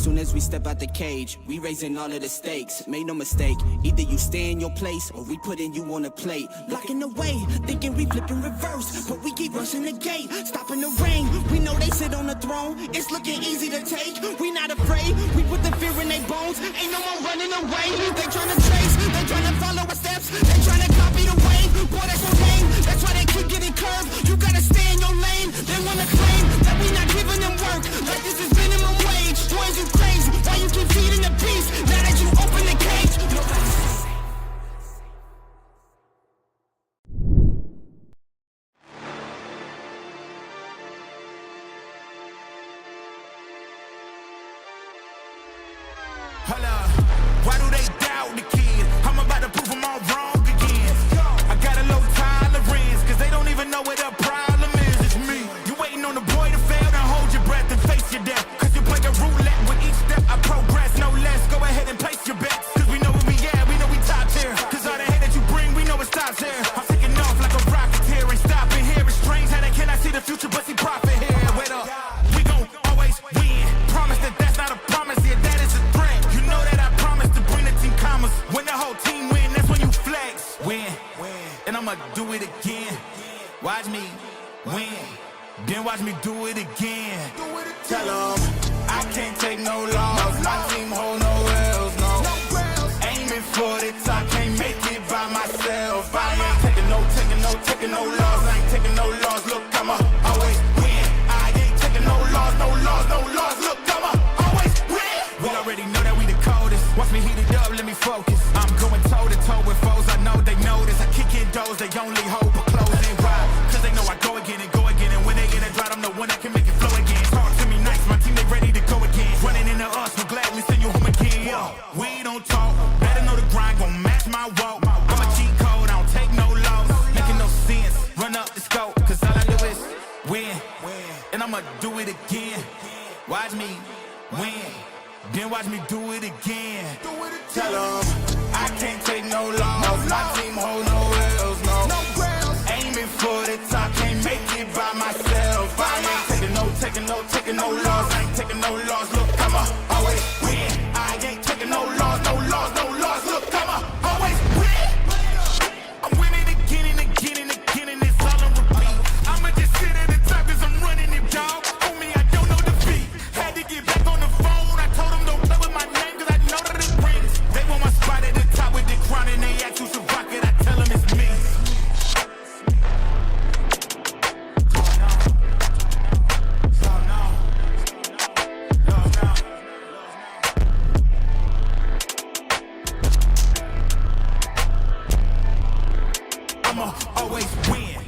Soon as we step out the cage, we raising all of the stakes. Make no mistake, either you stay in your place or we putting you on a plate. Blocking the way, thinking we flipping reverse, but we keep rushing the gate, stopping the rain. We know they sit on the throne, it's looking easy to take. We not afraid, we put the fear in their bones. Ain't no more running away. They tryna trace, they tryna follow our steps, they tryna copy the way. Boy, that's your name, that's why they keep getting curved. You gotta stay in your lane. They wanna claim that we not giving them work, like this is minimum wage. Boys, you crazy, why you keep feeding the beast? Now that you open the cage, nobody's safe. Hold up, why do they doubt the kid? I'm about to prove them all wrong again. I got a low tolerance, cause they don't even know what the problem is. It's me. You waiting on the boy to fail, then hold your breath and face your death. Cause you play a roulette with each step, I progress, no less. Go ahead and place your bets, cause we know where we at, we know we top tier. Cause all the hate that you bring, we know it stops here. I'm taking off like a rocket here, ain't stopping here. It's strange how they cannot see the future, but see profit here. Wait up, we gon' always win. Promise that that's not a promise, yeah, that is a threat. You know that I promise to bring the team commas. When the whole team win, that's when you flex. Win, and I'ma do it again. Watch me win, then watch me do it again. Tell 'em I can't take no loss. My team hold no L's, no. Aiming for the top, can't make it by myself. I ain't taking no loss. I ain't taking no loss. Look, I'ma always win. I ain't taking no loss. Look, I'ma always win. We already know that we the coldest. Watch me heat it up, let me focus. I'm going toe to toe with foes. I know they notice. I kick in doors, they only hope for closing. Why? Cause they know I go again and go again. And when they get it right, I'm the one that can make it flow again. Talk to me nice, my team they ready to go again. Running into us, we'll gladly send you home again. Yo, we don't talk, better know the grind gon' match my walk. I'm a cheat code, I don't take no loss. Making no sense, run up the scope. Cause all I do is win, and I'ma do it again. Watch me win, then watch me do it again. Tell 'em I can't take no loss. My team hold no L's, no. Aiming for the top, can't make it by myself. I ain't taking no loss. I ain't taking no loss. Look, I'ma always win. I ain't taking no loss. Look, I'ma always win. I'm winning again and again and again, and it's all on repeat. I'ma just sit at the top 'cause I'm running it, dog. On me, I don't know defeat. Had to get back on the phone. I told them don't play with my name 'cause I know that it rings. They want my spot at the top with the crown, and they ask who's the rocket. I tell them it's me. I'ma always win.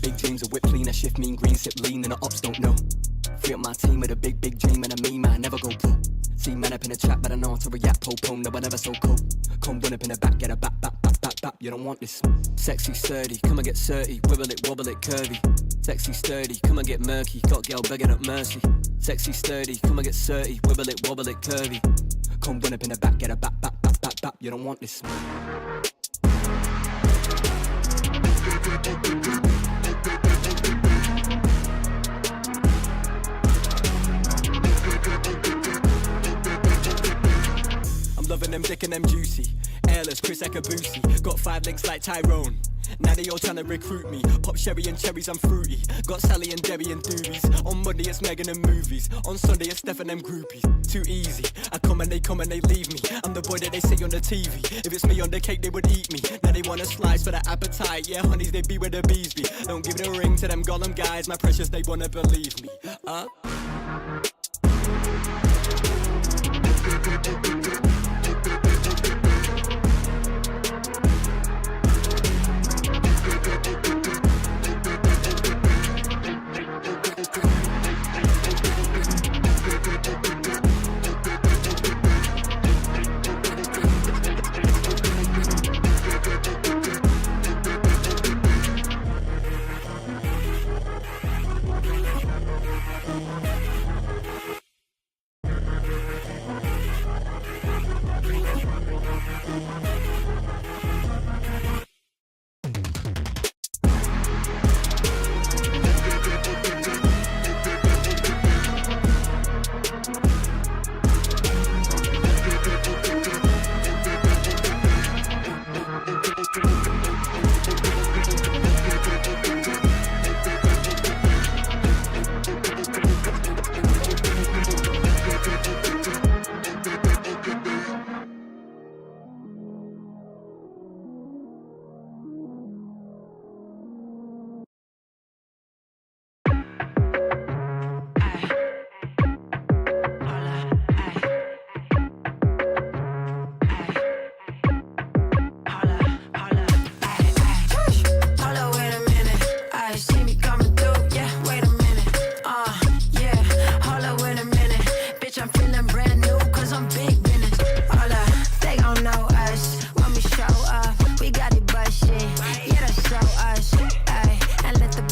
Big dreams, a whip clean, a shift mean green, sip lean, and the ops don't know. Free up my team with a big dream, and a me man never go pro. See man up in the trap, but I know how to react, po, no, I never so cold. Come run up in the back, get a back, you don't want this. Sexy, sturdy, come and get 30, wibble it, wobble it, curvy. Sexy, sturdy, come and get murky, got girl begging up mercy. Sexy, sturdy, come and get 30, wibble it, wobble it, curvy. Come run up in the back, get a back, you don't want this. I'm loving them thick and them juicy. Airless, Chris Ekabusi. Got 5 links like Tyrone. Now they all trying to recruit me. Pop sherry and cherries, I'm fruity. Got Sally and Debbie and doobies. On Monday it's Megan and movies. On Sunday it's Steph and them groupies. Too easy. I come and they leave me. I'm the boy that they see on the TV. If it's me on the cake, they would eat me. Now they want a slice for the appetite. Yeah, honeys, they be where the bees be. Don't give the ring to them Gollum guys. My precious, they wanna believe me.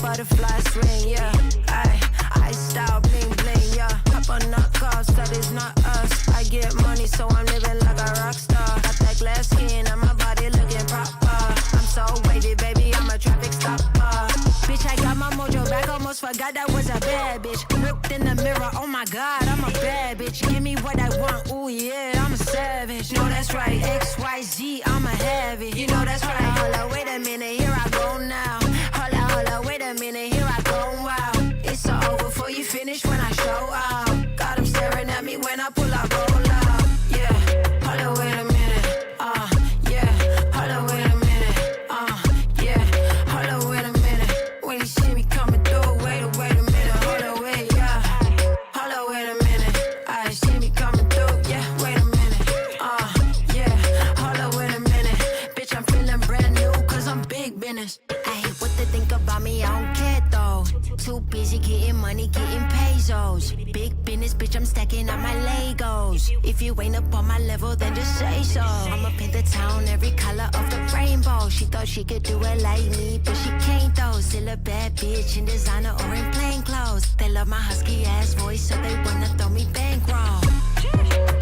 butterfly swing, yeah. I style bling bling, yeah. Couple knockoffs, that is not us. I get money, so I'm living like a rock star. Got that glass skin and my body looking proper. I'm so wavy, baby, I'm a traffic stopper. Bitch, I got my mojo back, almost forgot that was a bad bitch. Looked in the mirror, oh my god, I'm a bad bitch. Give me what I want, ooh yeah, I'm a savage. No, that's right, XYZ, I'ma have it. You know that's right. Hold wait a minute, here I go now. Hold wait a minute, here I go, wow. It's all over before you finish when I show out. Got them staring at me when I pull out, roll out. Yeah, hold wait a minute, yeah. Hold wait a minute, yeah. Hold wait a minute. When you see me coming through, wait a minute, hold wait, yeah. Hold wait a minute, I see me coming through, yeah. Wait a minute, yeah. Hold wait a minute, bitch, I'm feeling brand new, cause I'm big business. I hate what they think about me, I don't care though. Too busy getting money, getting pesos. Big business, bitch, I'm stacking up my Legos. If you ain't up on my level, then just say so. I'ma paint the town every color of the rainbow. She thought she could do it like me, but she can't though. Still a bad bitch in designer or in plain clothes. They love my husky ass voice, so they wanna throw me bankroll.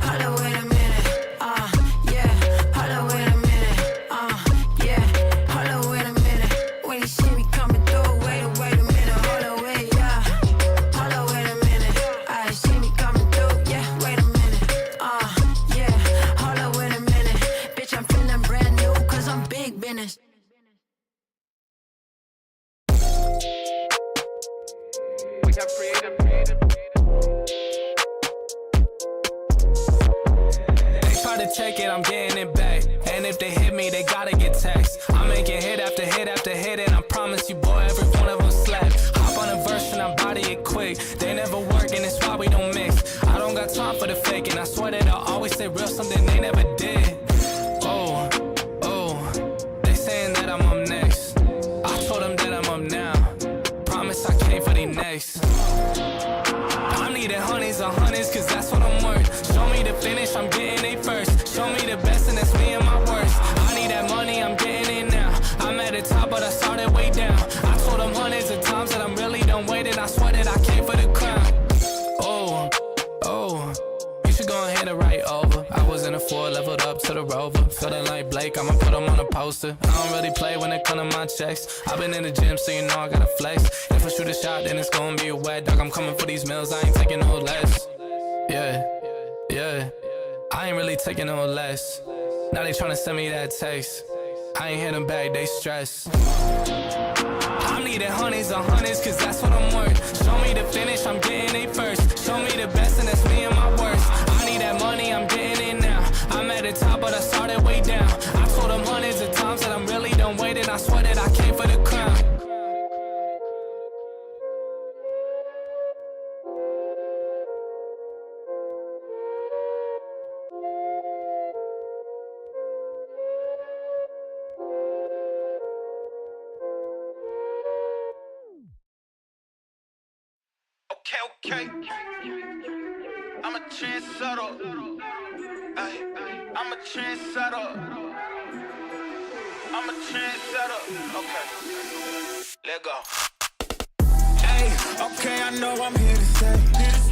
Hold wait a minute, yeah. Hold wait a minute, yeah. Hold wait a minute. When you see me coming through, wait a minute, hold wait, yeah. Hold wait a minute, I see me coming through, yeah. Wait a minute, yeah. Hold wait a minute, bitch, I'm feeling brand new, cause I'm big business. We have creative. They try to take it, I'm getting it back. And if they hit me, they gotta get taxed. I'm making hit after hit after hit, and I promise you, boy, every one of them slap. Hop on a verse and I body it quick. They never work, and it's why we don't mix. I don't got time for the fake, and I swear that I'll always stay real, something they never did. Oh, they saying that I'm up next. I told them that I'm up now. Promise I came for the next. I'm needing honeys on honeys, cause that's what I'm worth. Show me the finish, I'm getting it first. Show me the best, and that's me and my worst. I need that money, I'm getting it now. I'm at the top, but I started way down. I told them hundreds of times that I'm really done waiting. I swear that I came for the crown. Oh, you should go ahead and write over. I was in a 4, leveled up to the Rover. Feeling like Blake, I'ma put him on a poster. I don't really play when it comes to my checks. I've been in the gym, so you know I gotta flex. If I shoot a shot, then it's gonna be a wet dog. I'm coming for these meals, I ain't taking no less. Yeah, I ain't really taking no less. Now they tryna send me that text. I ain't hit them back, they stress. I'm needing honeys on honeys, cause that's what I'm worth. Show me the finish, I'm getting it first. Show me the best, and that's me and my worst. I need that money, I'm getting it now. I'm at the top, but I started way down. I told them hundreds of times that I'm really done waiting. I swear that I came for the crown. Okay. I'm a trendsetter. I'm a trendsetter. Okay. Let go. Hey, okay, I know I'm here to stay.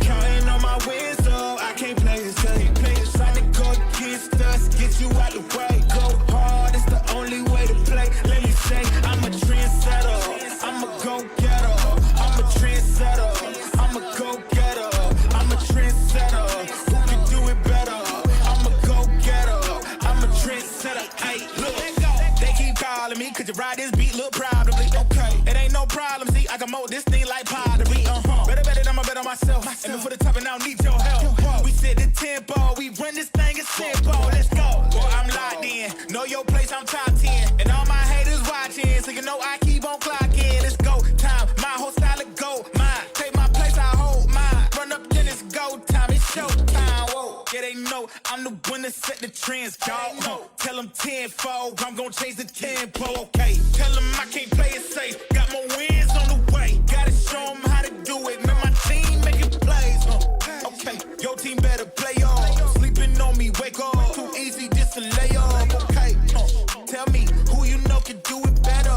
Counting on my wins, so I can't play it safe. Trying to go against us, get you out the way. Go hard, it's the only way to play. Let me say, I'm a trendsetter. I'm a go-getter. I'm a trendsetter. I'm a go-getter. I'm a trendsetter. Who can do it better? I'm a go-getter. I'm a trendsetter. Hey, look, they keep calling me, could you ride this beat? Look, probably. Okay, it ain't no problem. See, I can mold this thing like pottery. Better, I'ma bet on myself. And before the top, and I don't need your help. We set the tempo, we run this thing as simple. Let's go. Boy, I'm locked in. Know your place, I'm top 10. And all my haters watching, so you know I keep on clocking. Let's go. Time, my whole style of go. Mine, take my place, I hold mine. Run up, then it's go time. It's show time. Whoa. Yeah, they know I'm the one that set the trends, dog. Tell them tenfold, I'm gonna change the tempo. Okay, tell them I can't play it safe. Got more wins on the way. Gotta show them how to do it. Man, my team making plays. Okay, your team better play off. Sleeping on me, wake up. Too easy just to lay off. Okay, tell me who you know can do it better.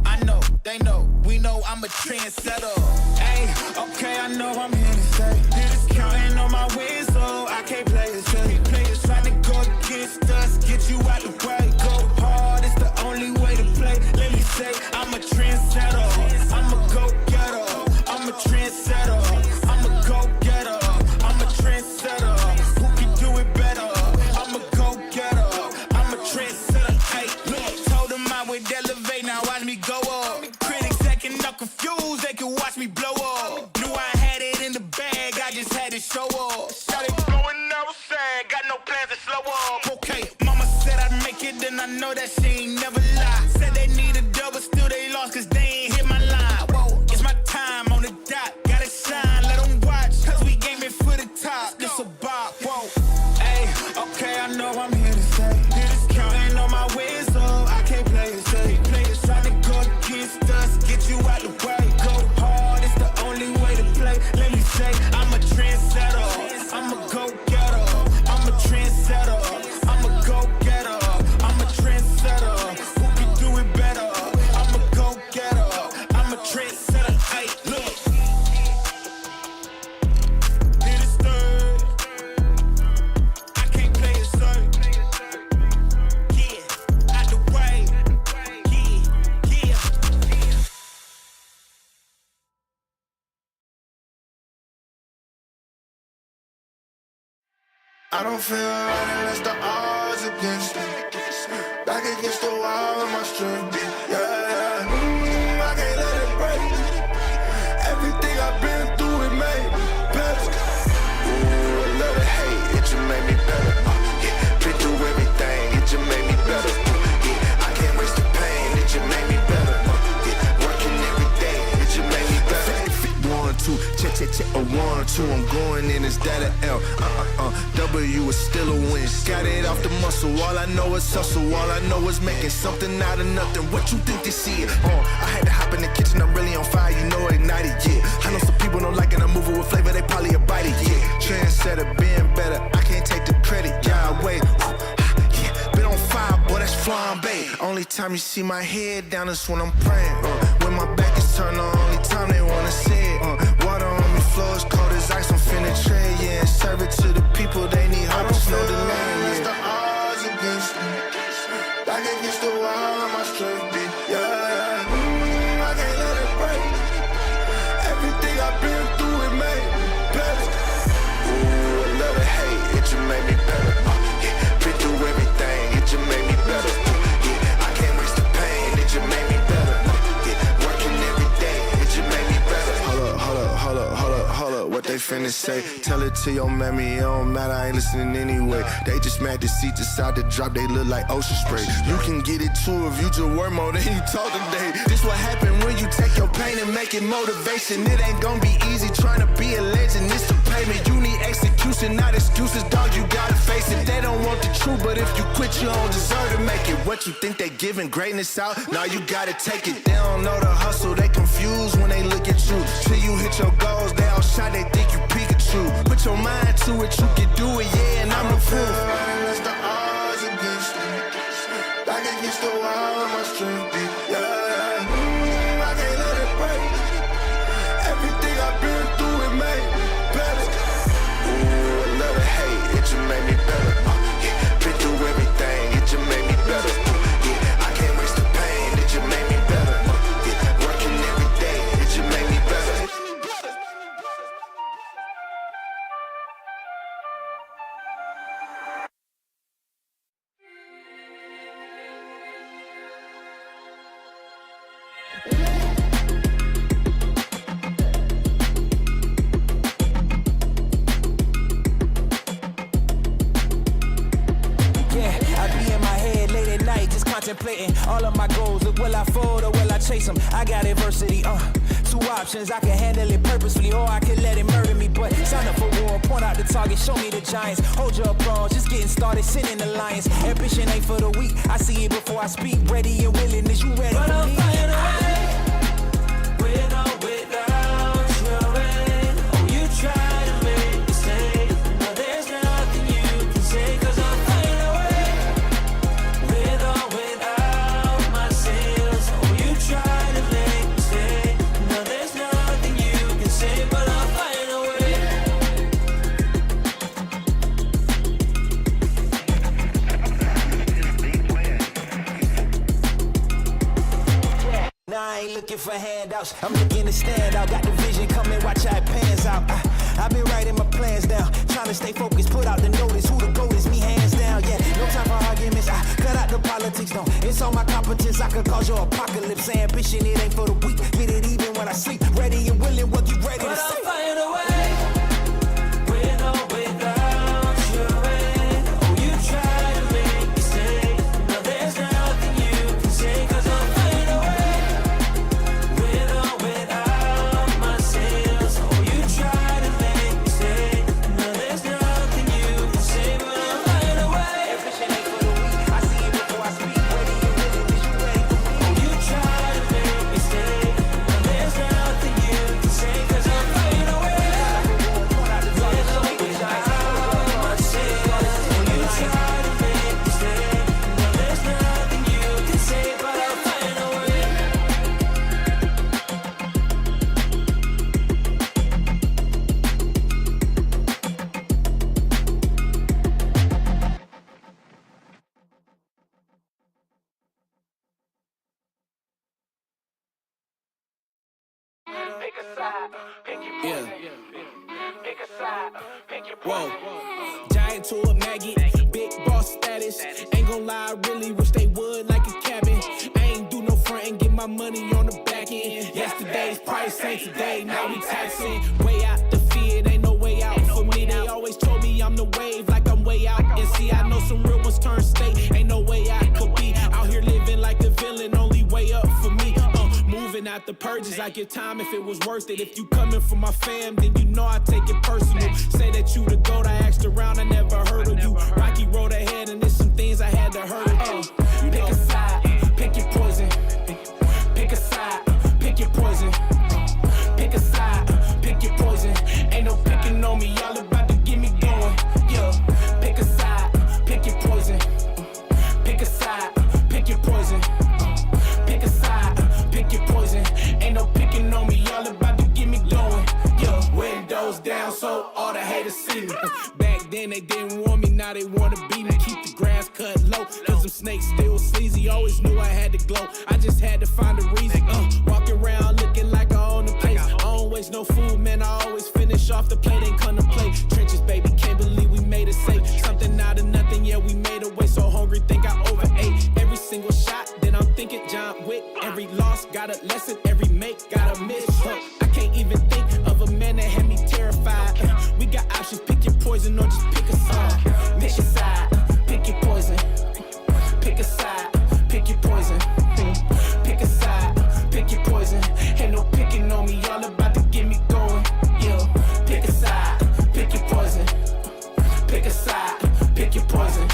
I know, they know, we know I'm a a trendsetter. Hey, okay, I know I'm here to stay. Just counting on my wins, so I can't play it safe. Players trying to go against us, get you out the way. Go hard, it's the only way to play. Let me say, I'm a trendsetter. I'm a go-getter. I'm a trendsetter. I'm a go-getter. I'm a trendsetter. Who can do it better? I'm a go-getter. I'm a trendsetter. Hey, look, told them I would elevate, now watch me go up. Critics acting up confused, they can watch me blow up. Knew I had it in the bag, I just had to show up. Started going outside, got no plans to slow up. Okay, mama said I'd make it, and I know that she ain't never lie. Said they need a double, still they lost, cause they ain't hit my line. Whoa, it's my time on the dot, gotta shine, let them watch, cause we gaming for the top, this a bop, whoa. Hey, okay, I know I'm here to stay. Just counting on my wins, so I can't play it safe. Players trying to go against us, get you out the way. Go hard, it's the only way to play. Let me say, I'm a trendsetter. I'm a go-getter. I'm a trendsetter. I'm a go-getter. I'm a trendsetter. Who can do it better? I'm a go-getter. I'm a trendsetter. Hey, look. Did it stir? I can't play it safe. Yeah, out the way. Yeah, yeah. I don't feel right unless the odds against me. Back against the wall with my strength. Yeah, I can't let it break. Everything I've been through, it made me better. Ooh, I love the hate, it just made me better. Yeah, been through everything, it just made me better. Yeah, I can't waste the pain, it just made me better. Yeah, working every day, it just made me better. 1, 2, check, a 1, 2, I'm going in, is that a L? W is still a win. Got it off the muscle, all I know is hustle. All I know is making something out of nothing. What you think this is? I had to hop in the kitchen, I'm really on fire, you know ignited, yeah. I know some people don't like it, I move it with flavor, they probably a bite it, yeah. Trendsetter, being better, I can't take the credit, yeah, wait. Yeah, been on fire, boy, that's flambe. Only time you see my head down is when I'm praying. When my back is turned on, only time they wanna see it. Water on me, floor is cold as ice, I'm finna trade, yeah. And serve it to the people, they need help, it's no delay, yeah. The odds against me, back against the wall, my strength, yeah. I can't let it break. Everything I've been through, it made me better. Ooh, I love the hate, it just made me better. Yeah, been through everything, it just made me better. Yeah, I can't waste the pain, it just made me better. Yeah, working every day, it just made me better. Hold up, what they finna say? Tell it to your mammy, it don't matter, I ain't listening anyway. They just mad the seat decide to drop, they look like ocean spray. You can get it too if you just work more than you talk today. This what happen when you take your pain and make it motivation. It ain't gonna be easy trying to be a legend, it's the payment. You need execution, not excuses, dog, you gotta face it. They don't want the truth, but if you quit, you don't deserve to make it. What you think they giving greatness out? Now you gotta take it. They don't know the hustle, they confused when they look at you. Till you hit your goals, they all shot, they think you Pikachu. Put your mind to it, you can do it, yeah, and I'm the proof. Unless the odds against me, back against the wall, my strength, yeah. I can't let it break. Everything I've been through, it made me better. Ooh, I love the hate, it just made me better. Yeah, been through everything, it just made me better. Yeah, I can't waste the pain, it just made me better. Yeah, working every day, it just made me better. Contemplating all of my goals. Will I fold or will I chase them? I got adversity, two options. I can handle it purposefully or I can let it murder me. But sign up for war, point out the target, show me the giants. Hold your applause, just getting started, sending the lions. Ambition ain't for the weak, I see it before I speak. Ready and willing, is you ready but for I'll me? find a way, with or without your aid. Oh, you try to make me stay, but there's nothing you can say. Cause I'll find a way, with or without my sails. Oh, you try to make me stay, but looking for handouts. I'm looking to stand out. Got the vision coming, watch how it pans out. I've been writing my plans down, trying to stay focused, put out the notice. Who the GOAT is, me hands down. Yeah, no time for arguments. I cut out the politics, no. It's all my competence. I could cause your apocalypse. Ambition, it ain't for the weak. Get it even when I sleep. Ready and willing, what you ready to see? But I'll find a way. With or without your rain. Oh, you try to make me stay. No, there's nothing you can say. Cause I'll find a way. With or without my sails. Oh, you try to make me stay. No, there's nothing you can say. But I'll find a way. Ambition ain't for the weak. I see it before I speak. Ready and willing, is you ready for me? Oh, you try to make me stay. No, there's nothing you can say. Cause I'll find a way. Yeah. Whoa. Giant to a Maggie, big boss status. Ain't gon' lie, I really wish they would like a cabin. I ain't do no front and get my money on the back end. Yesterday's price ain't today, now we taxing. Way out the fear, ain't no way out for me. They always told me I'm the wave, like I'm way out. And see, I know some real ones turn state, ain't no way I could be out here living like the villain, only way up for me. Moving out the purges, I give time if it was worth it. If you coming for my fam, then you know I take it personal. Say that you the GOAT, I asked around, I never heard of you. Rocky road ahead and there's some things I had to hurdle. Pick a side, pick your poison. Pick a side, pick your poison. Pick a side, pick your poison. Ain't no picking on me, y'all about to get me going. Yeah, pick a side, pick your poison. Pick a side, pick your poison. Pick a side, pick your poison. Ain't no picking on me, y'all about to get me going. Yeah, windows down so all the haters see me. Back then they didn't want me, now they wanna be me. Keep the grass cut low, cause them snakes still sleazy. Always knew I had to glow, I just had to find a reason. Walking around looking like I own the place. I don't waste no food, man, I always finish off the plate. Ain't come to play, trenches baby, can't believe we made it safe. Something out of nothing, yeah, we made a way. So hungry, think I overate. Every single shot, then I'm thinking John Wick. Every loss got a lesson, every make got a miss. I can't even think of a man that had me terrified. We got options, pick your poison or just pick a side. Pick a side, pick your poison. Pick a side, pick your poison. Pick a side, pick your poison. Ain't no picking on me, y'all about to get me going. Yeah, pick a side, pick your poison. Pick a side, pick your poison.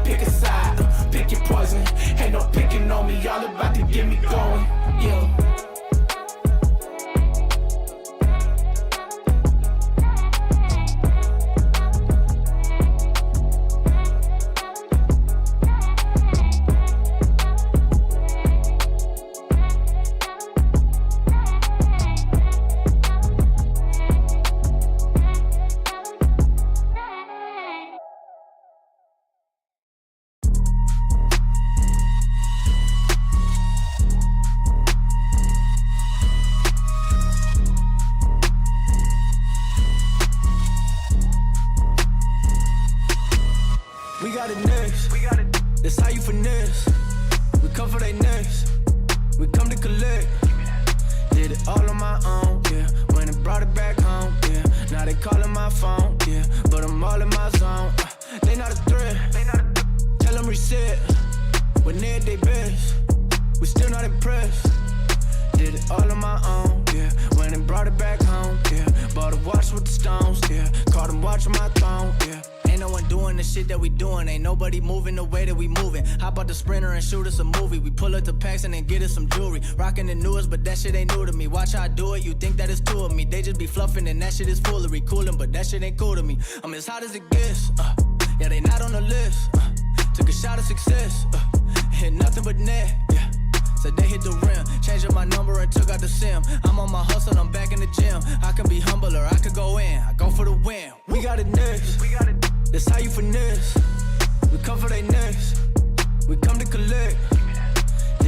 Pick a side, pick your poison. Ain't no picking on me, y'all about to get me going. Yeah. We got it next. That's how you finesse. We come for they next. We come to collect. Did it all on my own, yeah. When it brought it back home, yeah. Now they calling my phone, yeah. But I'm all in my zone. They not a threat. Tell them reset. When they at their best, we still not impressed. Did it all on my own, yeah. When it brought it back home, yeah. Bought a watch with the stones, yeah. Caught them watching my throne, yeah. Ain't no one doing the shit that we doing. Ain't nobody moving the way that we moving. Hop out the Sprinter and shoot us a movie. We pull up to Paxton and get us some jewelry. Rocking the newest, but that shit ain't new to me. Watch how I do it, you think that it's two of me. They just be fluffing and that shit is foolery. Coolin', but that shit ain't cool to me. I'm as hot as it gets, yeah, they not on the list. Took a shot of success, hit nothing but net, yeah. Said they hit the rim, changed up my number and took out the SIM. I'm on my hustle, I'm back in the gym. I can be humble or I could go in. I go for the win. We got it next. That's how you finesse. We come for they next. We come to collect.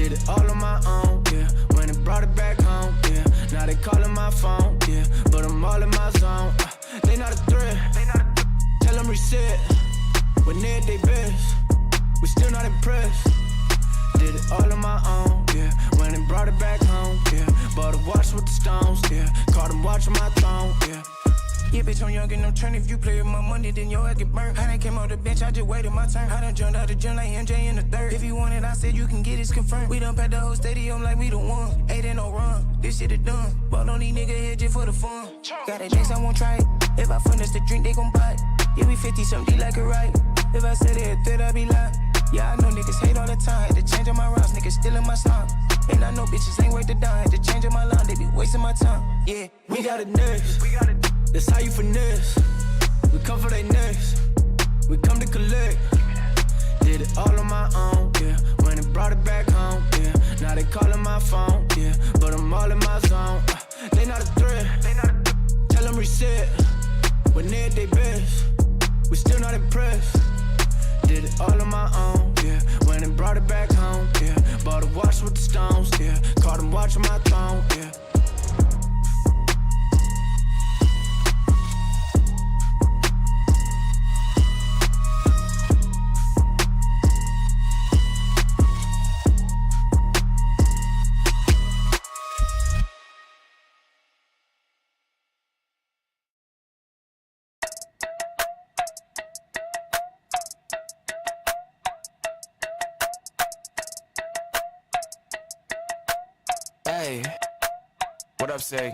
Did it all on my own, yeah. Went and brought it back home, yeah. Now they calling my phone, yeah. But I'm all in my zone. They not a threat. Tell them reset. When they're at they best, we still not impressed. Did it all on my own, yeah. Went and brought it back home, yeah. Bought a watch with the stones, yeah. Caught them watching my throne, yeah. Yeah, bitch, I'm young and no turn. If you play with my money, then your ass get burned. I done came off the bench, I just waited my turn. I done jumped out the gym like MJ in the third. If you want it, I said you can get it, confirmed. We done packed the whole stadium like we the one. Ain't in no run, this shit is done. Ball on these niggas here just for the fun. Got a next, I won't try it. If I furnish the drink, they gon' buy it. Yeah, we 50 something like a right. If I said it, then I be lying. Yeah, I know niggas hate all the time. Had to change up my routes, niggas stealing my song. And I know bitches ain't worth the dime. Had to change up my line, they be wasting my time. Yeah, we got it next. That's how you finesse. We come for they next. We come to collect. Did it all on my own, yeah. Went and brought it back home, yeah. Now they calling my phone, yeah. But I'm all in my zone. They not a threat. Tell them reset. When they're at they best, we still not impressed. Did it all on my own, yeah. Went and brought it back home, yeah. Bought a watch with the stones, yeah. Caught them watching my throne, yeah. Hey, what up, say?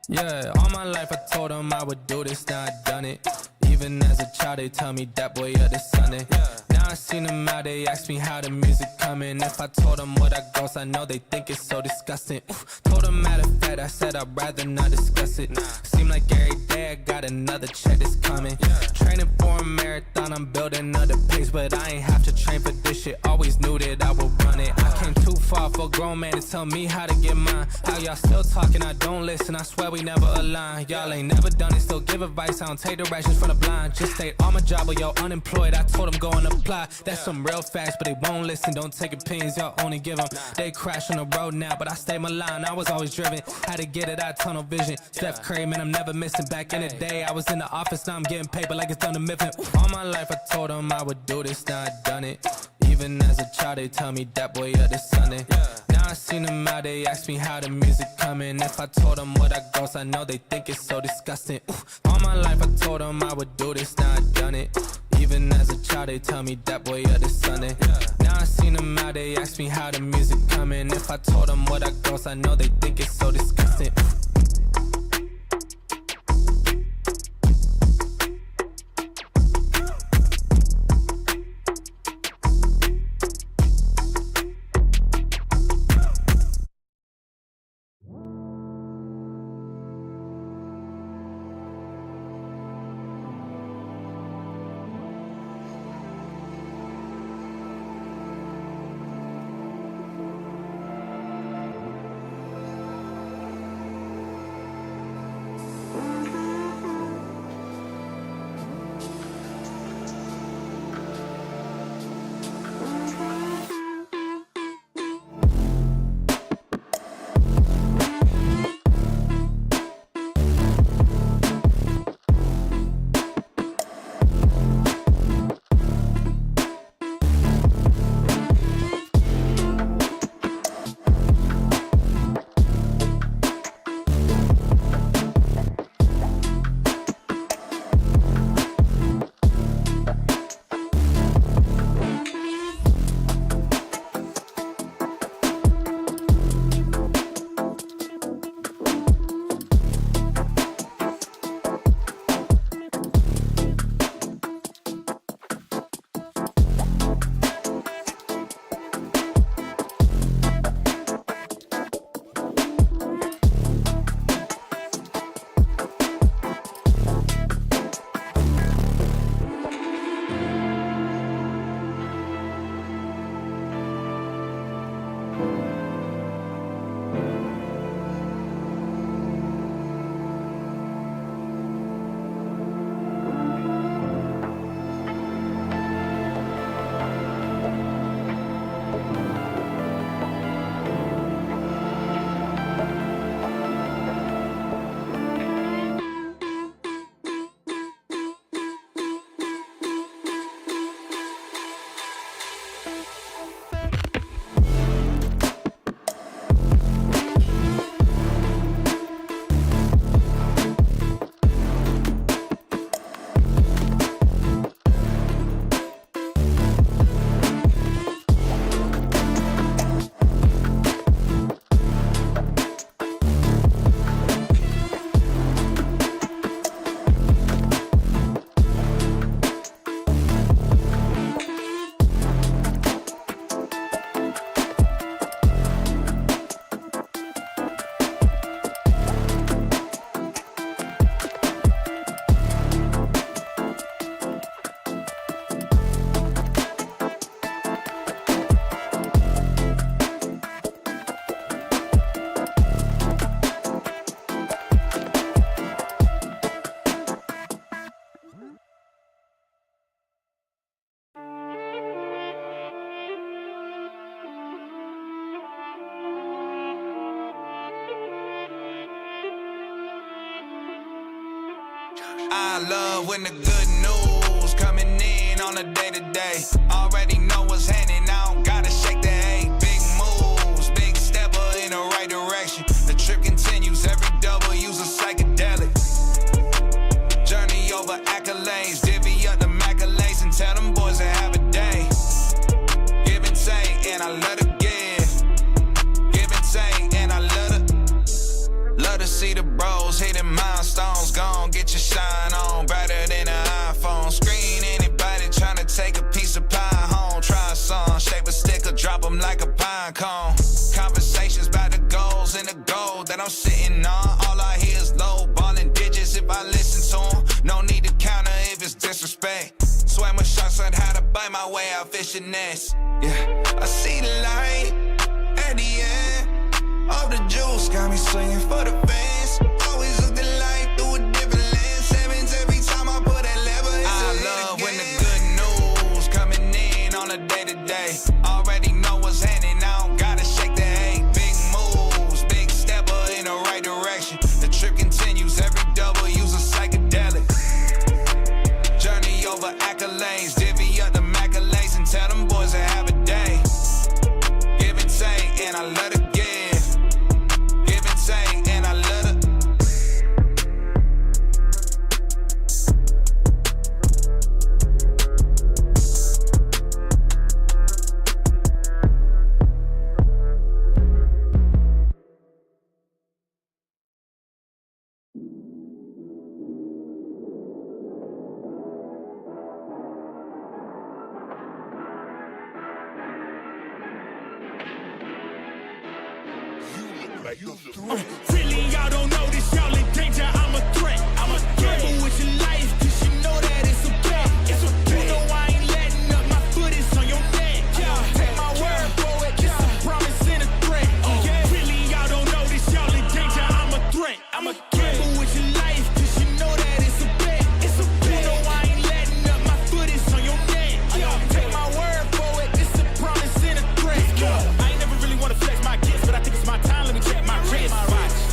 Yeah, all my life I told them I would do this, now I done it. Even as a child they tell me that boy you're the Sunday. Now I seen them out, they ask me how the music coming. If I told them what I goes, I know they think it's so disgusting. Told them matter of fact, I said I'd rather not discuss it. Seem like every day I got another check that's coming. Training for a marathon, I'm building another pace, but I ain't have to train for this shit. Always knew that I would run it. I came too far for a grown man to tell me how to get mine. How y'all still talking, I don't listen, I swear we never align. Y'all ain't never done it, still give advice, I don't take directions from the blind. Just stay on my job or y'all unemployed, I told them go and apply. That's some real facts, but they won't listen, don't take opinions, y'all only give them. They crash on the road now, but I stay my line, I was always driven. Had to get it out, tunnel vision. Steph Curry, man, I'm never missing. Back in the day, I was in the office, now I'm getting paper like it's done to Mifflin. All my life I told them I would do this, now I done it. Even as a child they tell me that boy you're the Sunday. Now I seen them out, they ask me how the music coming. If I told them what I goes, I know they think it's so disgusting. All my life I told them I would do this, now I done it. Even as a child they tell me that boy you're the Sunday. Now I seen them out, they ask me how the music coming. If I told them what I goes, I know they think it's so disgusting. I love when the good news coming in on a day-to-day. Already know what's happening, I don't gotta shake the hay. Big moves, big stepper in the right direction. The trip continues, every W's a psychedelic. Journey over accolades, divvy up the accolades and tell them boys to have a day. Give and take, and I love to give. Give and take, and I love to see the bros hitting milestones. Gon' get your shine on, brighter than an iPhone. Screen anybody tryna take a piece of pie home. Try a song, shape a stick or drop them like a pine cone. Conversations about the goals and the gold that I'm sitting on. All I hear is low ballin' digits if I listen to them. No need to counter if it's disrespect. Swam with sharks on how to bite my way out fishing nets. Yeah, I see the light at the end of the juice. Got me swinging for the fans. Always look the light through a different lens. Sevens every time I put that lever. I love when the good news coming in on a day-to-day. Already know what's happening, I don't gotta shake the hay. Big moves, big stepper in the right direction. The trip continues, every W's a psychedelic. Journey over accolades, divvy up the accolades and tell them boys to have a day. Give and take, and I love to give. Give and take, and I love to. Really, y'all don't know this, y'all in danger. I'm a threat. I'm a gamble with your life, cause you know that it's a bet. It's a bet. You know I ain't letting up, my foot is on your neck. Take my word for it, it's a promise and a threat. Really, y'all don't know this, y'all in danger. I'm a threat. I'm a gamble with your life, cause you know that it's a bet. It's a bet. You know I ain't letting up, my foot is on your neck. Take my word for it, it's a promise and a threat. I ain't never really wanna flex my gifts, but I think it's my time, let me check my wrist.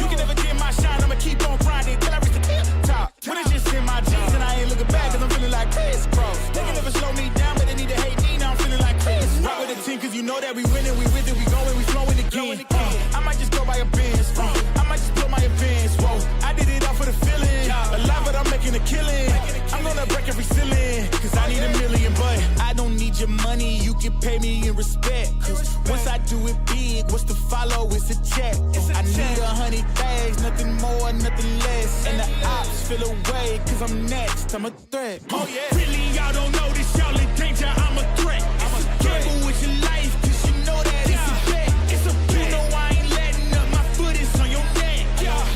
You can never get my shine, I'ma keep on grinding till I reach the tip top. When it's just in my jeans and I ain't looking back, cause I'm feeling like Chris Cross. They can never slow me down, but they need to hate me, now I'm feeling like Chris. Rock with the team, cause you know that we winning, we with it, we going, we flowing again. I might just go by a Benz, I might just blow my advance, whoa. I did it all for the feeling, alive but I'm making a killing. I'm gonna break every ceiling, cause I need a million, but I don't need your money, you can pay me in respect. Cause once I do it big, what's to follow is a check. I need 100 bags, nothing more, nothing less. And the ops feel away, cause I'm next, I'm a threat. Oh yeah. Really, y'all don't know this, y'all in danger, I'm a threat. I'm a gamble with your life, cause you know that it's a bet. It's a bet. You know I ain't letting up, my foot is on your neck.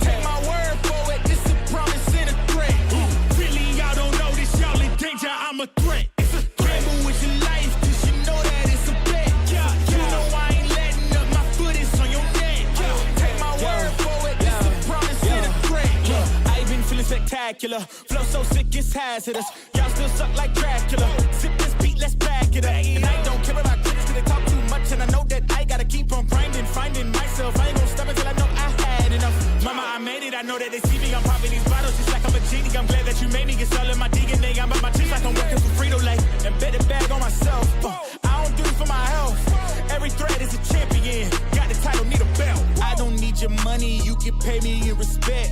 Take my word for it, it's a promise and a threat. Really, y'all don't know this, y'all in danger, I'm a threat. It's a gamble with your life, cause you know that it's a bet. You know I ain't letting up, my foot is on your neck. Take my word for it, it's a promise and a threat. I ain't been feeling spectacular, flow so sick it's hazardous. Y'all still suck like Dracula. Sip this beat, let's back it up. And I don't care about critics, cause they talk too much. And I know that I gotta keep on grinding, finding myself. I ain't gonna stop until I know I had enough. Mama, I made it, I know that they see me. I'm popping these bottles just like I'm a genie. I'm glad that you made me. It's all in my DNA. I'm at my chips like I'm working for Frito-Lay. And bet it bag on myself. I don't do it for my health. Every threat is a champion. Got the title, need a belt. I don't need your money, you can pay me in respect.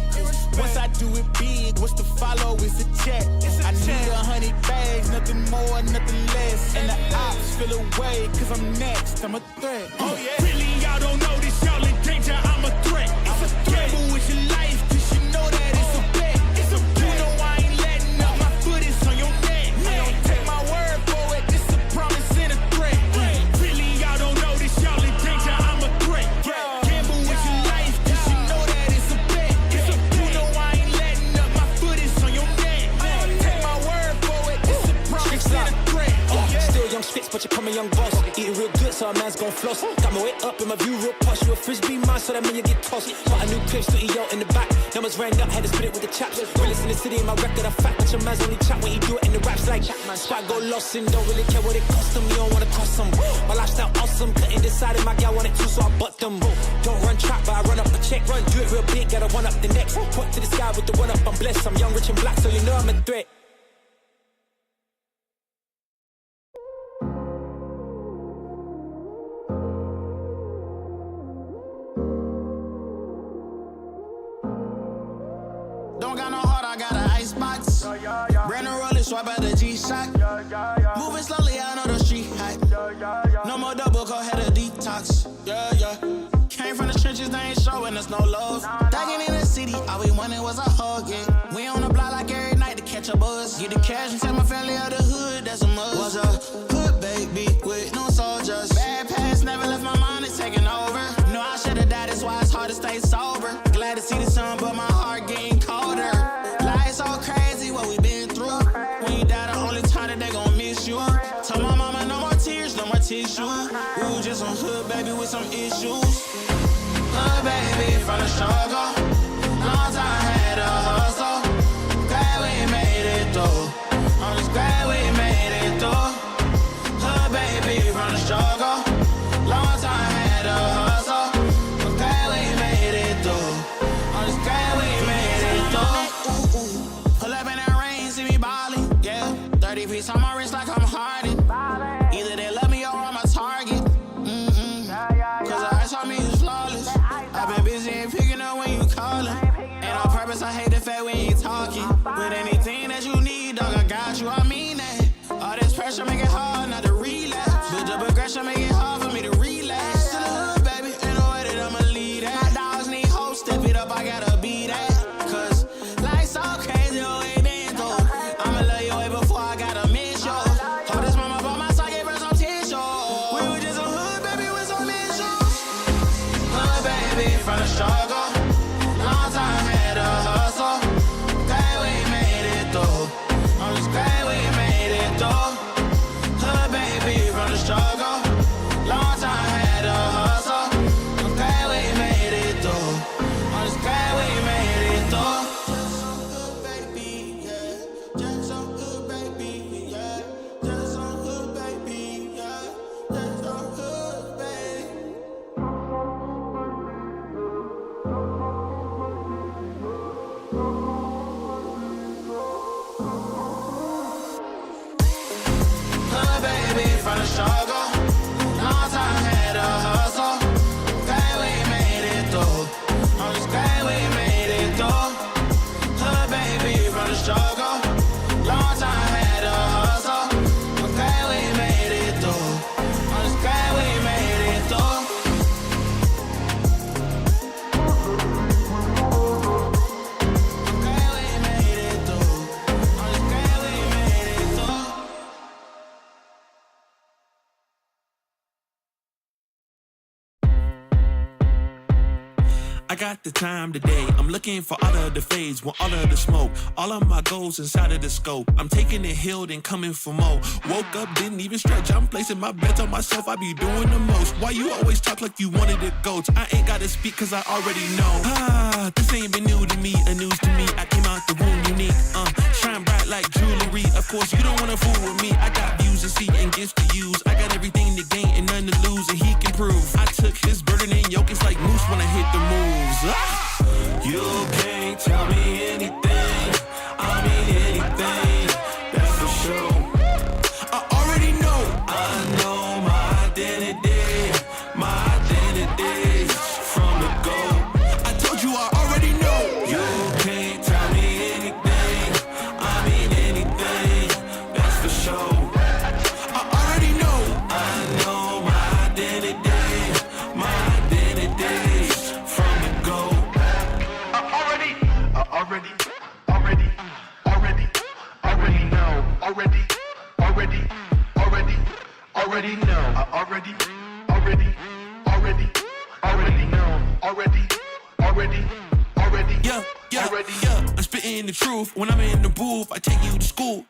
Once I do it big, what's to follow is a check. I need 100 bags, nothing more, nothing less. And the ops feel away, cause I'm next, I'm a threat. Oh yeah. Really, y'all don't know this, y'all in danger, I'm a threat. It's a gamble with your life, cause you know that it's a bet. It's a bet. You know I ain't letting up, my foot is on your neck. Take my word for it, it's a promise and a threat. Really, y'all don't know this, y'all in danger, I'm a threat. Gamble with your life, cause you know that it's a bet. It's a bet. You know I ain't letting up, my foot is on your neck. Take my word for it, it's a promise and a threat. Still young spits, but you're coming young boss. Eating real good, so star, man's gon' floss. Got my way up in my view real posh. You a frisbee man, so that mean you get tossed. Got a new clip, studio in the back. Numbers ran up, had to split it with the chaps. Realest in the city, my record a fact. But your man's only chat when he do it in the raps like spot go lost and don't really care what it cost them. You don't wanna cost them. My lifestyle awesome, couldn't decide if my gal wanted to, so I bought them. Don't run track, but I run up a check. Run, do it real big, gotta one up the next. Point to the sky with the one up, I'm blessed. I'm young, rich and black, so you know I'm a threat. Don't got no heart, I got an icebox. Brand new roller, swipe at the G-Shock. Moving slowly, I know the street hype. No more double, go ahead of detox. Came from the trenches, they ain't showing us no love. Thugging in the city, all we wanted was a hug, yeah. We on the block like every night to catch a buzz. Get the cash and take my family out the hood, that's a must. Was a hood baby with no soldiers. Bad past never left my mind, it's taking over. No, I should've died, that's why it's hard to stay sober. Glad to see the sun, but my heart getting colder. Life's so crazy, what we been through. When you die, the only time that they gon' miss you. Told my mama no more tears, no more tissue. We was just some hood baby with some issues. Hood baby from the struggle. Long time had a hustle. Glad we made it through. I'm just glad we made it through. Hood baby from the struggle. Long time had a hustle. I'm glad we made it through. I'm just glad we made it through. Pull up in that rain, see me ballin', yeah. 30 piece on my wrist like I'm Harden. Either they love me or I'm a target. Cause the ice on me is flawless. I've been busy and picking up when you callin'. And on purpose, I hate the fact we ain't talking. But anything that you need, dog, I got you, I mean that. All this pressure make it hard not to relapse. Build up aggression, make it hard for me to relax. To the hood, baby, ain't no way that I'ma lead that. My dogs need hope, step it up, I gotta be that. Cause life's so crazy, the way been through. I'ma love you way before I gotta miss you. Hold this mama by my side, gave her some tissue. We were just a hood, baby, with some issues. Hood, baby, from the struggle. Long time had a hustle. Glad we made it through. I'm just glad we made it through. Hood, baby, from the struggle. Long time had a hustle. I'm glad we made it through. I'm just glad we made it through. Just some hood, baby, yeah. Just some hood, baby, yeah. Just some hood, baby, yeah. Just some hood, baby. Hood, baby, from the struggle. Long time had a hustle. Glad we made it through. I'm just glad we made it through. Hood, baby, from the struggle. Long time had a hustle. I'm glad we made it through. I'm just glad we made it through. I'm glad we made it through. I'm just glad we made it through. I got the time today. I'm looking for all of the fades, want all of the smoke. All of my goals inside of the scope. I'm taking it hill and coming for more. Woke up, didn't even stretch. I'm placing my bets on myself. I be doing the most. Why you always talk like you wanted to go? I ain't gotta speak cause I already know. This ain't been new to me, a news to me. I came out the womb unique. Shine bright like jewelry. Of course, you don't wanna fool with me. I got views to see and gifts to use. I got everything to gain and none to lose, and he can prove. I took his burden and yoke. It's like moose when I hit the moves. You can't tell me anything, I mean anything, that's for sure. I already know. I know my identity from the go. I told you I already know. You can't tell me anything, I mean anything, that's for sure. I already know. I know my identity from the go. Already know. I already know. Already. I'm spitting the truth. When I'm in the booth, I take you to school.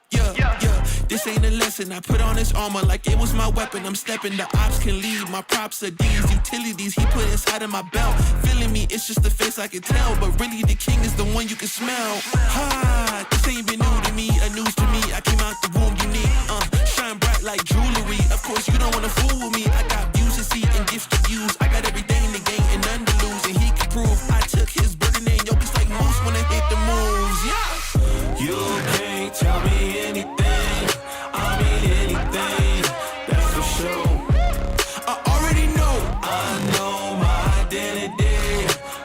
This ain't a lesson. I put on this armor like it was my weapon. I'm stepping, the ops can leave. My props are these utilities he put inside of my belt. Feeling me, it's just the face I can tell. But really, the king is the one you can smell. This ain't been new to me, a news to me. I came out the womb unique. Shine bright like jewelry. Of course, you don't wanna fool with me. I got views to see and gifts to use. I got everything to gain and none to lose. And he can prove I took his burden and yo, it's like moose when I hit the moves. You can't tell me anything. I mean anything. That's for sure. I already know. I know my identity.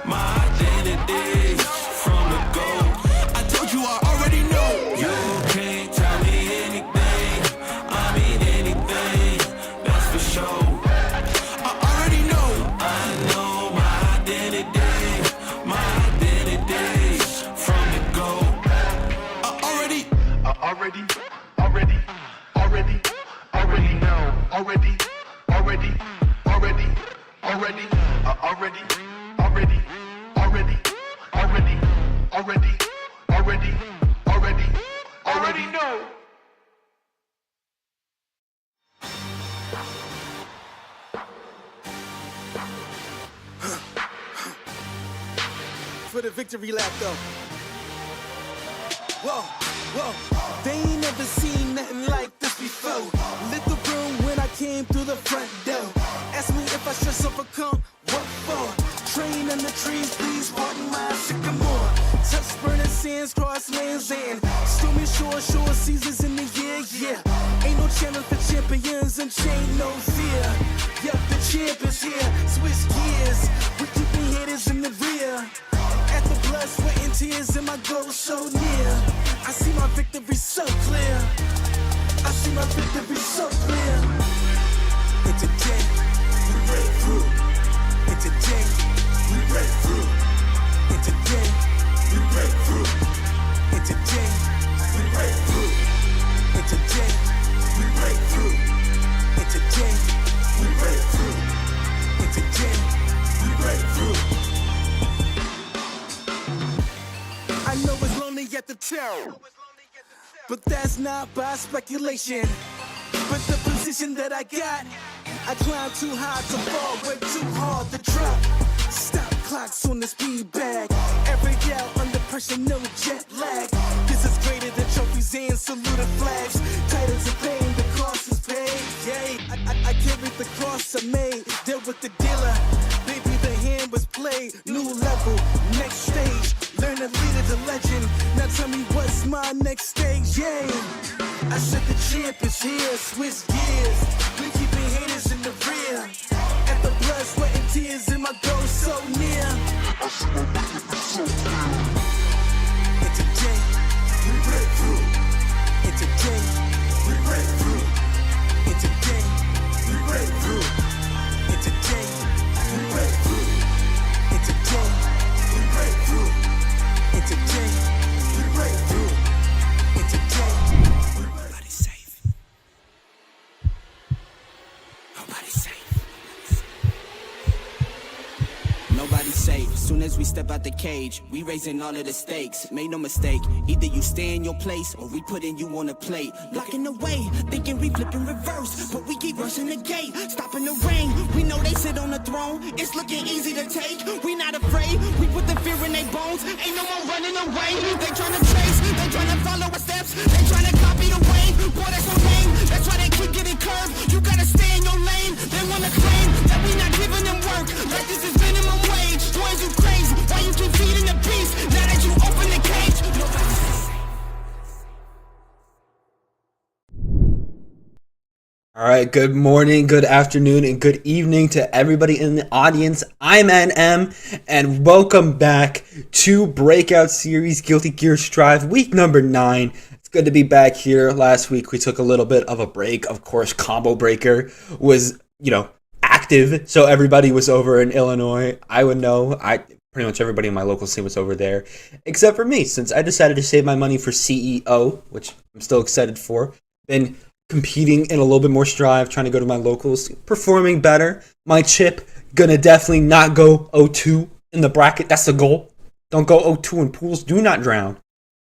My identity from the go. I told you I already know. You can't tell me anything. I mean anything. That's for sure. I already know. I know my identity. My identity from the go. Already know. For the victory lap though. Whoa, they ain't never seen nothing like this before. Lit the room when I came through the front door. Ask me if I should overcome, what for? Train in the trees, please pardon my sycamore. Touch burning sands, cross lands and stormy shore seasons in the year, yeah. Ain't no challenge for champions and chain no fear. Yup, the champ is here, switch gears. We keeping haters in the rear. At the blood, sweat and tears and my goal so near. I see my victory so clear. I see my victory so clear. And today, we break through. And today, we break through. And today, we break through. And today, we break through. And today, we break through. And today, we break through. And today, we break through. I know it's lonely at the top, but that's not by speculation. But the position that I got, I climb too high to fall, way too hard to drop. Stop clocks on the speed bag. Every out under pressure, no jet lag. This is greater than trophies and saluted flags. Titles of pain, the cost is paid. Yay, I carried the cross I made. Dealt with the dealer, baby, the hand was played. New level, next stage. Learn to lead it to legend. Now tell me what's my next stage, yeah. I said the champ is here, switch gears. We keeping haters in the rear. At the blood, sweat and tears and my goal so near. I see my victory so clear. And today, we break through. And today, we break through. And today, we break through. And today, we break through. And today, we break through. And today, we break through. And today, Nobody's safe. Nobody's safe. Nobody's safe. Soon as we step out the cage, we raising all of the stakes. Make no mistake, either you stay in your place or we putting you on a plate. Blocking the way, thinking we flip in reverse, but we keep rushing the gate, stopping the rain. We know they sit on the throne, it's looking easy to take. We not afraid, we put the fear in their bones. Ain't no more running away. They tryna chase, they tryna follow our steps, they tryna copy the way. Boy, that's so lame. That's why they keep getting curved. You gotta stay in your lane. They wanna claim that we not giving them work, like this is minimum wage. Boys, you crazy? Why you keep feeding the beast? Now that you open the cage, nobody's safe. All right, good morning, good afternoon, and good evening to everybody in the audience. I'm NM, and welcome back to Breakout Series Guilty Gear Strive, week number 9. It's good to be back here. Last week, we took a little bit of a break. Of course, Combo Breaker was, active, so everybody was over in Illinois. I would know. Pretty much everybody in my local scene was over there, except for me, since I decided to save my money for CEO, which I'm still excited for. Been competing in a little bit more strive, trying to go to my locals, performing better. My chip gonna definitely not go 0-2 in the bracket. That's the goal. Don't go 0-2 in pools. Do not drown.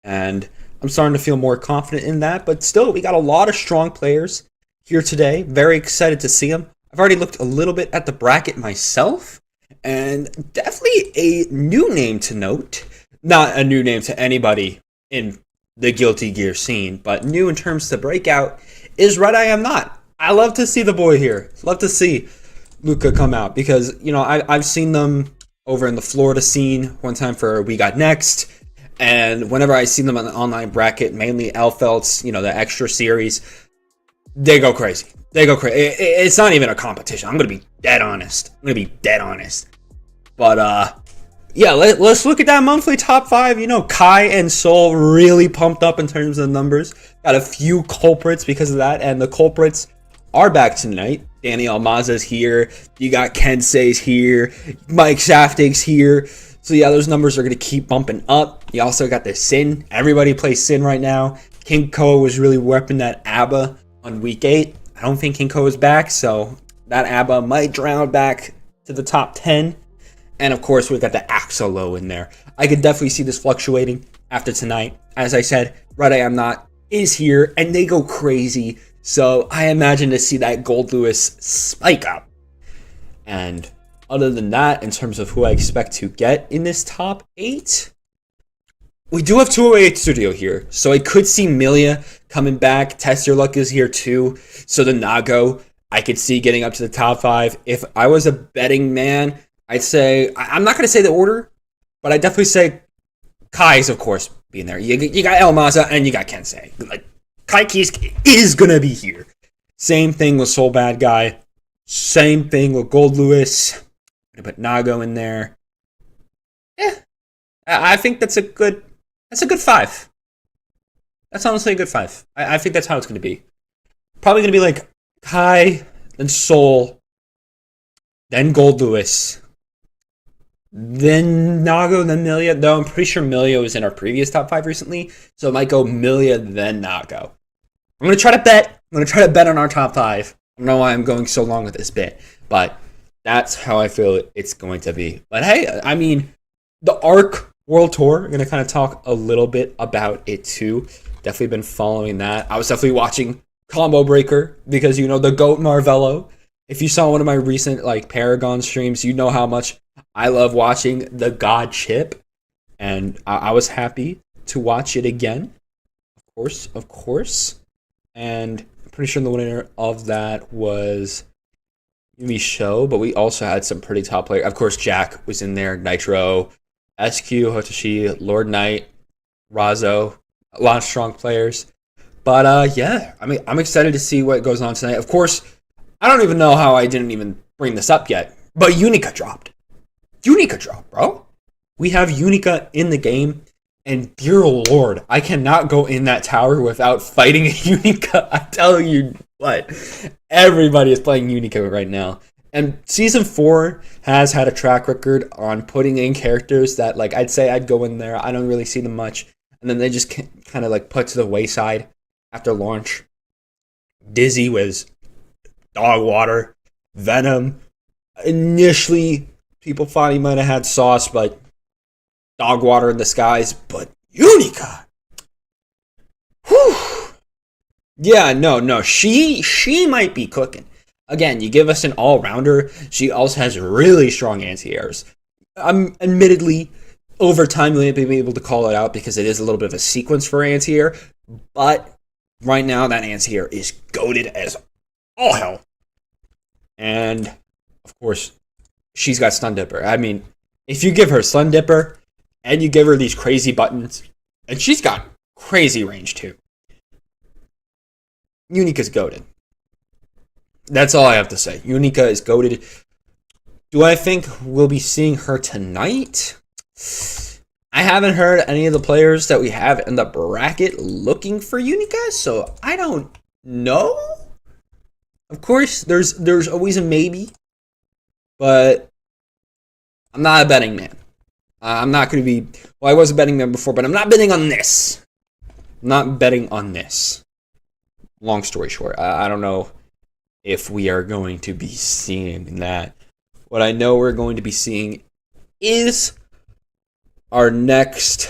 And I'm starting to feel more confident in that. But still, we got a lot of strong players here today. Very excited to see them. I've already looked a little bit at the bracket myself. And definitely a new name to note. Not a new name to anybody in the Guilty Gear scene, but new in terms to Breakout is Red I Am Not. I love to see the boy here. Love to see Luca come out because, you know, I've seen them over in the Florida scene one time for We Got Next. And whenever I see them on the online bracket, mainly Elfelt's, you know, the extra series, they go crazy. They go crazy. It's not even a competition. I'm going to be dead honest. But, yeah, let's look at that monthly top 5. You know, Kai and Soul really pumped up in terms of numbers. Got a few culprits because of that, and the culprits are back tonight. Danny Almaza's here. You got Kensei's here. Mike Saftig's here. So, yeah, those numbers are going to keep bumping up. You also got the Sin. Everybody plays Sin right now. King Koa was really repping that ABBA on week 8. I don't think King Koa is back, so that ABBA might drown back to the top 10. And of course, we've got the Axolo in there. I could definitely see this fluctuating after tonight. As I said, Red I Am Not is here, and they go crazy. So I imagine to see that Gold Lewis spike up. And other than that, in terms of who I expect to get in this top 8, we do have 208 Studio here. So I could see Milia coming back. Test Your Luck is here too. So the Nago, I could see getting up to the top 5. If I was a betting man, I'd say, I'm not going to say the order, but I'd definitely say Kai's, of course, being there. You got El Maza and you got Kensei. Like, Kai Keys is going to be here. Same thing with Soul Bad Guy. Same thing with Gold Lewis. I'm going to put Nago in there. Yeah. I think that's a good 5. That's honestly a good 5. I think that's how it's going to be. Probably going to be like Kai, then Soul, then Gold Lewis, then Nago, then Milia. Though I'm pretty sure Milia was in our previous top 5 recently. So it might go Milia, then Nago. I'm going to try to bet. I'm going to try to bet on our top 5. I don't know why I'm going so long with this bit. But that's how I feel it's going to be. But hey, I mean, the ARC World Tour, I'm going to kind of talk a little bit about it too. Definitely been following that. I was definitely watching Combo Breaker because, you know, the GOAT Marvello. If you saw one of my recent, like, Paragon streams, you know how much I love watching the God Chip, and I was happy to watch it again. Of course. And I'm pretty sure the winner of that was Yumi Show, but we also had some pretty top players. Of course, Jack was in there, Nitro, SQ, Hotoshi, Lord Knight, Razo, a lot of strong players. But yeah, I mean, I'm excited to see what goes on tonight. Of course, I don't even know how I didn't even bring this up yet, but Unica dropped. Bro. We have Unica in the game, and dear Lord, I cannot go in that tower without fighting a Unica. I tell you what, everybody is playing Unica right now. And Season 4 has had a track record on putting in characters that, like, I'd say I'd go in there. I don't really see them much. And then they just kind of, like, put to the wayside after launch. Dizzy was Dog Water, Venom. Initially, people thought he might have had Sauce, but Dog Water in the skies. But Unica! Whew! Yeah, no. She might be cooking. Again, you give us an all-rounder. She also has really strong anti-airs. Admittedly, over time, you may be able to call it out because it is a little bit of a sequence for anti-air. But right now, that anti-air is goated as all hell. And, of course, she's got Stun Dipper. I mean, if you give her Stun Dipper and you give her these crazy buttons, and she's got crazy range too, Unica's goated. That's all I have to say. Unica is goated. Do I think we'll be seeing her tonight? I haven't heard any of the players that we have in the bracket looking for Unica, so I don't know. Of course, there's always a maybe, but I'm not a betting man. I'm not going to be... Well, I was a betting man before, but I'm not betting on this. I'm not betting on this. Long story short, I don't know if we are going to be seeing that. What I know we're going to be seeing is our next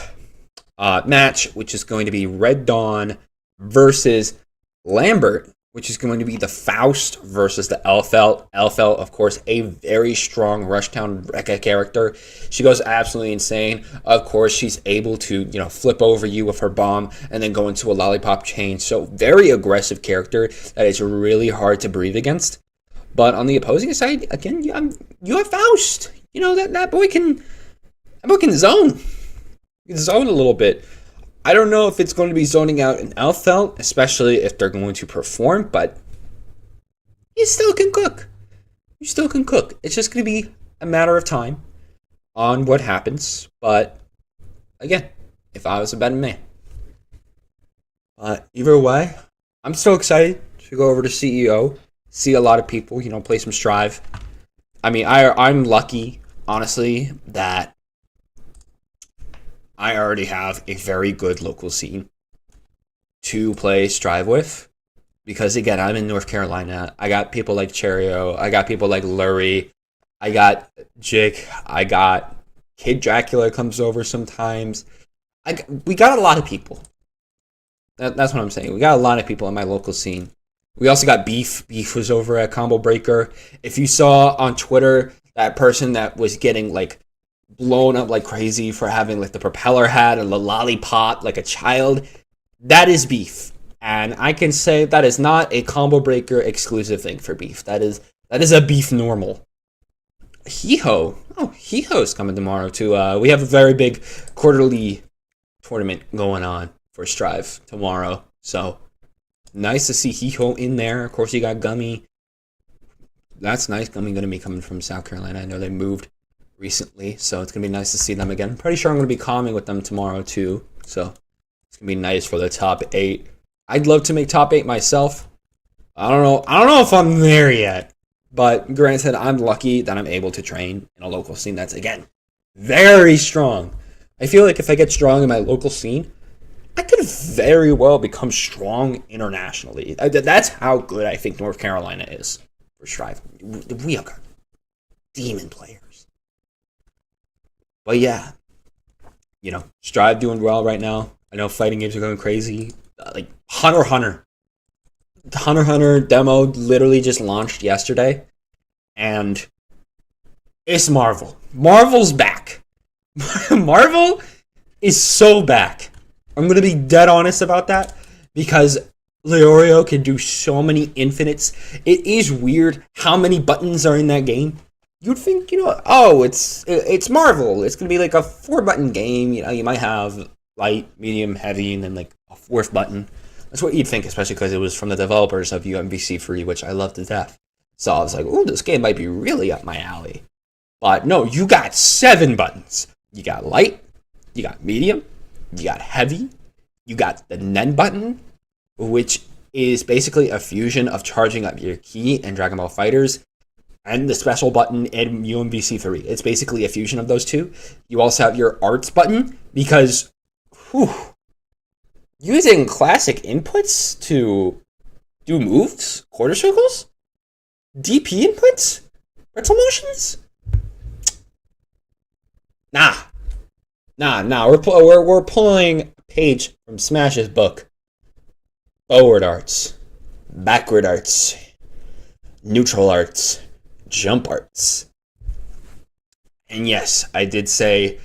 match, which is going to be Red Dawn versus Lambert, which is going to be the Faust versus the Elfelt. Elfelt, of course, a very strong Rushtown Rekka character. She goes absolutely insane. Of course, she's able to, flip over you with her bomb and then go into a lollipop chain. So very aggressive character that is really hard to breathe against. But on the opposing side, again, you have Faust. That boy can zone. He can zone a little bit. I don't know if it's going to be zoning out in Elfelt, especially if they're going to perform, but you still can cook. You still can cook. It's just going to be a matter of time on what happens. But again, if I was a betting man. Either way, I'm so excited to go over to CEO, see a lot of people, play some Strive. I mean, I'm lucky, honestly, that I already have a very good local scene to play Strive with. Because, again, I'm in North Carolina. I got people like Cherio. I got people like Lurie. I got Jake. I got Kid Dracula comes over sometimes. We got a lot of people. That's what I'm saying. We got a lot of people in my local scene. We also got Beef. Beef was over at Combo Breaker. If you saw on Twitter that person that was getting, blown up like crazy for having, the propeller hat and the lollipop like a child, that is Beef. And I can say that is not a Combo Breaker exclusive thing for Beef. That is a Beef normal. Hiho. Oh, Hiho's coming tomorrow, too. We have a very big quarterly tournament going on for Strive tomorrow. So, nice to see Hiho in there. Of course, you got Gummy. That's nice. Gummy going to be coming from South Carolina. I know they moved recently, so it's going to be nice to see them again. Pretty sure I'm going to be calming with them tomorrow, too. So, it's going to be nice for the top 8. I'd love to make top 8 myself. I don't know if I'm there yet. But granted, I'm lucky that I'm able to train in a local scene that's, again, very strong. I feel like if I get strong in my local scene, I could very well become strong internationally. That's how good I think North Carolina is for Strive. We have got demon players. But yeah, Strive doing well right now. I know fighting games are going crazy. Hunter x Hunter demo literally just launched yesterday, and it's Marvel. Marvel's back. Marvel is so back. I'm going to be dead honest about that, because Leorio can do so many infinites. It is weird how many buttons are in that game. You'd think, it's Marvel. It's going to be like a 4-button game. You might have light, medium, heavy, and then a 4th button. That's what you'd think, especially because it was from the developers of UMVC Free, which I love to death. So I was like, ooh, this game might be really up my alley. But no, you got 7 buttons. You got light, you got medium, you got heavy, you got the Nen button, which is basically a fusion of charging up your key in Dragon Ball FighterZ, and the special button in UMVC 3. It's basically a fusion of those two. You also have your arts button, because using classic inputs to do moves, quarter circles, DP inputs, pretzel motions. Nah. We're pulling a page from Smash's book. Forward arts, backward arts, neutral arts, jump arts. And yes, I did say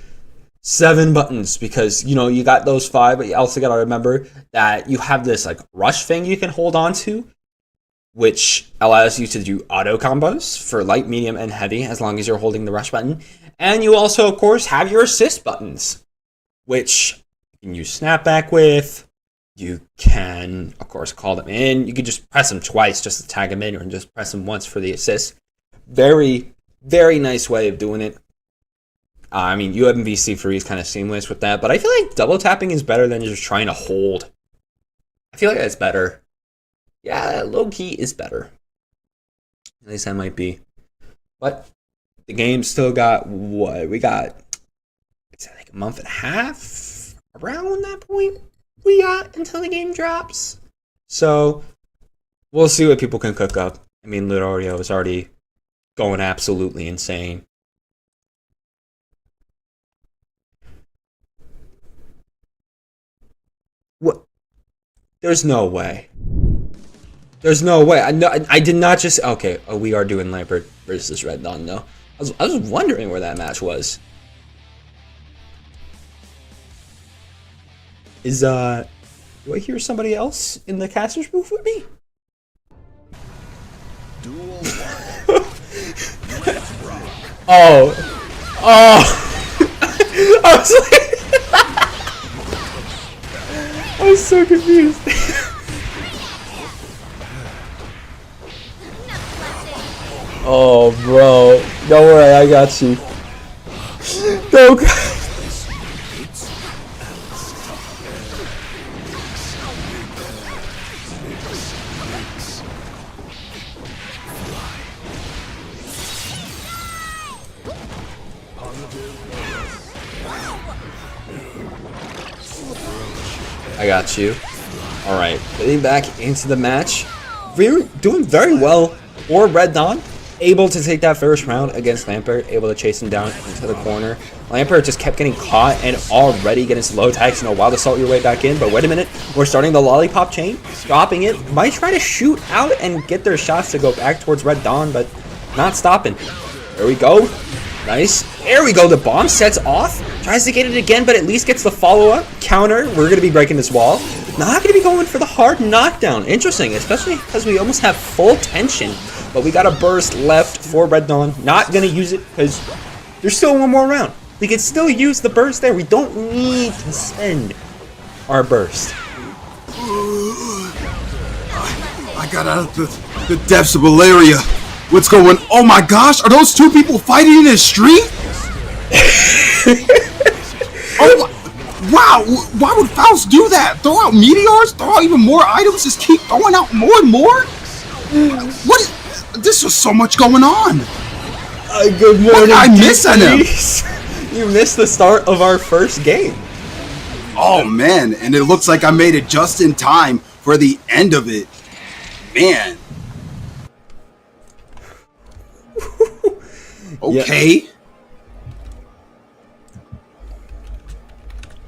7 buttons, because, you got those 5, but you also got to remember that you have this, rush thing you can hold on to, which allows you to do auto combos for light, medium, and heavy, as long as you're holding the rush button. And you also, of course, have your assist buttons, which you can use snapback with. You can, of course, call them in. You can just press them twice just to tag them in, or just press them once for the assist. Very, very nice way of doing it. UMVC Free is kind of seamless with that, but I feel like double tapping is better than just trying to hold. I feel like that's better. Yeah, low key is better. At least that might be. But the game still got what? We got, it's like a month and a half around that point we got until the game drops. So we'll see what people can cook up. Ludorio is already going absolutely insane. There's no way. There's no way. I did not just... Okay, we are doing Lampert versus Red Dawn, though. I was wondering where that match was. Do I hear somebody else in the caster's booth with me? Oh. I was like... I was so confused. Oh, bro. Don't worry, I got you. No, I got you. Alright, getting back into the match. We're doing very well for Red Dawn. Able to take that first round against Lampert, able to chase him down into the corner. Lampert just kept getting caught and already getting slow tags. You know, wild assault your way back in, but wait a minute. We're starting the lollipop chain, stopping it. Might try to shoot out and get their shots to go back towards Red Dawn, but not stopping. There we go. Nice. There we go. The bomb sets off. Tries to get it again, but at least gets the follow-up. Counter. We're going to be breaking this wall. Not going to be going for the hard knockdown. Interesting, especially because we almost have full tension. But we got a burst left for Red Dawn. Not going to use it because there's still one more round. We can still use the burst there. We don't need to spend our burst. I got out of the depths of malaria. What's going? Oh my gosh! Are those two people fighting in the street? Oh wow! Why would Faust do that? Throw out meteors? Throw out even more items? Just keep throwing out more and more? What? This was so much going on. Good morning. I miss him. You missed the start of our first game. Oh man! And it looks like I made it just in time for the end of it. Man. Okay. Yeah.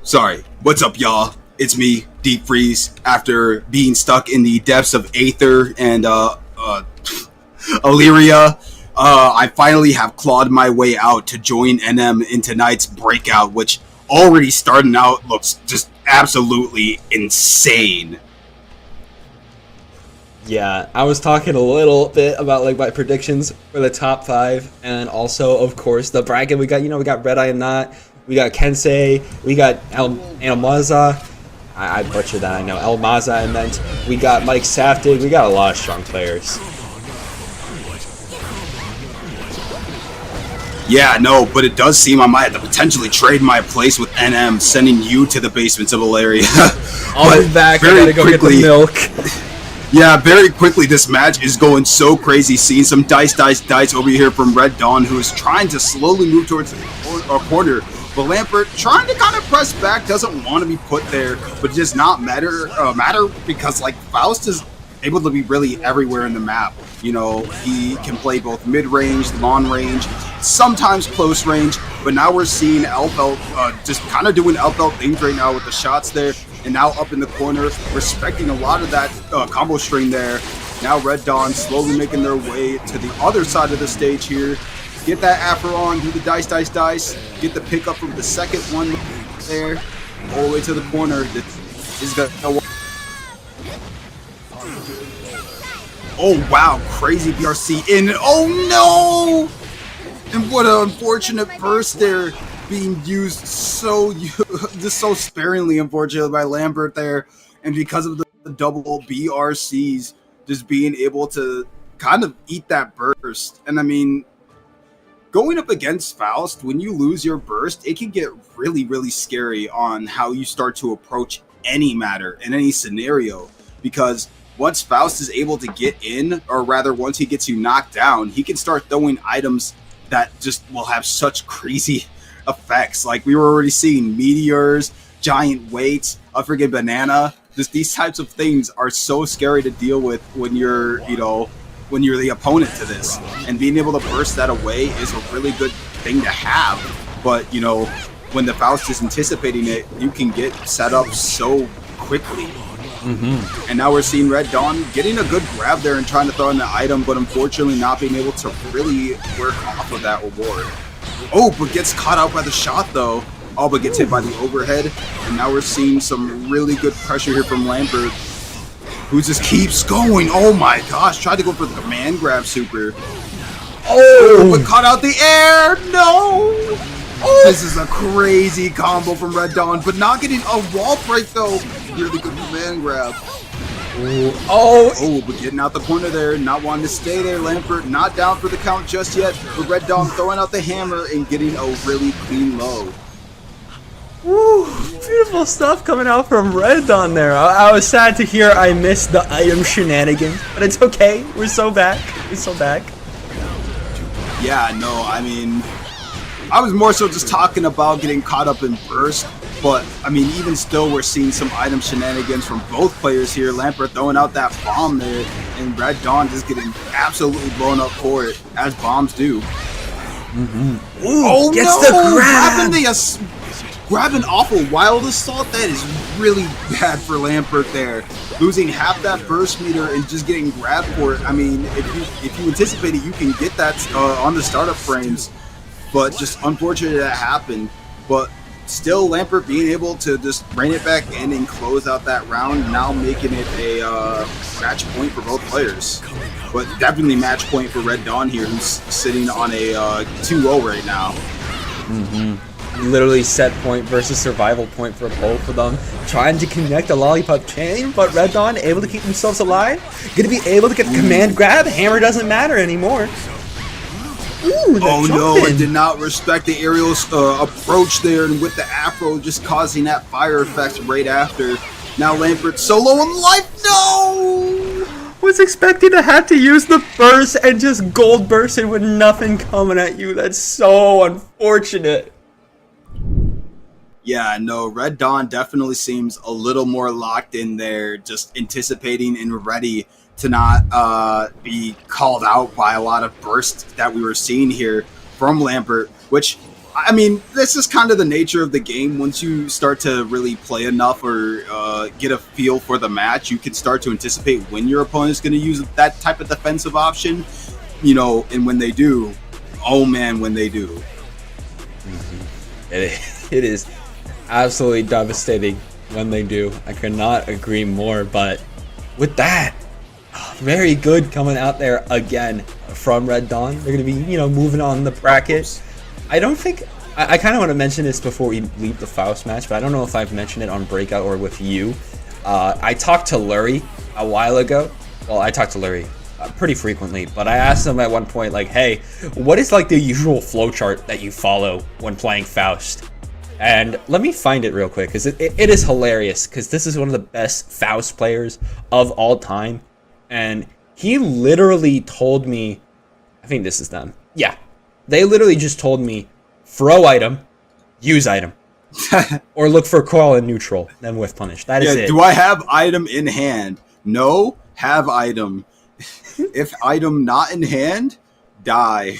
Sorry. What's up, y'all? It's me, Deep Freeze. After being stuck in the depths of Aether and Illyria, I finally have clawed my way out to join NM in tonight's Breakout, which already starting out looks just absolutely insane. Yeah, I was talking a little bit about like my predictions for the top 5, and also, of course, the bracket. We got, we got Red Eye and Not, we got Kensei, we got Elmaza. I butchered that, I know. Elmaza, I meant. We got Mike Saftig. We got a lot of strong players. Yeah, no, but it does seem I might have to potentially trade my place with NM, sending you to the basements of Illyria. I'll be back. I gotta go get the milk. Yeah, very quickly, this match is going so crazy. Seeing some dice over here from Red Dawn, who is trying to slowly move towards our corner. But Lampert trying to kind of press back, doesn't want to be put there, but it does not matter because like Faust is able to be really everywhere in the map. You know, he can play both mid-range, long range, sometimes close range, but now we're seeing Elfelt just kind of doing Elfelt things right now with the shots there. And now up in the corner, respecting a lot of that combo string there. Now Red Dawn slowly making their way to the other side of the stage here. Get that Afro on, do the dice. Get the pickup from the second one there. All the way to the corner. This is gonna... Oh wow, crazy BRC in. Oh no! And what an unfortunate burst there. Being used so sparingly, unfortunately, by Lambert there, and because of the double BRCs, just being able to kind of eat that burst. And I mean, going up against Faust, when you lose your burst, it can get really, really scary on how you start to approach any matter in any scenario, because once Faust is able to get in, or rather once he gets you knocked down, he can start throwing items that just will have such crazy effects. Like we were already seeing meteors, giant weights, a friggin' banana. Just these types of things are so scary to deal with when you're, when you're the opponent to this. And being able to burst that away is a really good thing to have. But, when the Faust is anticipating it, you can get set up so quickly. And now we're seeing Red Dawn getting a good grab there and trying to throw in the item, but unfortunately not being able to really work off of that reward. Oh, but gets caught out by the shot though. Oh, but gets hit by the overhead. And now we're seeing some really good pressure here from Lambert, who just keeps going. Oh my gosh, tried to go for the command grab super. Oh, but caught out the air. No. Oh. This is a crazy combo from Red Dawn, but not getting a wall break though. Really good command grab. Oh, but getting out the corner there, not wanting to stay there. Lambert not down for the count just yet, but Red Dawn throwing out the hammer and getting a really clean low. Woo, beautiful stuff coming out from Red Dawn there. I was sad to hear I missed the item shenanigans, but it's okay. We're so back. Yeah, no, I mean, I was more so just talking about getting caught up in burst, but I mean, even still, we're seeing some item shenanigans from both players here. Lambert throwing out that bomb there, and Red Dawn just getting absolutely blown up for it, as bombs do. Ooh, gets the grab. Grabbing off a wild assault, that is really bad for Lambert there. Losing half that burst meter and just getting grabbed for it. I mean, if you anticipate it, you can get that on the startup frames, but just unfortunate that happened. But still, Lambert being able to just rein it back in and close out that round, now making it a match point for both players. But definitely match point for Red Dawn here, who's sitting on a 2-0 right now. Literally set point versus survival point for both of them. Trying to connect the lollipop chain, but Red Dawn able to keep themselves alive. Gonna be able to get the command grab. Hammer doesn't matter anymore. Ooh, oh no, it did not respect the aerial approach there, and with the afro just causing that fire effect right after. Now Lambert solo on life. No! Was expecting to have to use the burst and just gold bursting with nothing coming at you. That's so unfortunate. Yeah, no, Red Dawn definitely seems a little more locked in there, just anticipating and ready to not be called out by a lot of bursts that we were seeing here from Lambert, which, I mean, this is kind of the nature of the game. Once you start to really play enough or get a feel for the match, you can start to anticipate when your opponent's going to use that type of defensive option, you know, and when they do, oh man, when they do. It is absolutely devastating when they do. I could not agree more, but with that, very good coming out there again from Red Dawn. They're going to be, you know, moving on the bracket. I don't think, I kind of want to mention this before we leave the Faust match, but I don't know if I've mentioned it on Breakout or with you. I talked to Lurie a while ago. Well, I talked to Lurie pretty frequently, but I asked him at one point, like, hey, what is like the usual flowchart that you follow when playing Faust? And let me find it real quick, because it is hilarious, because this is one of the best Faust players of all time. And he literally told me, I think this is them. Yeah, they literally just told me, throw item, use item, or look for coil and neutral, then whiff punish. That is it. Do I have item in hand? No, have item. If item not in hand, die.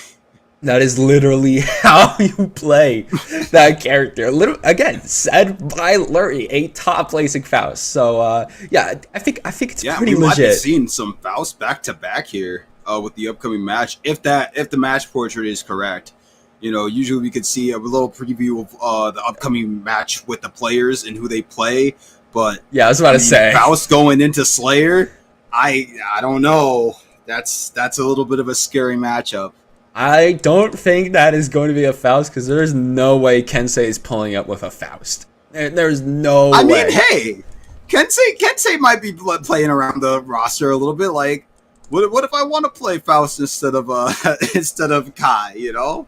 That is literally how you play that character. Again, said by Lurie, a top placing Faust. So yeah, I think it's pretty we legit. Might be seeing some Faust back to back here with the upcoming match, if the match portrait is correct. You know, usually we could see a little preview of the upcoming match with the players and who they play. But yeah, I was about to say Faust going into Slayer. I don't know. That's a little bit of a scary matchup. I don't think that is going to be a Faust, because there's no way Kensei is pulling up with a Faust. There's no way. I mean, hey, Kensei might be playing around the roster a little bit. Like, what if I want to play Faust instead of Kai? You know,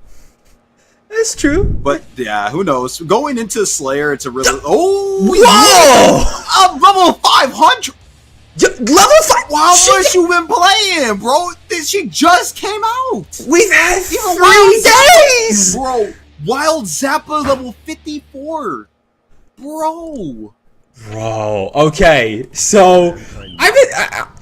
that's true. But yeah, who knows? Going into Slayer, it's a really level 500. Level 5? Wow, what you been playing, bro? She just came out. We've had 3 days, bro. Wild Zappa level 54, bro. Bro, okay, so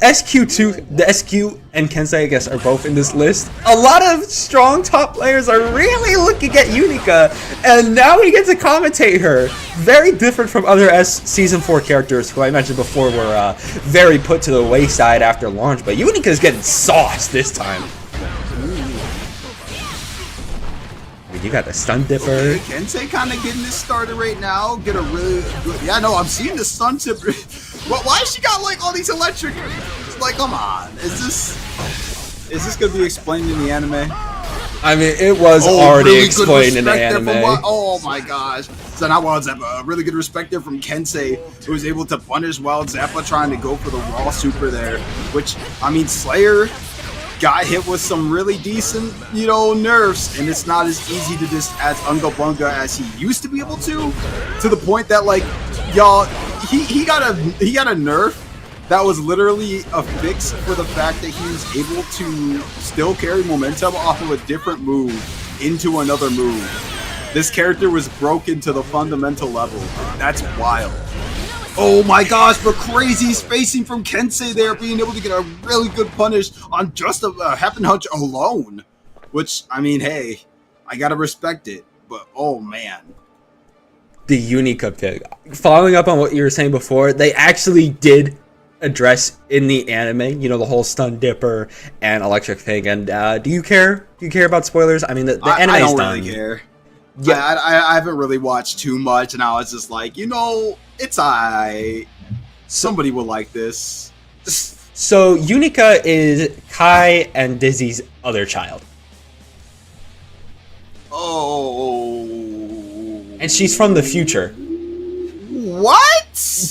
SQ2, the SQ and Kensei, I guess, are both in this list. A lot of strong top players are really looking at Unica, and now we get to commentate her. Very different from other Season 4 characters who I mentioned before were very put to the wayside after launch, but Unica is getting sauced this time. You got the stun dipper. Okay, Kensei kind of getting this started right now. Get a really good. Yeah, no, I'm seeing the stun dipper. Why she got like all these electric? Like, come on, is this gonna be explained in the anime? I mean, it was already really explained in the anime. Oh my gosh! So now Wild Zappa, a really good respect there from Kensei, who was able to punish Wild Zappa trying to go for the raw super there. Which, I mean, Slayer got hit with some really decent, nerfs, and it's not as easy to just as Unga Bunga as he used to be able to the point that, like, y'all, he got a nerf that was literally a fix for the fact that he was able to still carry momentum off of a different move into another move. This character was broken to the fundamental level. That's wild. Oh my gosh, but crazy spacing from Kensei there, being able to get a really good punish on just a Happen Hunch alone. Which, I mean, hey, I gotta respect it, but oh man. The Unica pick. Following up on what you were saying before, they actually did address in the anime, the whole stun dipper and electric pig. And do you care? Do you care about spoilers? I mean, the anime's I don't done. really care. Yeah, I haven't really watched too much, and I was just like, it's alright. Somebody will like this. So Unica is Kai and Dizzy's other child. Oh. And she's from the future. What?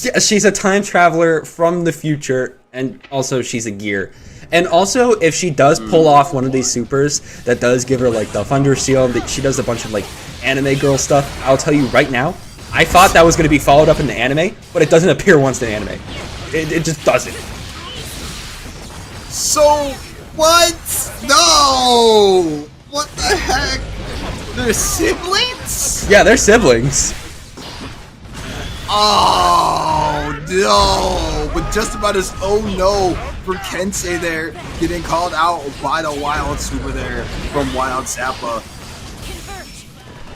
Yeah, she's a time traveler from the future, and also she's a gear. And also, if she does pull off one of these supers that does give her like the Thunder Seal, she does a bunch of like anime girl stuff, I'll tell you right now, I thought that was going to be followed up in the anime, but it doesn't appear once in the anime. It just doesn't. So, what? No! What the heck? They're siblings? Yeah, they're siblings. Oh, no! But just about as oh no for Kensei there, getting called out by the Wild Super there from Wild Zappa.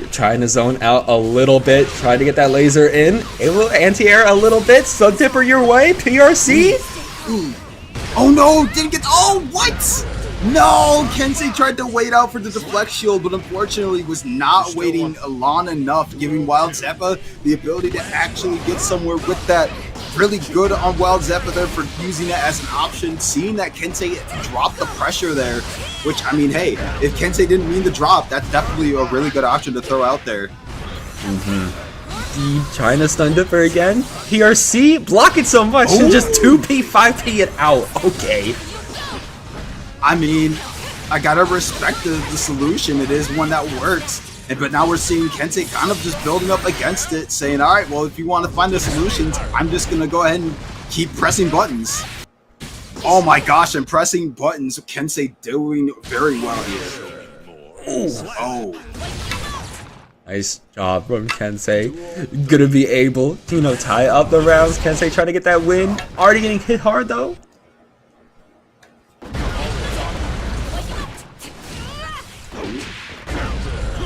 You're trying to zone out a little bit, trying to get that laser in. Able anti-air a little bit, Sun Dipper your way, PRC. Ooh. Oh no, didn't get, oh, what? No, Kensei tried to wait out for the deflect shield, but unfortunately was not waiting long enough, giving Wild Zappa the ability to actually get somewhere with that. Really good on Wild Zappa there for using it as an option, seeing that Kensei dropped the pressure there, which, I mean, hey, if Kensei didn't mean to drop, that's definitely a really good option to throw out there. Trying to stun Dipper again. PRC, block it so much and just 2P, 5P it out. Okay. I mean, I gotta respect the solution. It is one that works. But now we're seeing Kensei kind of just building up against it, saying, all right, well, if you want to find the solutions, I'm just going to go ahead and keep pressing buttons. Oh my gosh, I'm pressing buttons. Kensei doing very well here. Oh. Nice job from Kensei. Gonna be able to, tie up the rounds. Kensei trying to get that win. Already getting hit hard, though.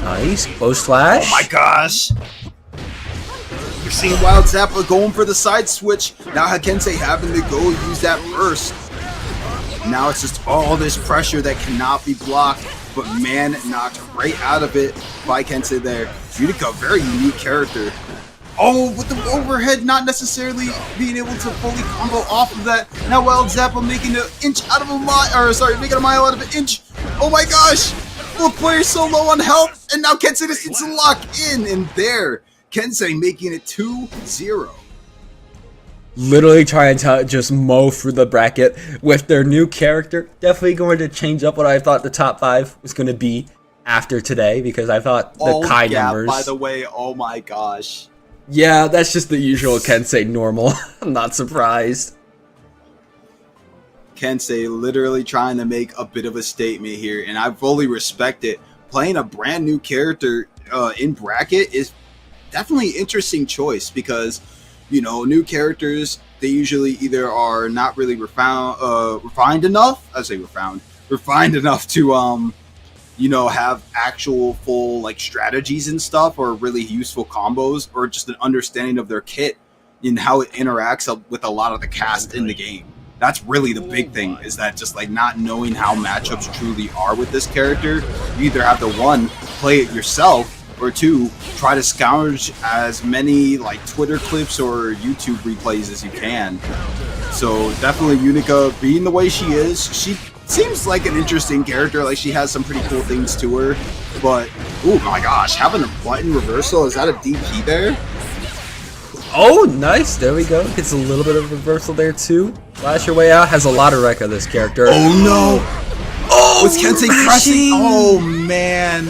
Nice. Close slash. Oh my gosh. You're seeing Wild Zappa going for the side switch. Now Kensei having to go use that burst. Now it's just all this pressure that cannot be blocked. But man, knocked right out of it by Kensei there. Utica, very unique character. Oh, with the overhead not necessarily being able to fully combo off of that. Now Wild Zappa making an inch out of a mile, making a mile out of an inch. Oh my gosh. Both players so low on health, and now Kensei just gets to lock in, and there, Kensei making it 2-0. Literally trying to just mow through the bracket with their new character. Definitely going to change up what I thought the top 5 was going to be after today, because I thought the Kai numbers. By the way, oh my gosh. Yeah, that's just the usual Kensei normal. I'm not surprised. Kensei literally trying to make a bit of a statement here, and I fully respect it. Playing a brand new character in bracket is definitely an interesting choice, because New characters, they usually either are not really refined enough. I say refined enough to have actual full like strategies and stuff, or really useful combos, or just an understanding of their kit and how it interacts with a lot of the cast in the game. That's really the big thing, is that just like not knowing how matchups truly are with this character. You either have to, one, play it yourself, or two, try to scourge as many like Twitter clips or YouTube replays as you can. So definitely Unica, being the way she is, she seems like an interesting character. Like, she has some pretty cool things to her, but oh my gosh, having a button reversal, is that a DP there? Oh, nice. There we go. Gets a little bit of reversal there, too. Flash your way out. Has a lot of wreck of this character. Oh, no. Oh, was Kensei pressing? Oh, man.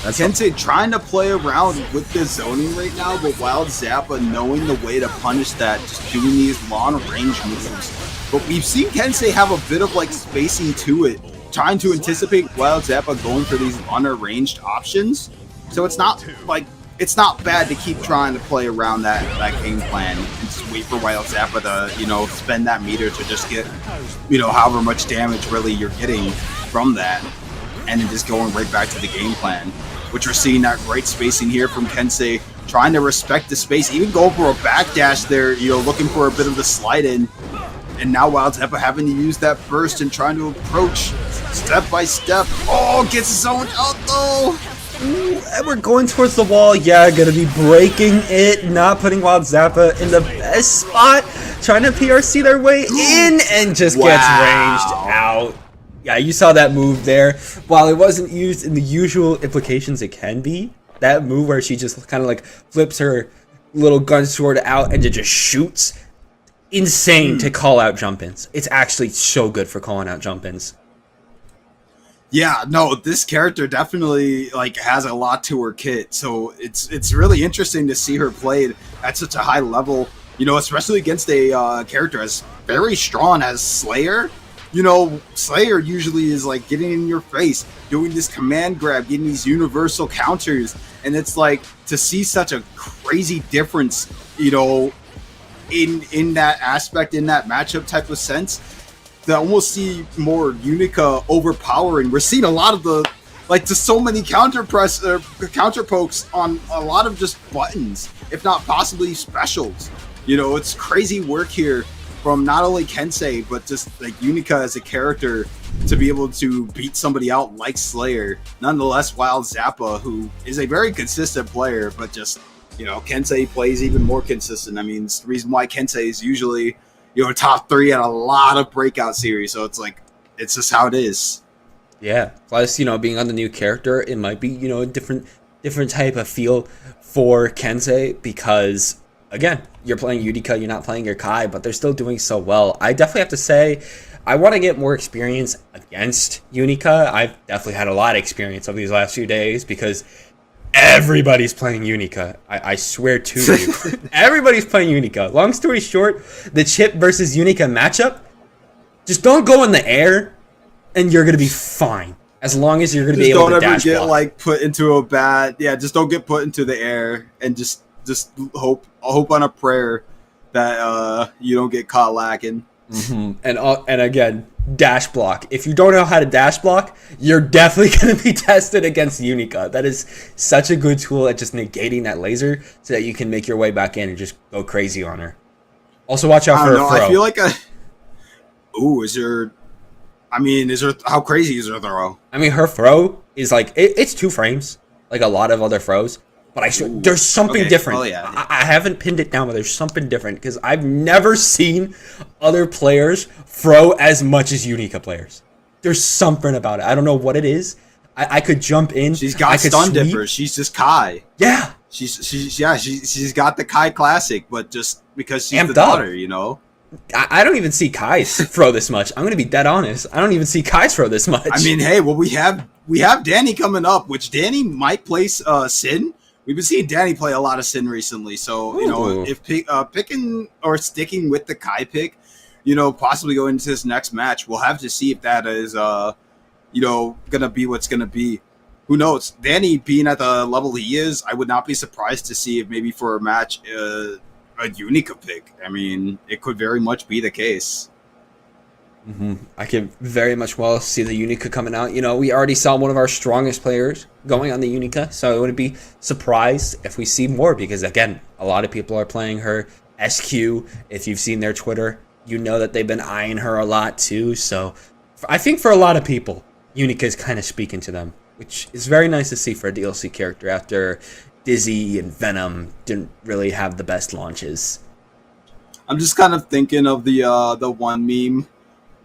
That's Kensei trying to play around with the zoning right now, but Wild Zappa knowing the way to punish that, just doing these long-range moves. But we've seen Kensei have a bit of, like, spacing to it, trying to anticipate Wild Zappa going for these longer-ranged options. So it's not, like, it's not bad to keep trying to play around that game plan and just wait for Wild Zappa to, spend that meter to just get, however much damage really you're getting from that, and then just going right back to the game plan. Which we're seeing that great spacing here from Kensei, trying to respect the space, even going for a backdash there, looking for a bit of the slide in. And now Wild Zappa having to use that burst and trying to approach step by step. Oh, gets zoned out though. Ooh, and we're going towards the wall. Yeah, gonna be breaking it, not putting Wild Zappa in the best spot, trying to PRC their way in, and just gets ranged out. Yeah, you saw that move there. While it wasn't used in the usual implications it can be, that move where she just kind of like flips her little gun sword out and just shoots, insane to call out jump-ins. It's actually so good for calling out jump-ins. Yeah, no, this character definitely like has a lot to her kit, so it's really interesting to see her played at such a high level, especially against a character as very strong as Slayer. Slayer usually is like getting in your face, doing this command grab, getting these universal counters, and it's like to see such a crazy difference, in that aspect, in that matchup type of sense. To almost see more Unica overpowering. We're seeing a lot of the, like, just so many counter pokes on a lot of just buttons, if not possibly specials. It's crazy work here from not only Kensei, but just like Unica as a character to be able to beat somebody out like Slayer. Nonetheless, Wild Zappa, who is a very consistent player, but just, Kensei plays even more consistent. I mean, it's the reason why Kensei is usually top 3 at a lot of Breakout series, so it's just how it is. Yeah, plus, being on the new character, it might be, a different type of feel for Kensei, because, again, you're playing Utica, you're not playing your Kai, but they're still doing so well. I definitely have to say, I want to get more experience against Unica. I've definitely had a lot of experience over these last few days, because everybody's playing Unica. I swear to you. Everybody's playing Unica. Long story short, the Chip versus Unica matchup, just don't go in the air, and you're going to be fine. As long as you're going to be able to dash block. Just don't ever get, like, put into a bad... Yeah, just don't get put into the air, and just hope on a prayer that you don't get caught lacking. Mm-hmm. And again, dash block. If you don't know how to dash block, you're definitely going to be tested against Unica. That is such a good tool at just negating that laser so that you can make your way back in and just go crazy on her. Also, watch out for her throw. I feel like how crazy is her throw? I mean, her throw is like, it's 2 frames, like a lot of other throws. But there's something different. Oh, yeah. I haven't pinned it down, but there's something different, because I've never seen other players throw as much as Unica players. There's something about it. I don't know what it is. I could jump in. She's got stun dippers. She's just Kai. Yeah. She's got the Kai classic, but just because she's the daughter, I don't even see Kai's throw this much. I'm going to be dead honest. I don't even see Kai's throw this much. I mean, hey, well, we have Danny coming up, which Danny might place Sin. We've been seeing Danny play a lot of Sin recently, so if picking or sticking with the Kai pick, possibly going into this next match, we'll have to see if that is gonna be what's gonna be. Who knows? Danny being at the level he is, I would not be surprised to see if maybe for a match, a Unica pick. I mean, it could very much be the case. I could very much well see the Unica coming out. You know, we already saw one of our strongest players going on the Unica, so I wouldn't be surprised if we see more because, again, a lot of people are playing her. SQ, if you've seen their Twitter, you know that they've been eyeing her a lot too. So I think for a lot of people, Unica is kind of speaking to them, which is very nice to see for a DLC character after Dizzy and Venom didn't really have the best launches. I'm just kind of thinking of the one meme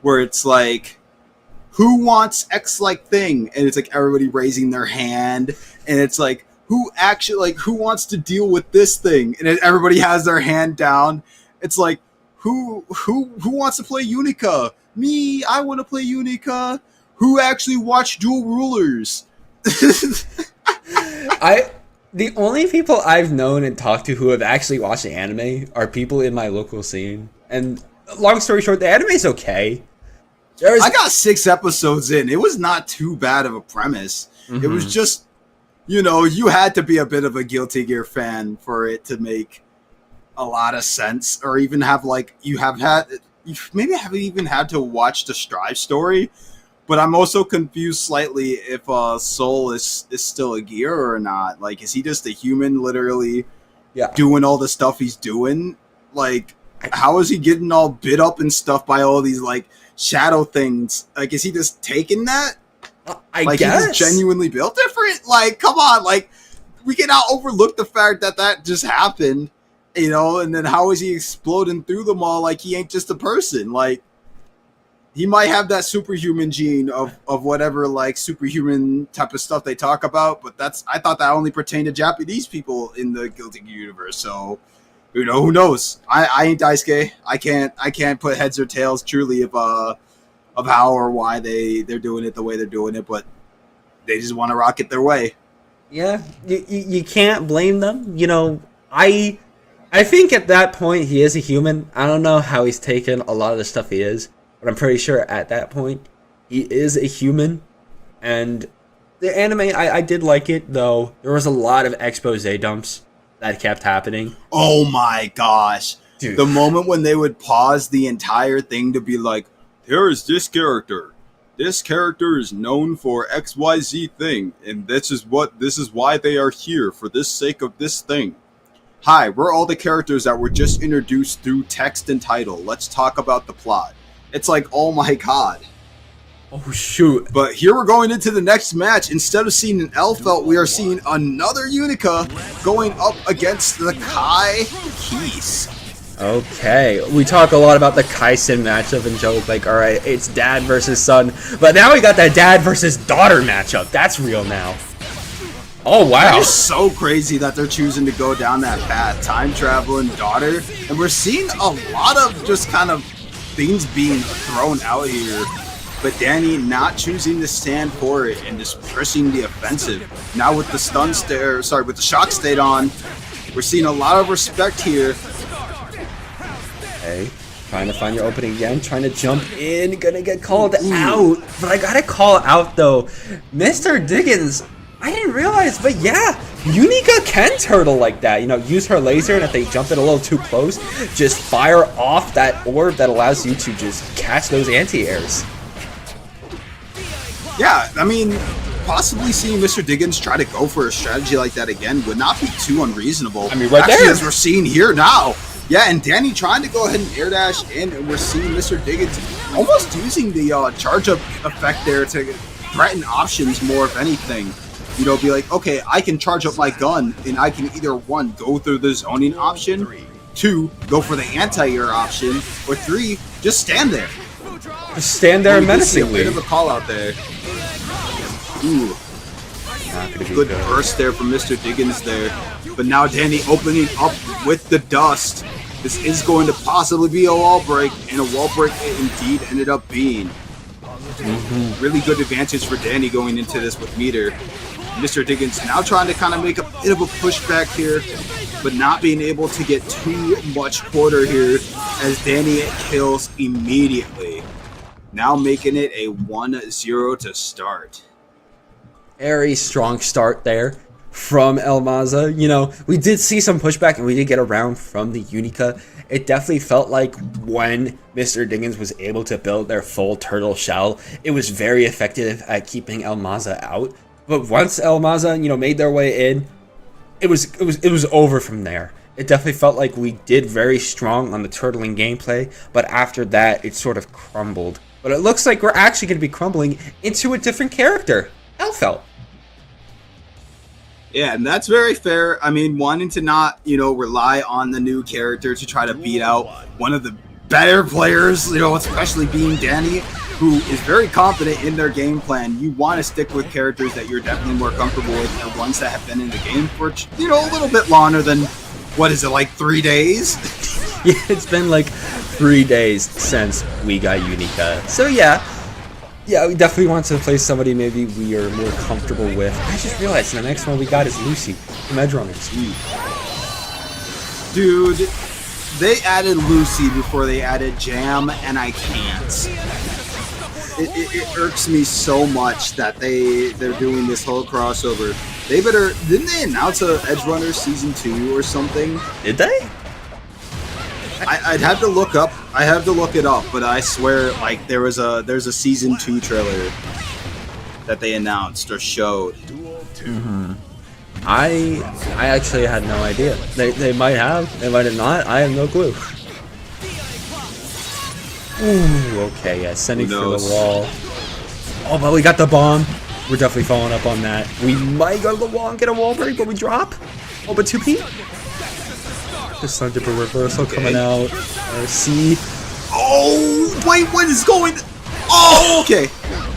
where it's like, who wants X like thing? And it's like everybody raising their hand, and it's like, who wants to deal with this thing? And everybody has their hand down. It's like, who wants to play Unica? Me, I want to play Unica. Who actually watched Dual Rulers? The only people I've known and talked to who have actually watched the anime are people in my local scene. And long story short, the anime's okay. I got 6 episodes in. It was not too bad of a premise. It was just, you know, you had to be a bit of a Guilty Gear fan for it to make a lot of sense, or even have like you maybe haven't even had to watch the Strive story. But I'm also confused slightly if Soul is still a gear or not. Like, is he just a human, literally doing all the stuff he's doing? Like, how is he getting all bit up and stuff by all these like shadow things? Like, is he just taking that? I guess he's genuinely built different. Like, come on, like we cannot overlook the fact that just happened, you know. And then how is he exploding through them all like he ain't just a person? Like, he might have that superhuman gene of whatever like superhuman type of stuff they talk about, but I thought that only pertained to Japanese people in the Guilty Gear universe. So, you know, who knows? I ain't Daisuke. I can't put heads or tails truly of how or why they're doing it the way they're doing it, but they just want to rock it their way. Yeah, you can't blame them. You know, I think at that point he is a human. I don't know how he's taken a lot of the stuff he is, but I'm pretty sure at that point he is a human. And the anime, I did like it, though. There was a lot of expose dumps that kept happening. Oh my gosh. Dude. The moment when they would pause the entire thing to be like, here is this character. This character is known for XYZ thing, and this is why they are here, for this sake of this thing. Hi, we're all the characters that were just introduced through text and title. Let's talk about the plot. It's like, oh my god. Oh shoot. But here we're going into the next match. Instead of seeing an Elfelt, we are seeing another Unica going up against the Kai Keys. Okay, we talk a lot about the Kaisen matchup and joke like, all right, it's dad versus son, but now we got that dad versus daughter matchup. That's real now. Oh wow, it's so crazy that they're choosing to go down that path, time traveling daughter, and we're seeing a lot of just kind of things being thrown out here, but Danny not choosing to stand for it and just pressing the offensive. Now with the with the shock state on, we're seeing a lot of respect here. Okay, trying to find your opening again, trying to jump in, gonna get called out. But I gotta call out though, Mr. Diggins, I didn't realize, but yeah, Unica can turtle like that. You know, use her laser, and if they jump in a little too close, just fire off that orb that allows you to just catch those anti-airs. Yeah, I mean, possibly seeing Mr. Diggins try to go for a strategy like that again would not be too unreasonable. I mean, right actually, there, as we're seeing here now. Yeah, and Danny trying to go ahead and air dash in, and we're seeing Mr. Diggins almost using the charge up effect there to threaten options more, if anything. You know, be like, okay, I can charge up my gun, and I can either, 1, go through the zoning option, 2, go for the anti-air option, or 3, just stand there. Just stand there menacingly. A bit of a call out there. Ooh. Good burst there from Mr. Diggins there. But now Danny opening up with the dust. This is going to possibly be a wall break, and a wall break it indeed ended up being. Really good advantage for Danny going into this with meter. Mr. Diggins now trying to kind of make a bit of a pushback here, but not being able to get too much quarter here as Danny kills immediately. Now making it a 1-0 to start. Very strong start there from Elmaza. You know, we did see some pushback and we did get around from the Unica. It definitely felt like when Mr. Diggins was able to build their full turtle shell, it was very effective at keeping Elmaza out. But once Elmaza, you know, made their way in, it was over from there. It definitely felt like we did very strong on the turtling gameplay, but after that, it sort of crumbled. But it looks like we're actually going to be crumbling into a different character, Elfelt. Yeah, and that's very fair. I mean, wanting to not, you know, rely on the new character to try to beat out one of the better players, you know, especially being Danny, who is very confident in their game plan. You want to stick with characters that you're definitely more comfortable with and ones that have been in the game for, you know, a little bit longer than, what is it, like 3 days? Yeah, it's been like 3 days since we got Unica. So yeah, we definitely want to play somebody maybe we are more comfortable with. I just realized the next one we got is Lucy from Edgerunners. Dude, they added Lucy before they added Jam, and I can't. It irks me so much that they're doing this whole crossover. They better, didn't they announce a Edgerunners season 2 or something? Did they? I'd have to look up. I have to look it up, but I swear, like there's a season 2 trailer that they announced or showed. Mm-hmm. I actually had no idea. They might have. They might have not. I have no clue. Ooh, okay, yeah, sending through the wall. Oh, but we got the bomb. We're definitely following up on that. We might go to the wall and get a wall break, but we drop. Oh, but 2P. The Thunderbird reversal coming out. RC. Oh, wait, what is going? Oh, okay.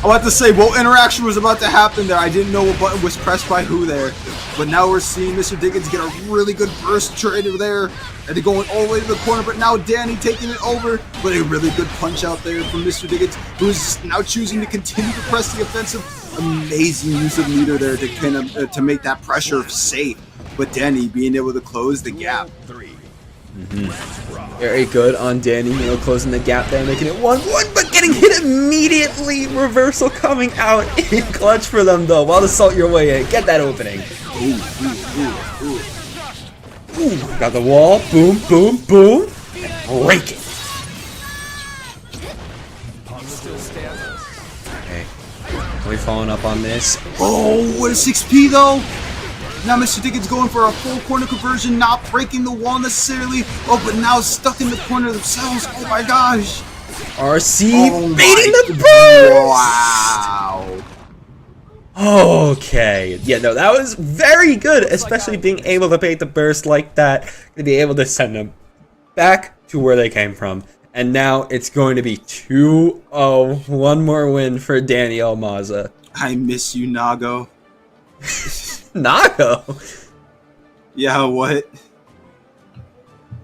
I want to say, what interaction was about to happen there? I didn't know what button was pressed by who there. But now we're seeing Mr. Diggins get a really good burst trade there. And they're going all the way to the corner, but now Danny taking it over. But a really good punch out there from Mr. Diggins, who's now choosing to continue to press the offensive. Amazing use of meter there to kind of to make that pressure safe. But Danny being able to close the gap. Mm-hmm. Very good on Danny, you know, closing the gap there, making it 1-1, but getting hit immediately. Reversal coming out in clutch for them, though. While to salt your way in. Get that opening. Ooh, got the wall. Boom, boom, boom. And break it. Okay. Are we following up on this? Oh, what a 6P, though. Now Mr. Diggins going for a full corner conversion, not breaking the wall necessarily. Oh, but now stuck in the corner themselves. Oh my gosh. RC baiting the burst. Wow. Okay. Yeah, no, that was very good, especially being able to bait the burst like that, to be able to send them back to where they came from. And now it's going to be 2-0. One more win for Danny Elmaza. I miss you, Nago. Nago? Yeah, what?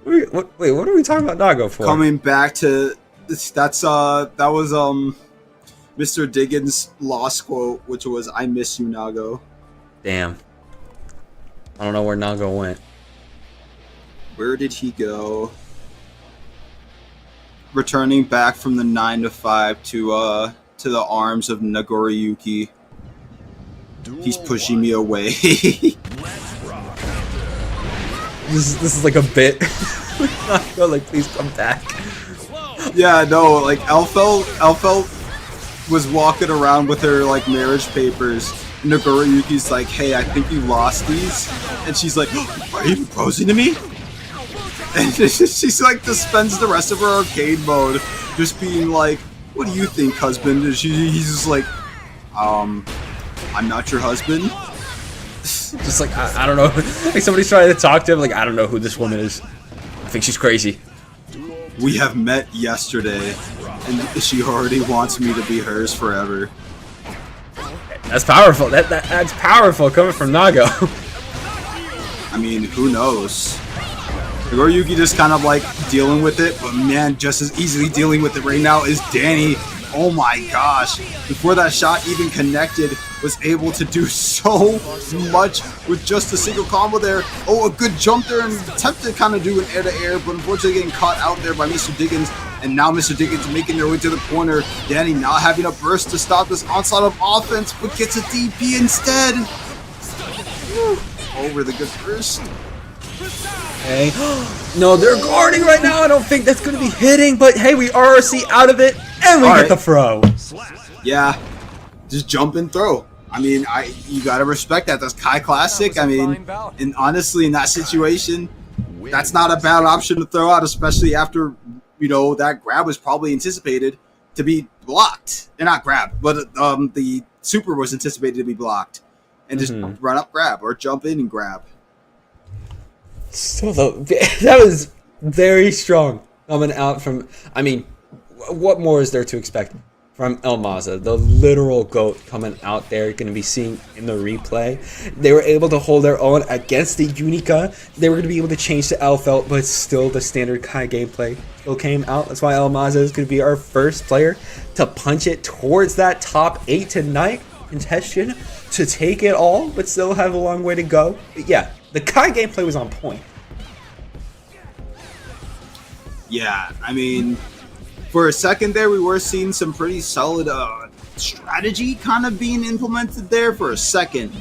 Wait, what are we talking about Nago for? Coming back to that was Mr. Diggins' lost quote, which was "I miss you, Nago." Damn. I don't know where Nago went. Where did he go? Returning back from the 9 to 5 to the arms of Nagoriyuki. He's pushing me away. This is like a bit. Nago, like, please come back. Yeah, no, like Elfelt was walking around with her like marriage papers. Nagoriyuki's like, "Hey, I think you lost these," and she's like, "Are you proposing to me?" And she's like, just spends the rest of her arcade mode just being like, "What do you think, husband?" And he's just like, "I'm not your husband." Just like, I don't know. Like somebody's trying to talk to him. Like, I don't know who this woman is. I think she's crazy. We have met yesterday, and she already wants me to be hers forever. That's powerful. That's powerful coming from Nago. I mean, who knows? Nagoriyuki just kind of like dealing with it, but man, just as easily dealing with it right now is Danny. Oh my gosh. Before that shot even connected, was able to do so much with just a single combo there. Oh, a good jump there and attempted to kind of do an air-to-air, but unfortunately getting caught out there by Mr. Diggins. And now Mr. Diggins making their way to the corner. Danny not having a burst to stop this onslaught of offense, but gets a DP instead. Over the good first. Okay. No, they're guarding right now. I don't think that's going to be hitting, but hey, we RRC out of it, and we get the throw. Yeah, just jump and throw. I mean, you gotta respect that. That's Kai Classic. I mean, and honestly, in that situation, that's not a bad option to throw out, especially after, you know, that grab was probably anticipated to be blocked. And not grab, but the super was anticipated to be blocked. And just run up, grab, or jump in and grab. So that was very strong coming out from. I mean, what more is there to expect from El Maza, the literal GOAT coming out there, going to be seen in the replay. They were able to hold their own against the Unica. They were going to be able to change to Elfelt, but still the standard Kai gameplay still came out. That's why El Maza is going to be our first player to punch it towards that top 8 tonight contention to take it all, but still have a long way to go. But yeah, the Kai gameplay was on point. Yeah, I mean, for a second there, we were seeing some pretty solid strategy kind of being implemented there for a second.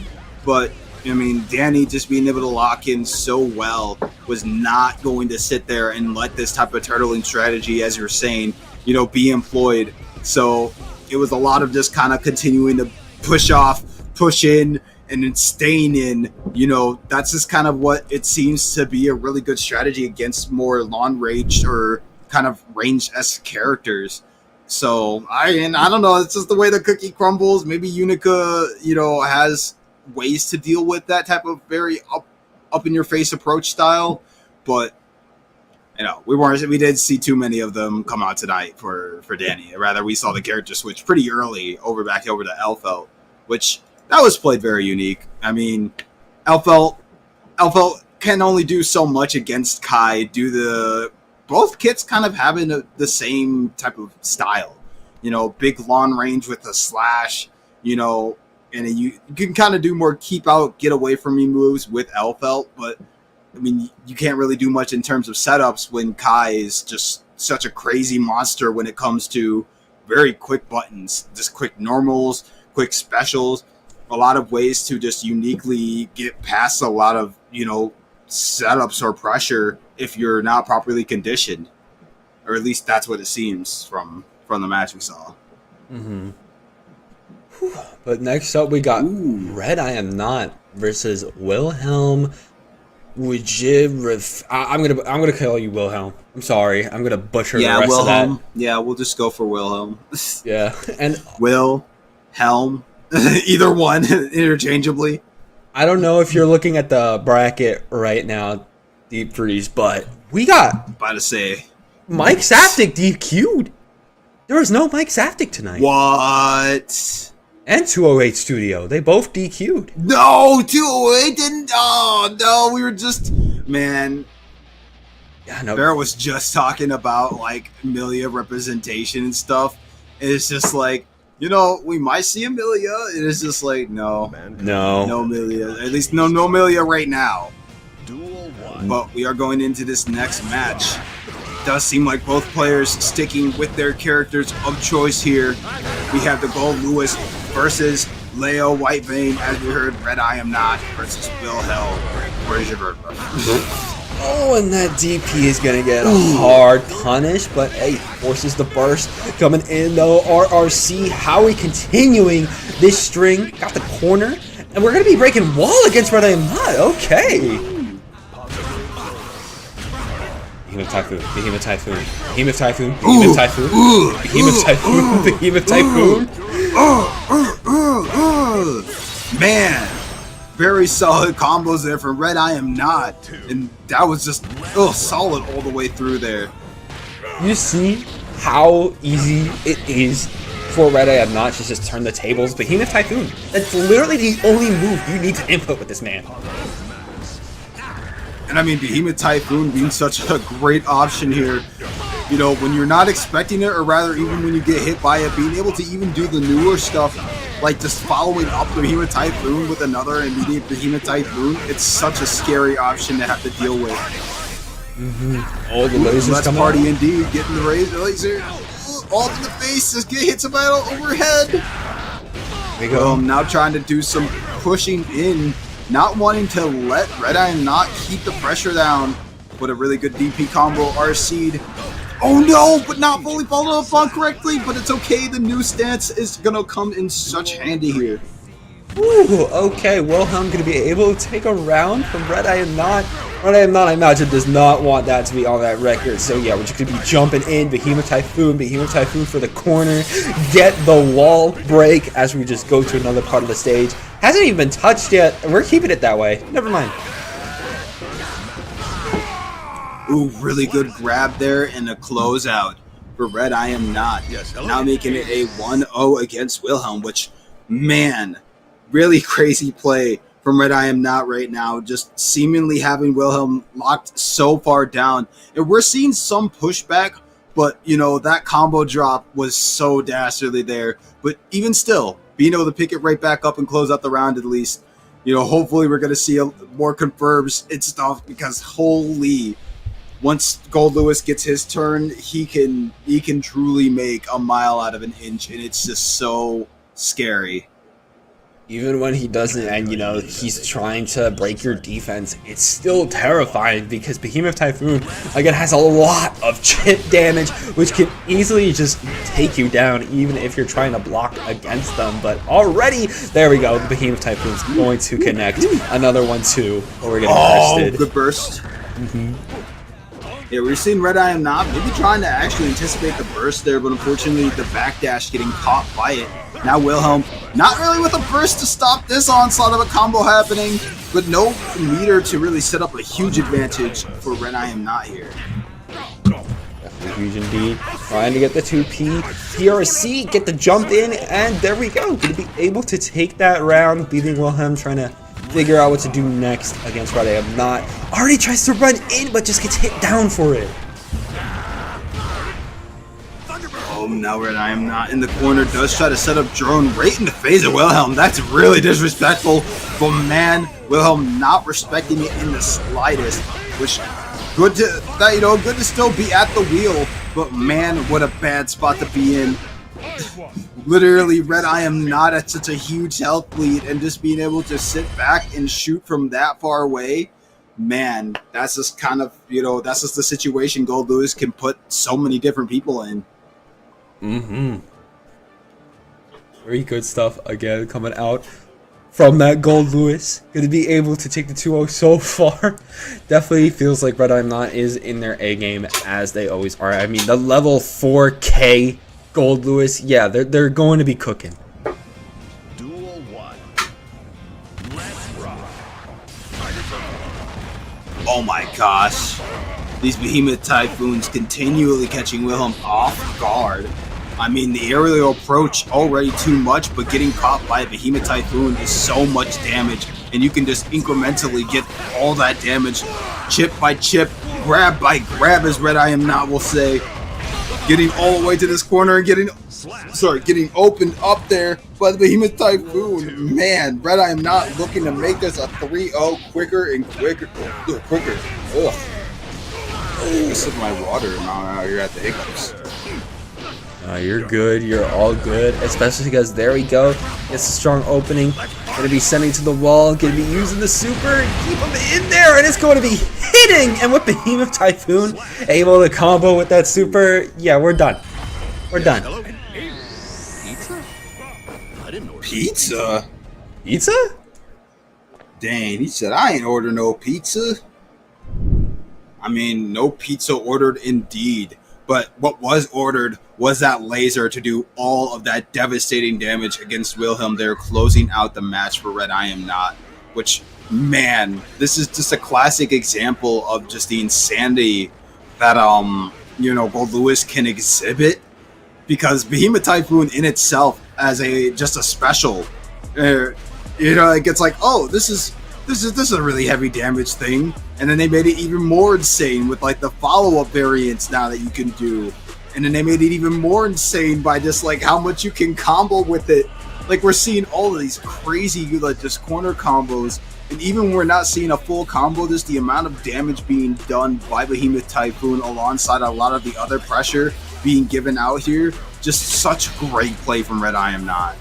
But, I mean, Danny just being able to lock in so well was not going to sit there and let this type of turtling strategy, as you're saying, you know, be employed. So it was a lot of just kind of continuing to push off, push in, and then staying in. You know, that's just kind of what it seems to be a really good strategy against more long range or kind of range-esque characters. So I don't know, it's just the way the cookie crumbles. Maybe Unica, you know, has ways to deal with that type of very up in your face approach style, but you know, we did see too many of them come out tonight for Danny. Rather, we saw the character switch pretty early back over to Elfelt, which that was played very unique. I mean, Elfelt can only do so much against Kai both kits kind of having the same type of style, you know, big long range with a slash, you know, and you can kind of do more keep out, get away from me moves with Elfelt, but I mean, you can't really do much in terms of setups when Kai is just such a crazy monster when it comes to very quick buttons, just quick normals, quick specials, a lot of ways to just uniquely get past a lot of, you know, setups or pressure if you're not properly conditioned, or at least that's what it seems from the match we saw. Mm-hmm. But next up we got Red I Am Not versus Wilhelm Wujib. I'm gonna call you Wilhelm. I'm sorry, I'm gonna butcher the rest of that. Yeah, we'll just go for Wilhelm. Yeah, and Helm, either one interchangeably. I don't know if you're looking at the bracket right now, Deep Freeze, but we got about to say Mike Saftik DQ'd. There was no Mike Saftik tonight. What? And 208 Studio, they both DQ'd. No, 208 didn't. Oh no, we were just Yeah, no. Vera was just talking about like Amelia representation and stuff. And it's just like, you know, we might see Amelia. And it's just like, no Amelia. At least no Amelia right now. But we are going into this next match. It does seem like both players sticking with their characters of choice here. We have the Gold Lewis versus Leo Whitevane, as we heard, Red I Am Not versus Wilhelm. Where's your bird? Oh, and that DP is going to get hard punished, but hey, forces the burst coming in though. RRC, Howie continuing this string, got the corner, and we're going to be breaking wall against Red I Am Not. Okay. Behemoth Typhoon, Behemoth Typhoon, Behemoth Typhoon, Behemoth Typhoon, Behemoth Typhoon, Behemoth Typhoon. Man, very solid combos there from Red I Am Not, and that was just solid all the way through there. You see how easy it is for Red I Am Not to just turn the tables? Behemoth Typhoon, that's literally the only move you need to input with this man. And I mean, Behemoth Typhoon being such a great option here. You know, when you're not expecting it, or rather even when you get hit by it, being able to even do the newer stuff, like just following up Behemoth Typhoon with another immediate Behemoth Typhoon, it's such a scary option to have to deal with. All the lasers Let's come party out. indeed, getting the laser all in the face, just get hits of battle overhead. Now trying to do some pushing in. not wanting to let Red Eye not keep the pressure down. What a really good DP combo, RC'd. Oh no, but not fully followed up on correctly, but it's okay. The new stance is gonna come in such handy here. Ooh, okay, Wilhelm gonna be able to take a round from Red Eye and Not. Red Eye and Not, I imagine, does not want that to be on that record. So yeah, we're just gonna be jumping in. Behemoth Typhoon for the corner. Get the wall break as we just go to another part of the stage. Hasn't even been touched yet. We're keeping it that way. Never mind. Ooh, really good grab there and a closeout for Red Eye and Not. Now making it a 1-0 against Wilhelm, which, man, really crazy play from Red Eye and Not right now. Just seemingly having Wilhelm locked so far down. And we're seeing some pushback, but, you know, that combo drop was so dastardly there. But even still, being able to pick it right back up and close out the round at least, you know, hopefully we're going to see more confirms and stuff, because holy... Once Gold Lewis gets his turn, he can truly make a mile out of an inch, and it's just so scary. Even when he doesn't, and you know, he's trying to break your defense, it's still terrifying because Behemoth Typhoon, again, has a lot of chip damage, which can easily just take you down, even if you're trying to block against them. But already, there we go, the Behemoth Typhoon's going to connect. Another one, too, or we're getting bursted. The burst. Yeah, we're seeing Red Eye and Not maybe trying to actually anticipate the burst there, but unfortunately the backdash getting caught by it. Now Wilhelm, not really with a burst to stop this onslaught of a combo happening, but no meter to really set up a huge advantage for Red Eye and Not here. Definitely huge indeed. Trying to get the 2P. TRC, get the jump in, and there we go. Going to be able to take that round, leaving Wilhelm trying to figure out what to do next against Red Eye and Not. Already tries to run in, but just gets hit down for it. Oh, now Red Eye and Not in the corner, does try to set up drone right in the face of Wilhelm. That's really disrespectful. But man, Wilhelm not respecting it in the slightest. Which good to still be at the wheel. But man, what a bad spot to be in. Literally, Red Eye and Not at such a huge health lead, and just being able to sit back and shoot from that far away, man, that's just kind of, you know, that's just the situation Gold Lewis can put so many different people in. Very good stuff again coming out from that Gold Lewis. Going to be able to take the 2-0 so far. Definitely feels like Red Eye and Not is in their A game, as they always are. I mean, the level 4K Gold Lewis, yeah, they're going to be cooking. Duel 1. Let's rock. Oh my gosh. These Behemoth Typhoons continually catching Wilhelm off guard. I mean, the aerial approach already too much, but getting caught by a Behemoth Typhoon is so much damage, and you can just incrementally get all that damage, chip by chip, grab by grab, as Red Eye and Not will say. Getting all the way to this corner and getting opened up there by the Behemoth Typhoon. Man, Red Eye and Not looking to make this a 3-0 quicker and quicker. Ugh. I sip my water now you're at the hiccups. You're good. You're all good. Especially because there we go. It's a strong opening. Going to be sending to the wall. Going to be using the super. Keep him in there. And it's going to be hitting. And with Behemoth Typhoon able to combo with that super. Yeah, we're done. We're done. Pizza? I didn't order pizza. Pizza? Dang, he said I ain't order no pizza. I mean, no pizza ordered indeed. But what was ordered was that laser to do all of that devastating damage against Wilhelm there, closing out the match for Red Eye and Not. Which, man, this is just a classic example of just the insanity that, Gold Lewis can exhibit. Because Behemoth Typhoon in itself, as just a special, it gets like, oh, this is a really heavy damage thing, and then they made it even more insane with like the follow-up variants now that you can do, and then they made it even more insane by just like how much you can combo with it. Like we're seeing all of these crazy like just corner combos, and even when we're not seeing a full combo, just the amount of damage being done by Behemoth Typhoon alongside a lot of the other pressure being given out here, just such great play from Red Eye and Not.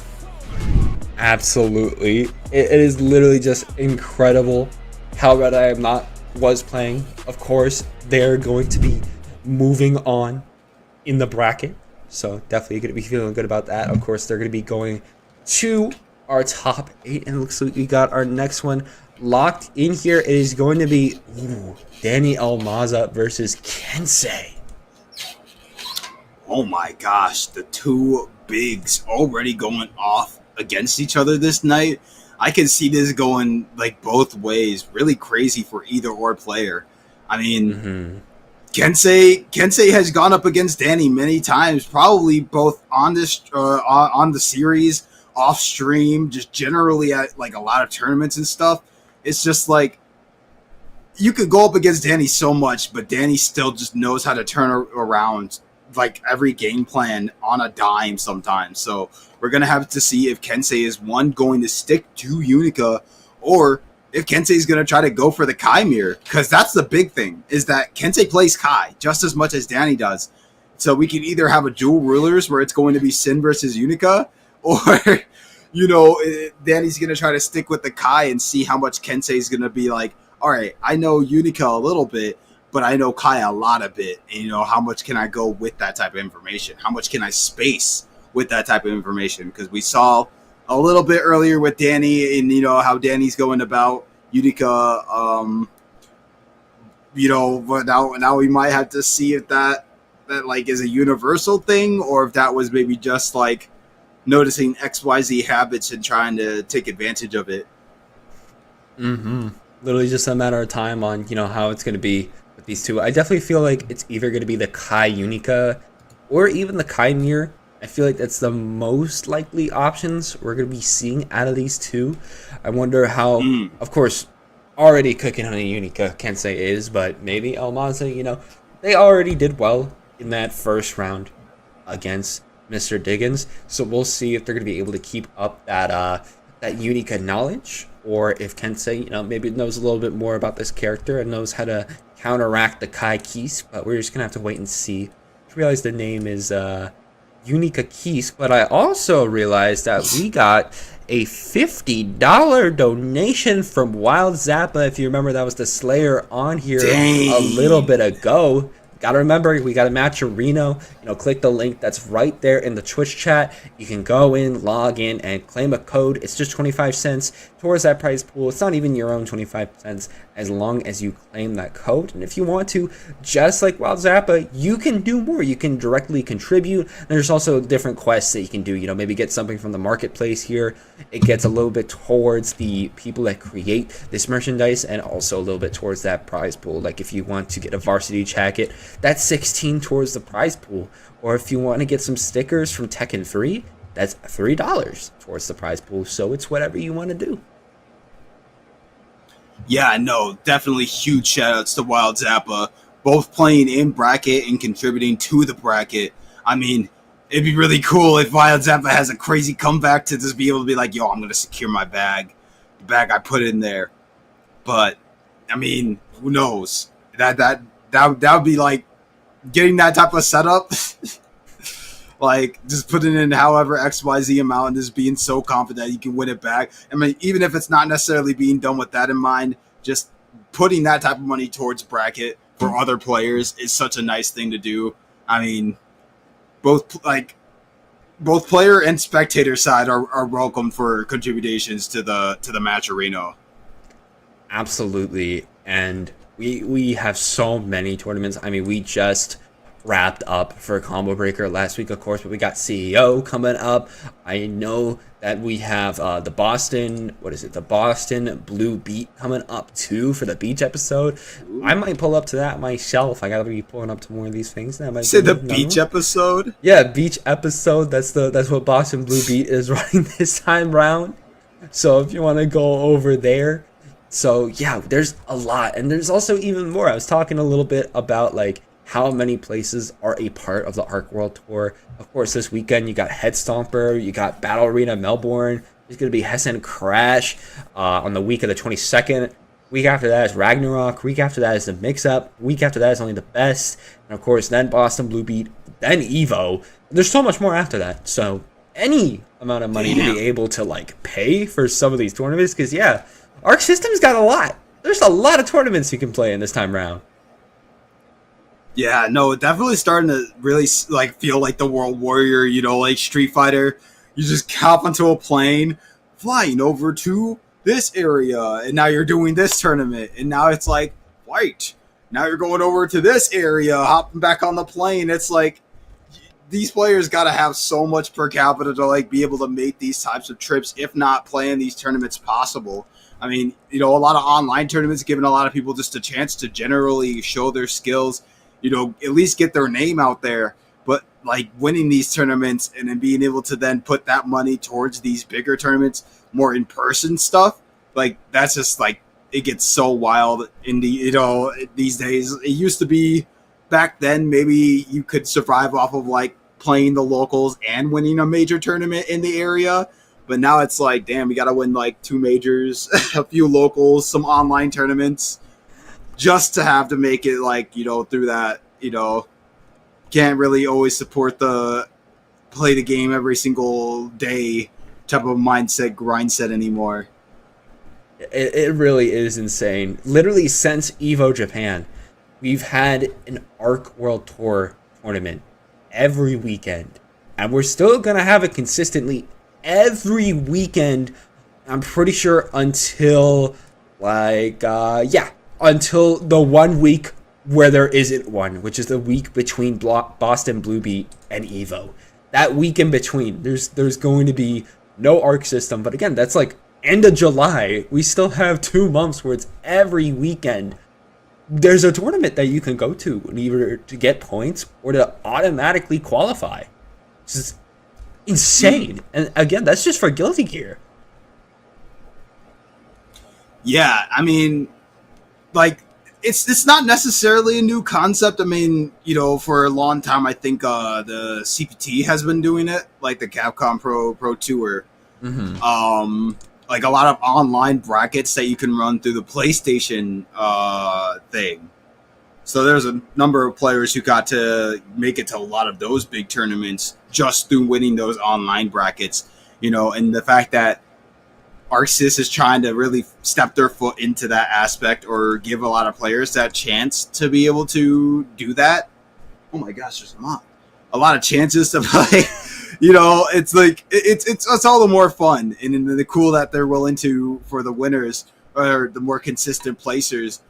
Absolutely. It is literally just incredible how Red I Am Not was playing. Of course, they're going to be moving on in the bracket. So definitely going to be feeling good about that. Of course, they're going to be going to our top 8. And it looks like we got our next one locked in here. It is going to be Danny Almaza versus Kensei. Oh my gosh, the two bigs already going off against each other this night. I can see this going like both ways. Really crazy for either or player. I mean, Kensei has gone up against Danny many times, probably both on this on the series, off stream, just generally at like a lot of tournaments and stuff. It's just like you could go up against Danny so much, but Danny still just knows how to turn around like every game plan on a dime sometimes. So we're going to have to see if Kensei is going to stick to Unica, or if Kensei is going to try to go for the Kai mirror, because that's the big thing, is that Kensei plays Kai just as much as Danny does. So we can either have a dual rulers where it's going to be Sin versus Unica, or, Danny's going to try to stick with the Kai and see how much Kensei is going to be like, all right, I know Unica a little bit, but I know Kai a lot of it. And, how much can I go with that type of information? How much can I space with that type of information? Because we saw a little bit earlier with Danny and, how Danny's going about Unica, but now we might have to see if that like is a universal thing, or if that was maybe just like noticing XYZ habits and trying to take advantage of it. Literally just a matter of time on, how it's going to be with these two. I definitely feel like it's either going to be the Kai Unica or even the Kai mirror. I feel like that's the most likely options we're going to be seeing out of these two. I wonder how, of course, already cooking on a Unica, Kensei is, but maybe Almaza, they already did well in that first round against Mr. Diggins. So we'll see if they're going to be able to keep up that Unica knowledge, or if Kensei, maybe knows a little bit more about this character and knows how to counteract the Kai Keys. But we're just going to have to wait and see. I realize the name is Unica Keys, but I also realized that we got a $50 donation from Wild Zappa. If you remember, that was the Slayer on here a little bit ago. Gotta remember, we got a match Reno. Click the link that's right there in the Twitch chat. You can go in, log in, and claim a code. It's just 25 cents towards that prize pool. It's not even your own 25 cents as long as you claim that code. And if you want to, just like Wild Zappa, you can do more. You can directly contribute. There's also different quests that you can do. Maybe get something from the marketplace here. It gets a little bit towards the people that create this merchandise, and also a little bit towards that prize pool. Like if you want to get a varsity jacket, that's 16 towards the prize pool. Or if you want to get some stickers from Tekken 3, that's $3 towards the prize pool. So it's whatever you want to do. Yeah, no, definitely huge shout outs to Wild Zappa, both playing in bracket and contributing to the bracket. I mean, it'd be really cool if Wild Zappa has a crazy comeback to just be able to be like, yo, I'm going to secure my bag, the bag I put in there. But, I mean, who knows? That would be like getting that type of setup. Like, just putting in however XYZ amount and just being so confident you can win it back. I mean, even if it's not necessarily being done with that in mind, just putting that type of money towards bracket for other players is such a nice thing to do. I mean, both player and spectator side are welcome for contributions to the match arena. Absolutely. And we have so many tournaments. I mean, we just wrapped up for Combo Breaker last week, of course, but we got CEO coming up. I know that we have the Boston Blue Beat coming up too for the beach episode. Ooh. I might pull up to that myself. I gotta be pulling up to more of these things. That might say the beach episode. Yeah, beach episode. That's what Boston Blue Beat is running this time round. So if you want to go over there. So yeah, there's a lot, and there's also even more. I was talking a little bit about like how many places are a part of the Arc World Tour. Of course, this weekend you got Head Stomper, you got Battle Arena Melbourne. There's going to be Hessen Crash on the week of the 22nd. Week after that is Ragnarok. Week after that is the Mix-Up. Week after that is Only the Best. And of course, then Boston Blue Beat, then Evo. There's so much more after that. So any amount of money to be able to like pay for some of these tournaments. Because yeah, Arc System's got a lot. There's a lot of tournaments you can play in this time round. Yeah, no, definitely starting to really like feel like the World Warrior, you know, like Street Fighter. You just hop onto a plane, flying over to this area, and now you're doing this tournament, and now it's like, white. Now you're going over to this area, hopping back on the plane. It's like these players got to have so much per capita to like be able to make these types of trips, if not playing these tournaments possible. I mean, you know, a lot of online tournaments giving a lot of people just a chance to generally show their skills, you know, at least get their name out there. But like winning these tournaments and then being able to then put that money towards these bigger tournaments, more in-person stuff, like that's just like, it gets so wild in the, you know, these days. It used to be back then, maybe you could survive off of like playing the locals and winning a major tournament in the area. But now it's like, damn, we got to win like 2 majors, a few locals, some online tournaments just to have to make it like, you know, through that, you know, can't really always support the play the game every single day type of mindset, grind set anymore. It really is insane. Literally since Evo Japan, we've had an Arc World Tour tournament every weekend. And we're still going to have it consistently every weekend, I'm pretty sure, until until the 1 week where there isn't one, which is the week between Boston Blue Beat and Evo. That week in between, there's going to be no Arc System. But again, that's like end of July. We still have 2 months where it's every weekend there's a tournament that you can go to, either to get points or to automatically qualify. This is insane. And again, that's just for Guilty Gear. Yeah, I mean, like, it's not necessarily a new concept. I mean, you know, for a long time, I think the CPT has been doing it, like the Capcom Pro Tour. Mm-hmm. Like a lot of online brackets that you can run through the PlayStation thing. So there's a number of players who got to make it to a lot of those big tournaments just through winning those online brackets, you know, and the fact that ArcSys is trying to really step their foot into that aspect or give a lot of players that chance to be able to do that. Oh my gosh, there's a lot of chances to play. You know, it's like it's all the more fun, and the cool that they're willing to, for the winners or the more consistent placers,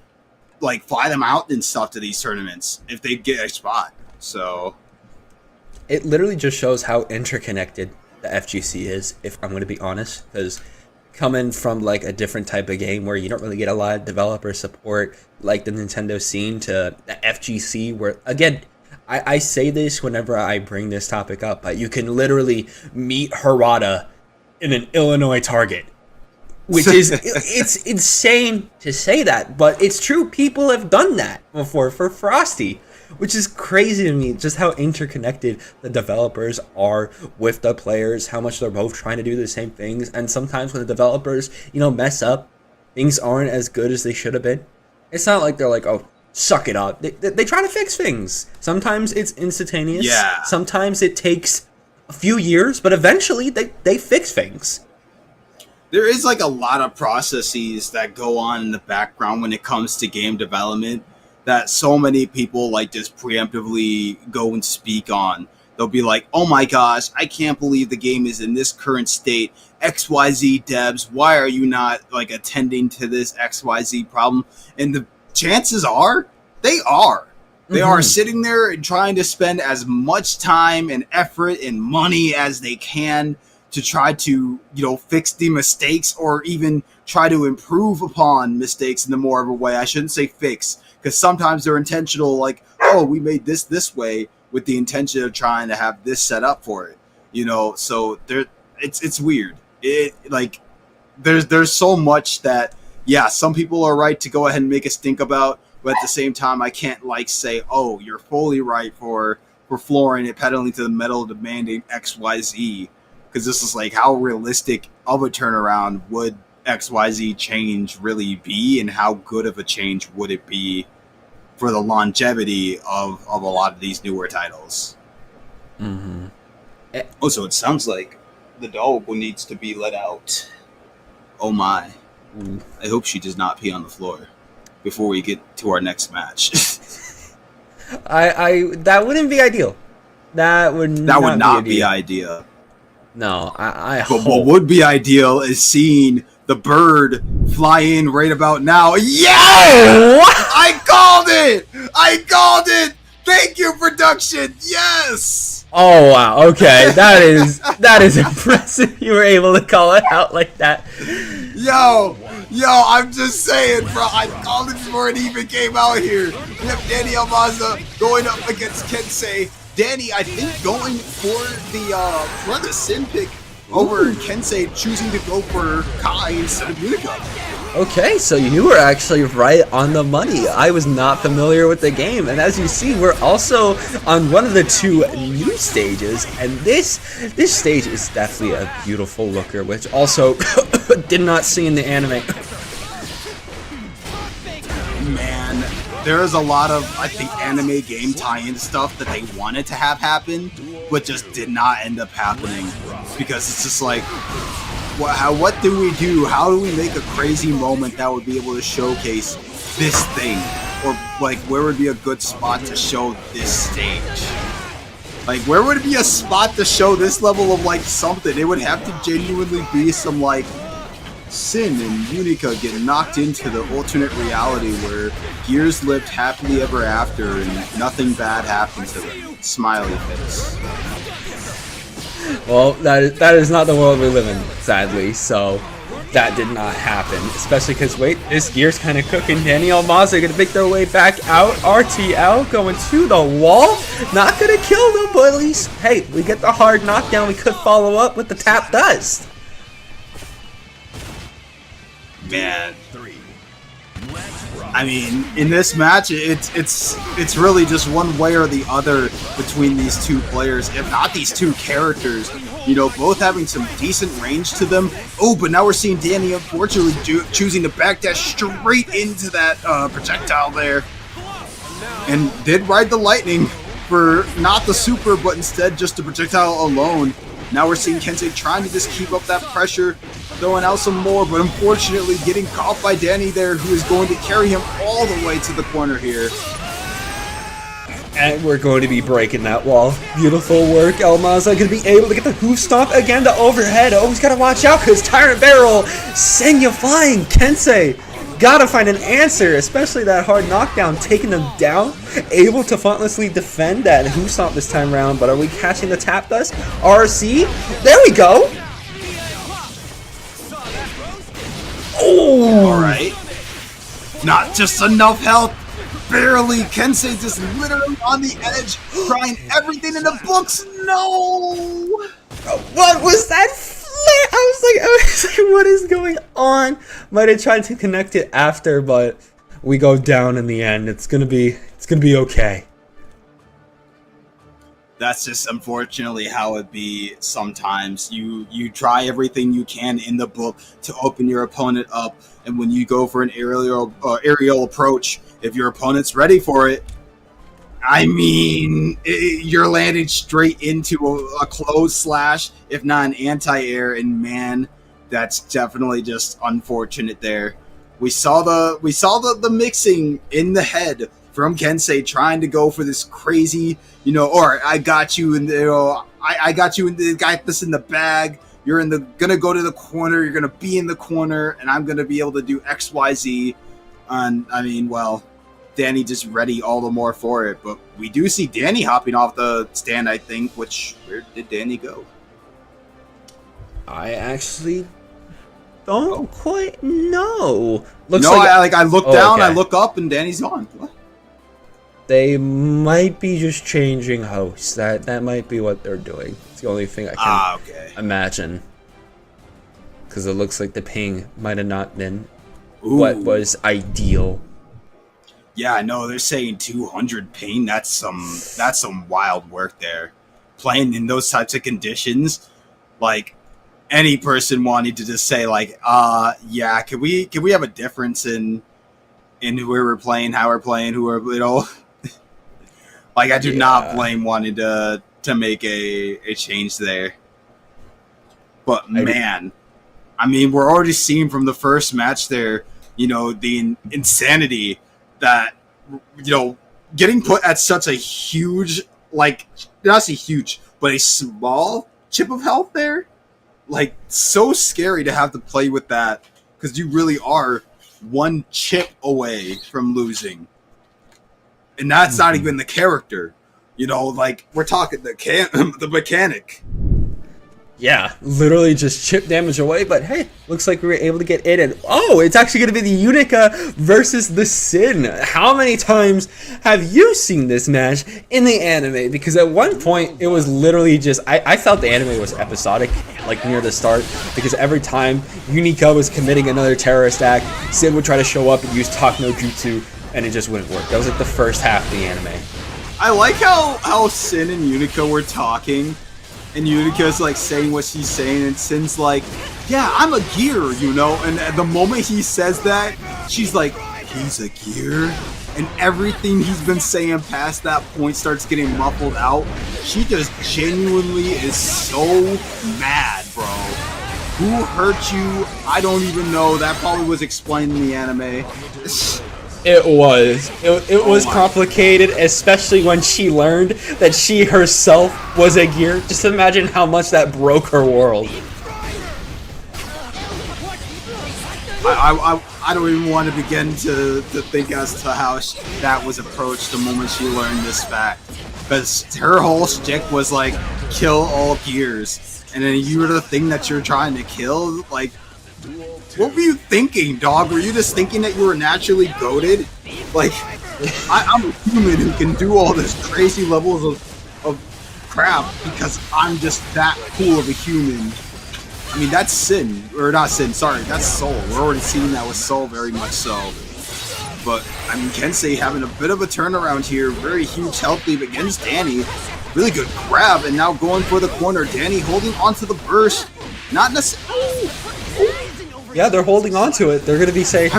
like fly them out and stuff to these tournaments if they get a spot. So it literally just shows how interconnected the FGC is, if I'm going to be honest, because coming from like a different type of game where you don't really get a lot of developer support like the Nintendo scene to the FGC, where again, I say this whenever I bring this topic up, but you can literally meet Harada in an Illinois Target, which is, it's insane to say that, but it's true. People have done that before for Frosty, which is crazy to me, just how interconnected the developers are with the players, how much they're both trying to do the same things. And sometimes when the developers, you know, mess up, things aren't as good as they should have been. It's not like they're like, oh, suck it up. They try to fix things. Sometimes it's instantaneous. Yeah. Sometimes it takes a few years, but eventually they fix things. There is like a lot of processes that go on in the background when it comes to game development that so many people like just preemptively go and speak on. They'll be like, oh my gosh, I can't believe the game is in this current state. XYZ devs, why are you not like attending to this XYZ problem? And the chances are they are. They are sitting there and trying to spend as much time and effort and money as they can to try to, you know, fix the mistakes or even try to improve upon mistakes in the more of a way. I shouldn't say fix, because sometimes they're intentional, like, oh, we made this way with the intention of trying to have this set up for it, you know. So it's weird. It like there's so much that, yeah, some people are right to go ahead and make us think about, but at the same time, I can't like say, oh, you're fully right for flooring it, pedaling to the metal, demanding XYZ, because this is like, how realistic of a turnaround would XYZ change really be, and how good of a change would it be for the longevity of a lot of these newer titles? Oh, so it sounds like the dog needs to be let out. Oh my. I hope she does not pee on the floor before we get to our next match. I that wouldn't be ideal. That would not be ideal. No, I But hope. what would be ideal is seeing the bird fly in right about now. Yeah! What? I called it! I called it! Thank you, production! Yes! Oh wow, okay. That is impressive. You were able to call it out like that. Yo, I'm just saying, bro. I called it before it even came out here. We have Danny Almaza going up against Kensei. Danny, I think, going for the Sin pick over Kensei, choosing to go for Kai instead of Unica. Okay, so you were actually right on the money. I was not familiar with the game, and as you see, we're also on one of the two new stages, and this stage is definitely a beautiful looker, which also did not see in the anime. Man, there is a lot of, I think, anime game tie-in stuff that they wanted to have happen, but just did not end up happening, because it's just like, what do we do? How do we make a crazy moment that would be able to showcase this thing? Or, like, where would be a good spot to show this stage? Like, where would be a spot to show this level of, like, something? It would have to genuinely be some, like, Sin and Unica get knocked into the alternate reality where Gears lived happily ever after and nothing bad happened to them. Smiley face. Well, that is not the world we live in, sadly, so that did not happen. Especially because, wait, this Gear's kind of cooking. Danny Almaza gonna make their way back out. RTL going to the wall. Not gonna kill them, but at least, hey, we get the hard knockdown. We could follow up with the tap dust. Man. I mean, in this match, it's really just one way or the other between these two players, if not these two characters. You know, both having some decent range to them. Oh, but now we're seeing Danny unfortunately choosing to backdash straight into that projectile there, and did ride the lightning for not the super, but instead just the projectile alone. Now we're seeing Kensei trying to just keep up that pressure, throwing out some more, but unfortunately getting caught by Danny there, who is going to carry him all the way to the corner here. And we're going to be breaking that wall. Beautiful work, Almaza going to be able to get the hoof stomp again to overhead. Always got to watch out because Tyrant Barrel send you flying. Kensei gotta find an answer, especially that hard knockdown, taking them down, able to frontlessly defend that hoof stomp this time around. But are we catching the tap dust? RC, there we go. Oh, all right. Not just enough health. Barely. Kensei just literally on the edge, trying everything in the books. No. What was that? I was like, what is going on? Might have tried to connect it after, but we go down in the end. It's gonna be okay. That's just unfortunately how it be sometimes. You try everything you can in the book to open your opponent up, and when you go for an aerial approach, if your opponent's ready for it, I mean, you're landing straight into a close slash, if not an anti-air, and man, that's definitely just unfortunate there. We saw the mixing in the head from Kensei trying to go for this crazy, or I got you, and I got you, and got this in the bag. You're gonna go to the corner. You're gonna be in the corner, and I'm gonna be able to do X, Y, Z. And I mean, well, Danny just ready all the more for it. But we do see Danny hopping off the stand, I think. Where did Danny go? I actually don't quite know. Looks I look down, okay. I look up, and Danny's gone. What? They might be just changing hosts. That might be what they're doing. It's the only thing I can imagine. Because it looks like the ping might have not been what was ideal. Yeah, I know. They're saying 200 ping. That's some wild work there. Playing in those types of conditions, like any person wanting to just say like, yeah, can we have a difference in who we're playing, how we're playing, who we're, like I do not blame wanting to to make a change there. But man, I mean, we're already seeing from the first match there, you know, the insanity that, you know, getting put at such a huge, like, not a huge, but a small chip of health there. Like, so scary to have to play with that, because you really are one chip away from losing. And that's not even the character. You know, like, we're talking the mechanic. Yeah, literally just chip damage away, but hey, looks like we were able to get in. And oh, it's actually going to be the Unica versus the Sin. How many times have you seen this match in the anime? Because at one point, it was literally just, I felt the anime was episodic, like near the start, because every time Unica was committing another terrorist act, Sin would try to show up and use Talk no Jutsu, and it just wouldn't work. That was like the first half of the anime. I like how Sin and Unica were talking. And Unica's like saying what she's saying, and Sin's like, yeah, I'm a gear, you know? And at the moment he says that, she's like, he's a gear? And everything he's been saying past that point starts getting muffled out. She just genuinely is so mad, bro. Who hurt you? I don't even know. That probably was explained in the anime. It was complicated, especially when she learned that she herself was a gear. Just imagine how much that broke her world. I don't even want to begin to think as to how that was approached the moment she learned this fact. Because her whole shtick was like, kill all gears. And then you were the thing that you're trying to kill, like, what were you thinking, dog? Were you just thinking that you were naturally goated? Like, I'm a human who can do all this crazy levels of crap because I'm just that cool of a human. I mean, that's Sin. Or not Sin, sorry, that's Soul. We're already seeing that with Soul very much so. But, I mean, Kensei having a bit of a turnaround here. Very huge health lead against Danny. Really good grab, and now going for the corner. Danny holding onto the burst. Not necessarily... Yeah, they're holding on to it. They're going to be safe.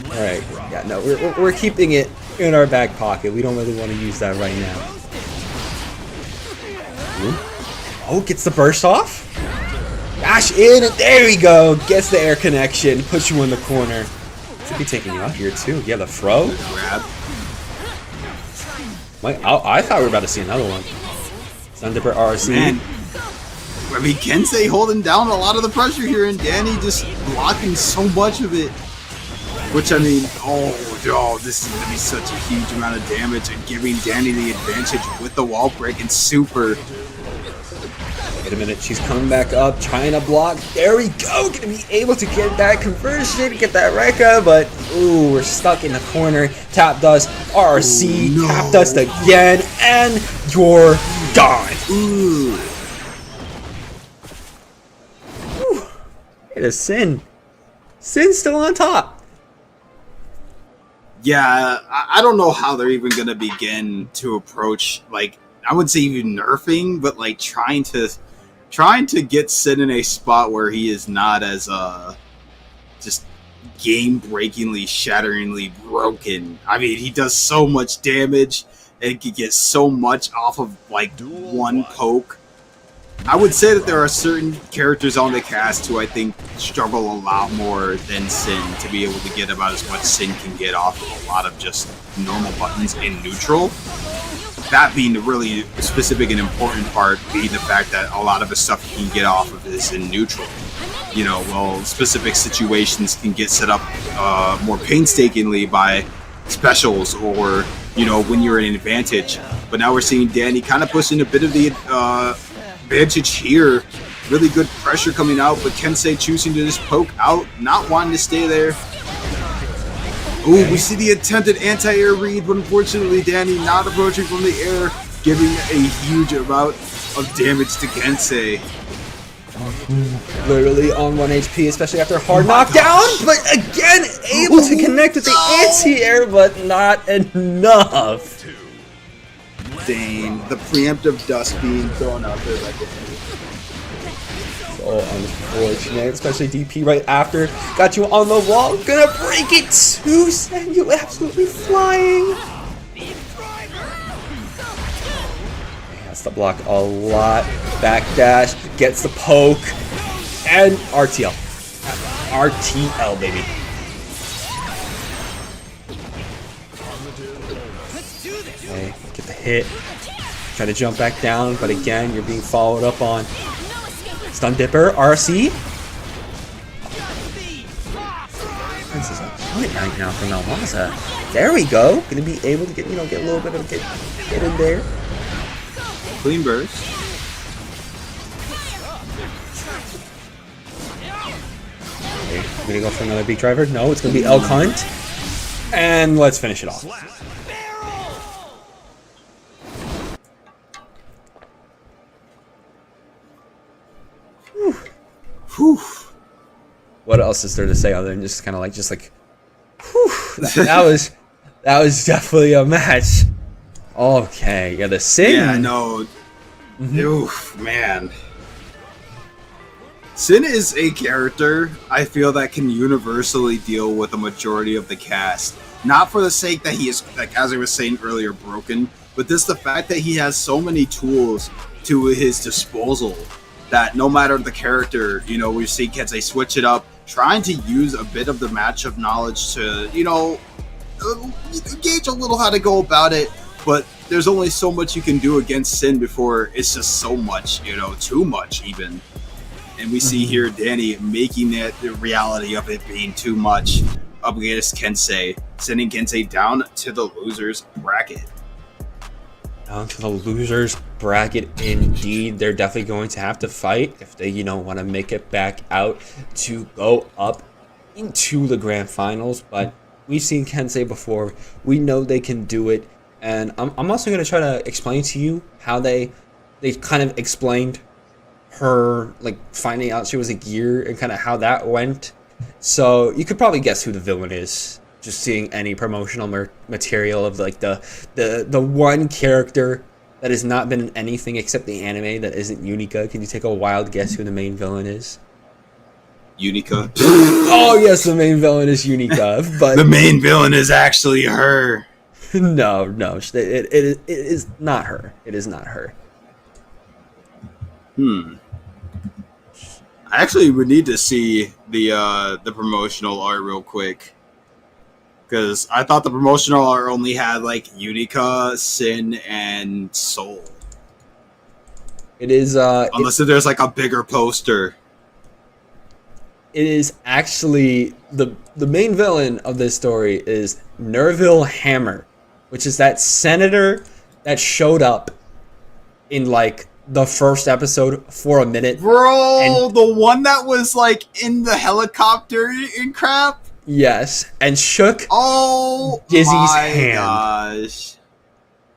Alright, yeah, no, we're keeping it in our back pocket. We don't really want to use that right now. Ooh. Oh, gets the burst off. Dash in, and there we go. Gets the air connection. Puts you in the corner. Should be taking you out here, too. Yeah, the throw. Grab. I thought we were about to see another one. Thunderdipper RC. Man. I mean, Kensei holding down a lot of the pressure here, and Danny just blocking so much of it. Which, I mean, this is going to be such a huge amount of damage, and giving Danny the advantage with the wall break and super. Wait a minute, she's coming back up, trying to block. There we go, going to be able to get that conversion, get that Rekka, but ooh, we're stuck in the corner. Tap dust, RC, ooh, no. Tap dust again, and you're gone. Ooh. It is Sin. Sin's still on top. Yeah, I don't know how they're even going to begin to approach, like, I wouldn't say even nerfing, but like trying to get Sin in a spot where he is not as just game-breakingly, shatteringly broken. I mean, he does so much damage and can get so much off of like one poke. I would say that there are certain characters on the cast who I think struggle a lot more than Sin to be able to get about as much Sin can get off of a lot of just normal buttons in neutral. That being the really specific and important part, being the fact that a lot of the stuff he can get off of is in neutral. You know, well, specific situations can get set up more painstakingly by specials or, you know, when you're in an advantage. But now we're seeing Danny kind of pushing a bit of the advantage here. Really good pressure coming out, but Kensei choosing to just poke out, not wanting to stay there. Ooh, we see the attempted anti-air read, but unfortunately Danny not approaching from the air, giving a huge amount of damage to Kensei. Literally on 1 HP, especially after a hard knockdown, but again able to connect with the anti-air, but not enough. Dang, the preemptive dust being thrown out there like that. so unfortunate, especially DP right after. Got you on the wall, gonna break it too, Sen, you absolutely flying. Has to block a lot. Backdash, gets the poke, and RTL. RTL, baby. Okay, get the hit. Try to jump back down, but again, you're being followed up on. Stun Dipper, RC. This is a point right now for Malmaza. There we go. Gonna be able to get, get a little bit of get in there. Clean burst. Okay, I'm gonna go for another beat driver. No, it's gonna be Elk Hunt. And let's finish it off. Whew. What else is there to say other than just kind of like, whew, that was definitely a match. Okay, yeah, the Sin. Yeah, no. Oof, man. Sin is a character I feel that can universally deal with a majority of the cast. Not for the sake that he is, like as I was saying earlier, broken, but just the fact that he has so many tools to his disposal that no matter the character, we've seen Kensei switch it up, trying to use a bit of the matchup knowledge to, gauge a little how to go about it, but there's only so much you can do against Sin before it's just so much, too much even. And we see here Danny making that the reality of it being too much up against Kensei, sending Kensei down to the losers bracket. Down to the losers bracket indeed. They're definitely going to have to fight if they, want to make it back out to go up into the grand finals. But we've seen Kensei before. We know they can do it. And I'm also going to try to explain to you how they kind of explained her, like, finding out she was a gear and kind of how that went. So you could probably guess who the villain is, just seeing any promotional material of, like, the one character that has not been in anything except the anime that isn't Unica. Can you take a wild guess who the main villain is? Unica. Oh, yes, the main villain is Unica, but the main villain is actually her. No, it is not her. It is not her. I actually would need to see the promotional art real quick, because I thought the promotional art only had like Unica, Sin, and Soul. It is unless there's like a bigger poster. It is actually the main villain of this story is Nerville Hammer, which is that senator that showed up in like the first episode for a minute. Bro, the one that was like in the helicopter and crap? Yes, and shook Dizzy's hand. Gosh.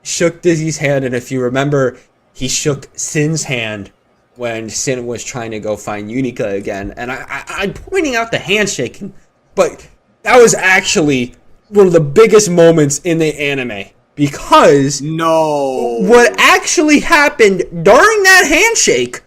Shook Dizzy's hand, and if you remember, he shook Sin's hand when Sin was trying to go find Unica again. And I'm pointing out the handshaking, but that was actually one of the biggest moments in the anime. Because what actually happened during that handshake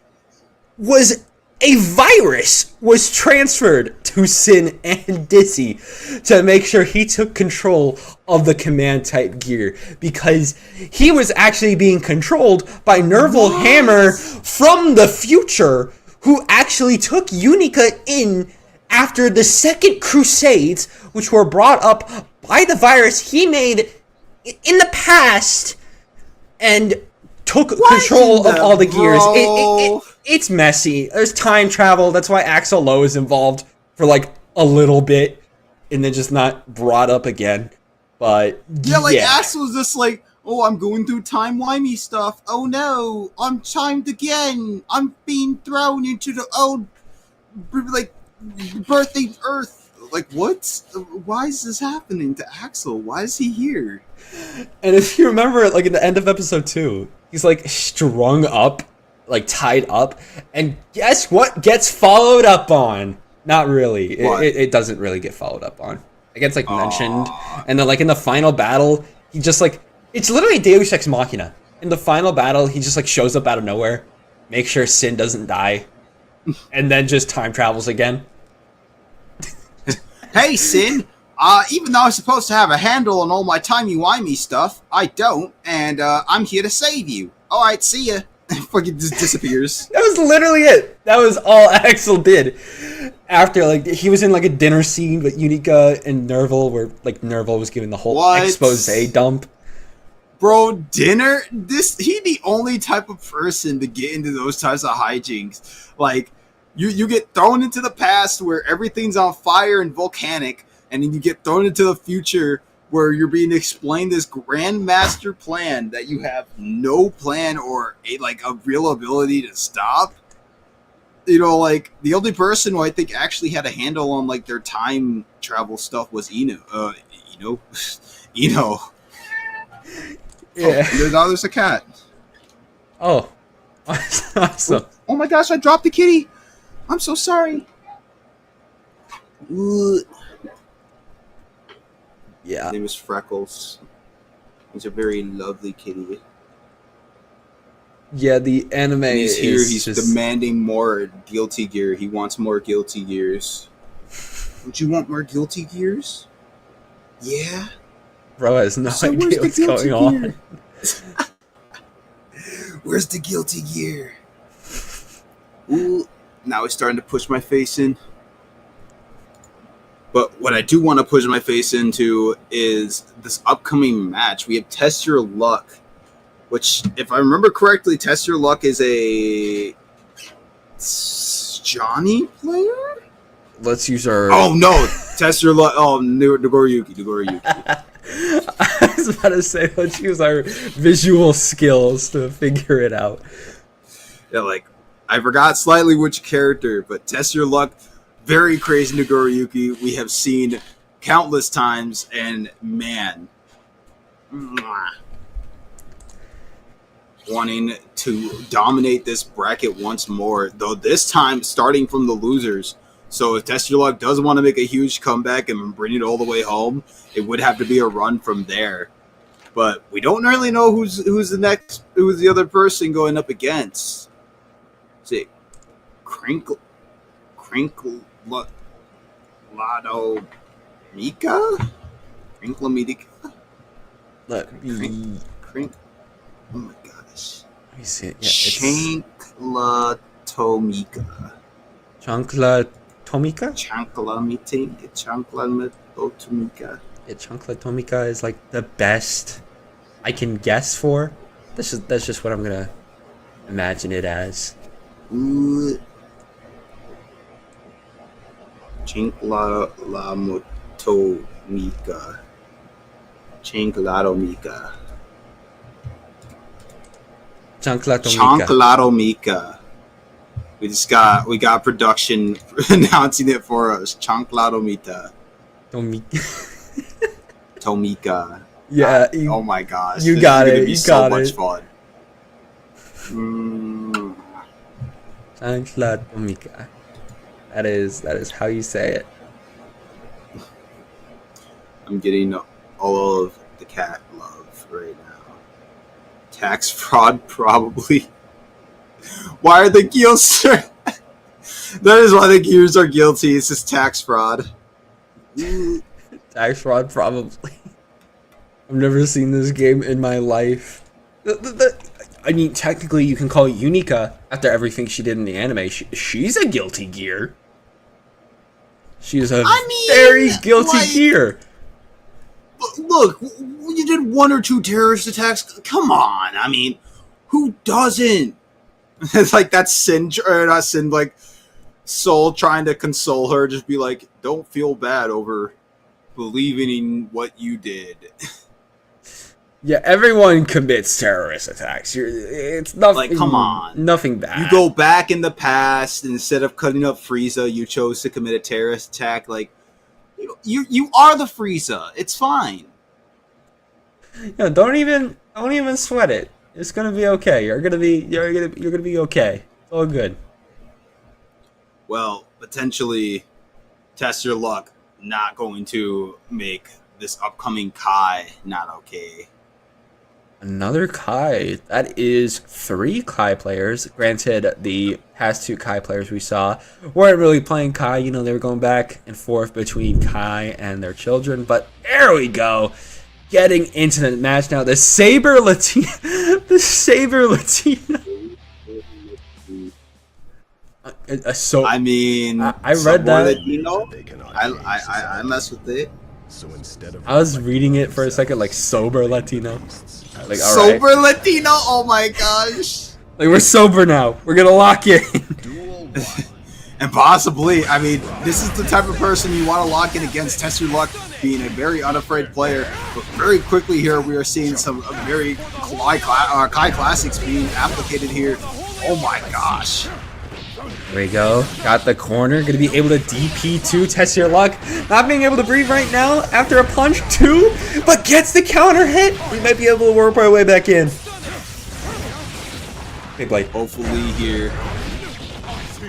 was a virus was transferred to Sin and Dizzy to make sure he took control of the command type gear, because he was actually being controlled by Nerville Hammer from the future, who actually took Unica in after the Second Crusades, which were brought up by the virus he made in the past and took control of all the gears. It's messy. There's time travel. That's why Axel Lowe is involved for like a little bit and then just not brought up again. But yeah, Axel's just like, oh, I'm going through time-wimey stuff. Oh no, I'm timed again. I'm being thrown into the old, like, birthing Earth. Like, what? Why is this happening to Axel? Why is he here? And if you remember, like, in the end of episode 2, he's, like, strung up, like, tied up, and guess what gets followed up on? Not really. It doesn't really get followed up on. It gets, like, mentioned, and then, like, in the final battle, he just, like, it's literally Deus Ex Machina. In the final battle, he just, like, shows up out of nowhere, makes sure Sin doesn't die, and then just time travels again. Hey, Sin. Even though I'm supposed to have a handle on all my timey-wimey stuff, I don't, and I'm here to save you. All right, see ya. Fucking just disappears. That was literally it. That was all Axel did. After, like, he was in, like, a dinner scene with Unica and Nerval, where, like, Nerval was giving the whole expose dump. Bro, dinner? He the only type of person to get into those types of hijinks. Like, you get thrown into the past where everything's on fire and volcanic, and then you get thrown into the future where you're being explained this grand master plan that you have no plan or a real ability to stop. You know, like, the only person who I think actually had a handle on, like, their time travel stuff was Eno. Eno. Yeah. Oh, now there's a cat. Oh. Awesome. Oh my gosh, I dropped the kitty. I'm so sorry. Yeah. His name is Freckles. He's a very lovely kitty. Yeah, the anime and he's here. is He's just... demanding more Guilty Gear. He wants more Guilty Gears. Don't you want more Guilty Gears? Yeah. Bro has no idea what's going on. Where's the Guilty Gear? Ooh, now he's starting to push my face in. But what I do want to push my face into is this upcoming match. We have Test Your Luck, which, if I remember correctly, Test Your Luck is a Johnny player? Let's use our... Oh, no! Test Your Luck. Oh, Nagoriyuki. I was about to say, let's use our visual skills to figure it out. Yeah, like, I forgot slightly which character, but Test Your Luck, very crazy Nagoriyuki. We have seen countless times, and man, wanting to dominate this bracket once more, though this time starting from the losers. So if Test Your Luck does want to make a huge comeback and bring it all the way home, it would have to be a run from there. But we don't really know who's the other person going up against. Is it Crinkle Lado Mika? Crinkle Mika? Let me... Oh my gosh. Let me see it. Yeah, Chanklatomika. Chanklatomika? Chanklatomika. Yeah, Chanklatomika is like the best I can guess for. That's just what I'm gonna imagine it as. Chanklatomika. Chanklatomika. We got production announcing it for us. Chanklatomika. Tomika. Yeah. Oh my gosh. You this got is it. Be you so got much it. fun. Chanklatomika. That is how you say it. I'm getting all of the cat love right now. Tax fraud, probably. Why are the gears? That is why the gears are guilty. It's just tax fraud. Tax fraud, probably. I've never seen this game in my life. I mean, technically, you can call Unica after everything she did in the anime. She's a guilty gear. She is a very guilty gear. Look, you did one or two terrorist attacks. Come on, I mean, who doesn't? It's like that like Soul trying to console her, just be like, don't feel bad over believing in what you did. Yeah, everyone commits terrorist attacks. It's nothing. Like, come on, nothing bad. You go back in the past, and instead of cutting up Frieza, you chose to commit a terrorist attack. Like, you are the Frieza. It's fine. Yeah, don't even sweat it. It's gonna be okay. You're gonna be okay. It's all good. Well, potentially, Test Your Luck not going to make this upcoming Kai not okay. Another Kai. That is 3 Kai players. Granted, the past 2 Kai players we saw weren't really playing Kai. You know, they were going back and forth between Kai and their children. But there we go. Getting into the match now. The Saber Latina. The Saber Latina. I mean, I read that. Latino, I mess with it. I was reading it for a second, like sober Latino. Like, sober right. Latino? Oh my gosh. Like, we're sober now. We're gonna lock in. And possibly, I mean, this is the type of person you want to lock in against. Test your luck, being a very unafraid player. But very quickly here, we are seeing some very Kai classics being applicated here. Oh my gosh. There we go. Got the corner. Gonna be able to DP too. Test your luck. Not being able to breathe right now after a punch too, but gets the counter hit. We might be able to work our way back in. Big blade. Hopefully here.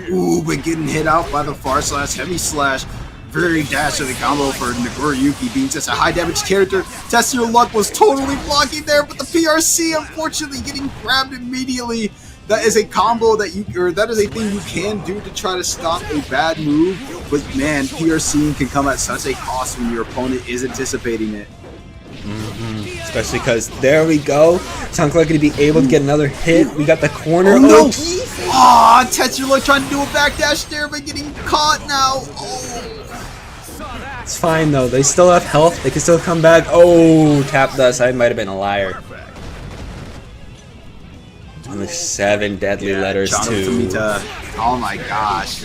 Ooh, but getting hit out by the far slash, heavy slash. Very dastardly combo for Nagoriyuki, being such a high damage character. Test your luck was totally blocking there, but the PRC unfortunately getting grabbed immediately. That is a combo that that is a thing you can do to try to stop a bad move. But man, PRC can come at such a cost when your opponent is anticipating it. Especially because there we go. Sounds like going to be able to get another hit. We got the corner. Oh no! Aw, Tetsuya trying to do a backdash there, but getting caught now. Oh. It's fine though. They still have health. They can still come back. Oh, tapped us. I might have been a liar. Only 7 deadly letters too. Oh my gosh.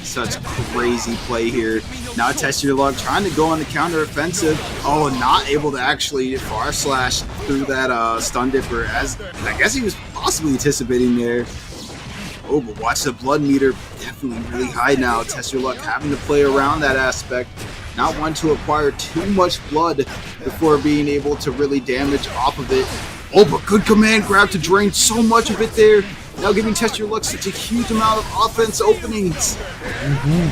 Such crazy play here. Now test your luck, trying to go on the counter offensive. Oh, not able to actually far slash through that stun dipper, as I guess he was possibly anticipating there. Oh, but watch the blood meter, definitely really high now. Test your luck, having to play around that aspect. Not wanting to acquire too much blood before being able to really damage off of it. Oh, but good command grab to drain so much of it there. Now giving Test Your Luck such a huge amount of offense openings.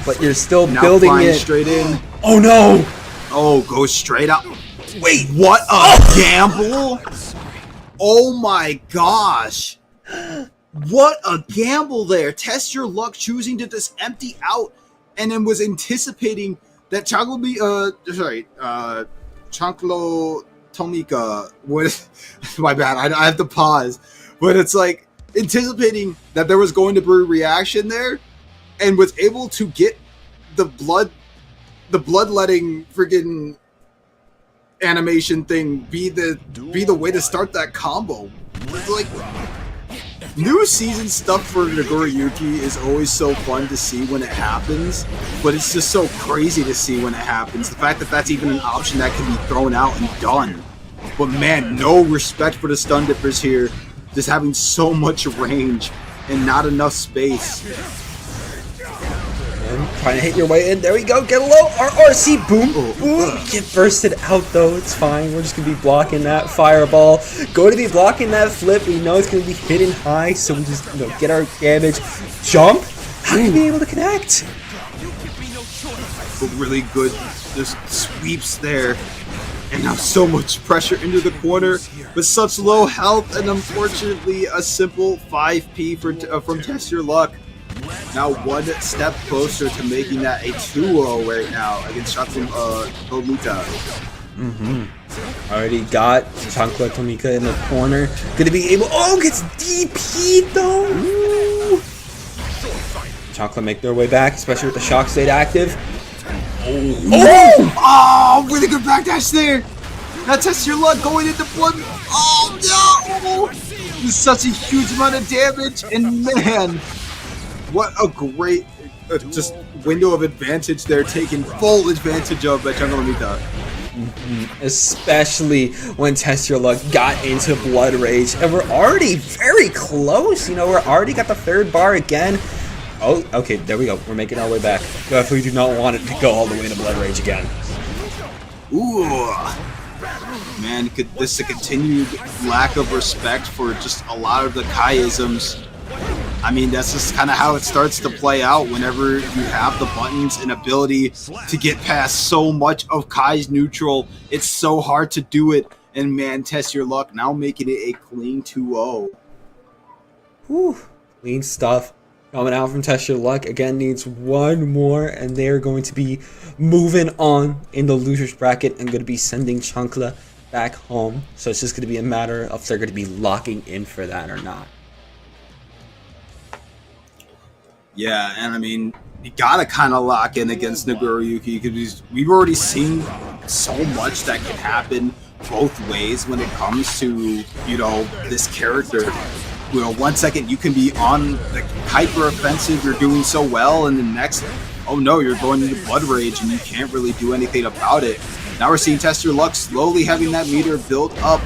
But you're still now building it. Straight in. Oh no! Oh, goes straight up. Wait, what a gamble! Oh my gosh. What a gamble there. Test Your Luck choosing to just empty out and then was anticipating that Chanklo Tomika would, my bad, I have to pause, but it's like anticipating that there was going to be a reaction there and was able to get the bloodletting freaking animation thing be the way to start that combo. It's like new season stuff for Nagoriyuki is always so fun to see when it happens, but it's just so crazy to see when it happens. The fact that that's even an option that can be thrown out and done. But man, no respect for the stun dippers here. Just having so much range and not enough space. And trying to hit your way in. There we go. Get low. RRC. Boom. Boom. Get bursted out though. It's fine. We're just going to be blocking that fireball. Going to be blocking that flip. We know it's going to be hitting high. So we just get our damage. Jump. How can we be able to connect? But really good just sweeps there. And now so much pressure into the corner with such low health, and unfortunately a simple 5P from Test Your Luck. Now one step closer to making that a 2-0 right now against Chanklo Tomika. Already got Chanklo Tomika in the corner. Gonna be able. Oh, gets DP'd though. Ooh. Chanklo make their way back, especially with the shock state active. Oh, really good backdash there. Now Test Your Luck going into blood. Oh no! This is such a huge amount of damage, and man, what a great just window of advantage they're taking full advantage of by Chanklo Tomika. Especially when Test Your Luck got into Blood Rage, and we're already very close. We're already got the 3rd bar again. Oh, okay, there we go. We're making our way back. Definitely do not want it to go all the way to Blood Rage again. Ooh. Man, this a continued lack of respect for just a lot of the Kai-isms. I mean, that's just kind of how it starts to play out whenever you have the buttons and ability to get past so much of Kai's neutral. It's so hard to do it, And man, test your luck, now making it a clean 2-0. Whew, clean stuff coming out from Test Your Luck. Again, needs one more, and they're going to be moving on in the losers bracket and going to be sending Chancla back home. So it's just going to be a matter of if they're going to be locking in for that or not. Yeah, and I mean, you gotta kind of lock in against Nagoriyuki because we've already seen so much that can happen both ways when it comes to, you know, this character. You know, 1 second you can be on the hyper offensive, you're doing so well, and the next, oh no, you're going into blood rage and you can't really do anything about it. Now we're seeing Test Your Luck slowly having that meter build up,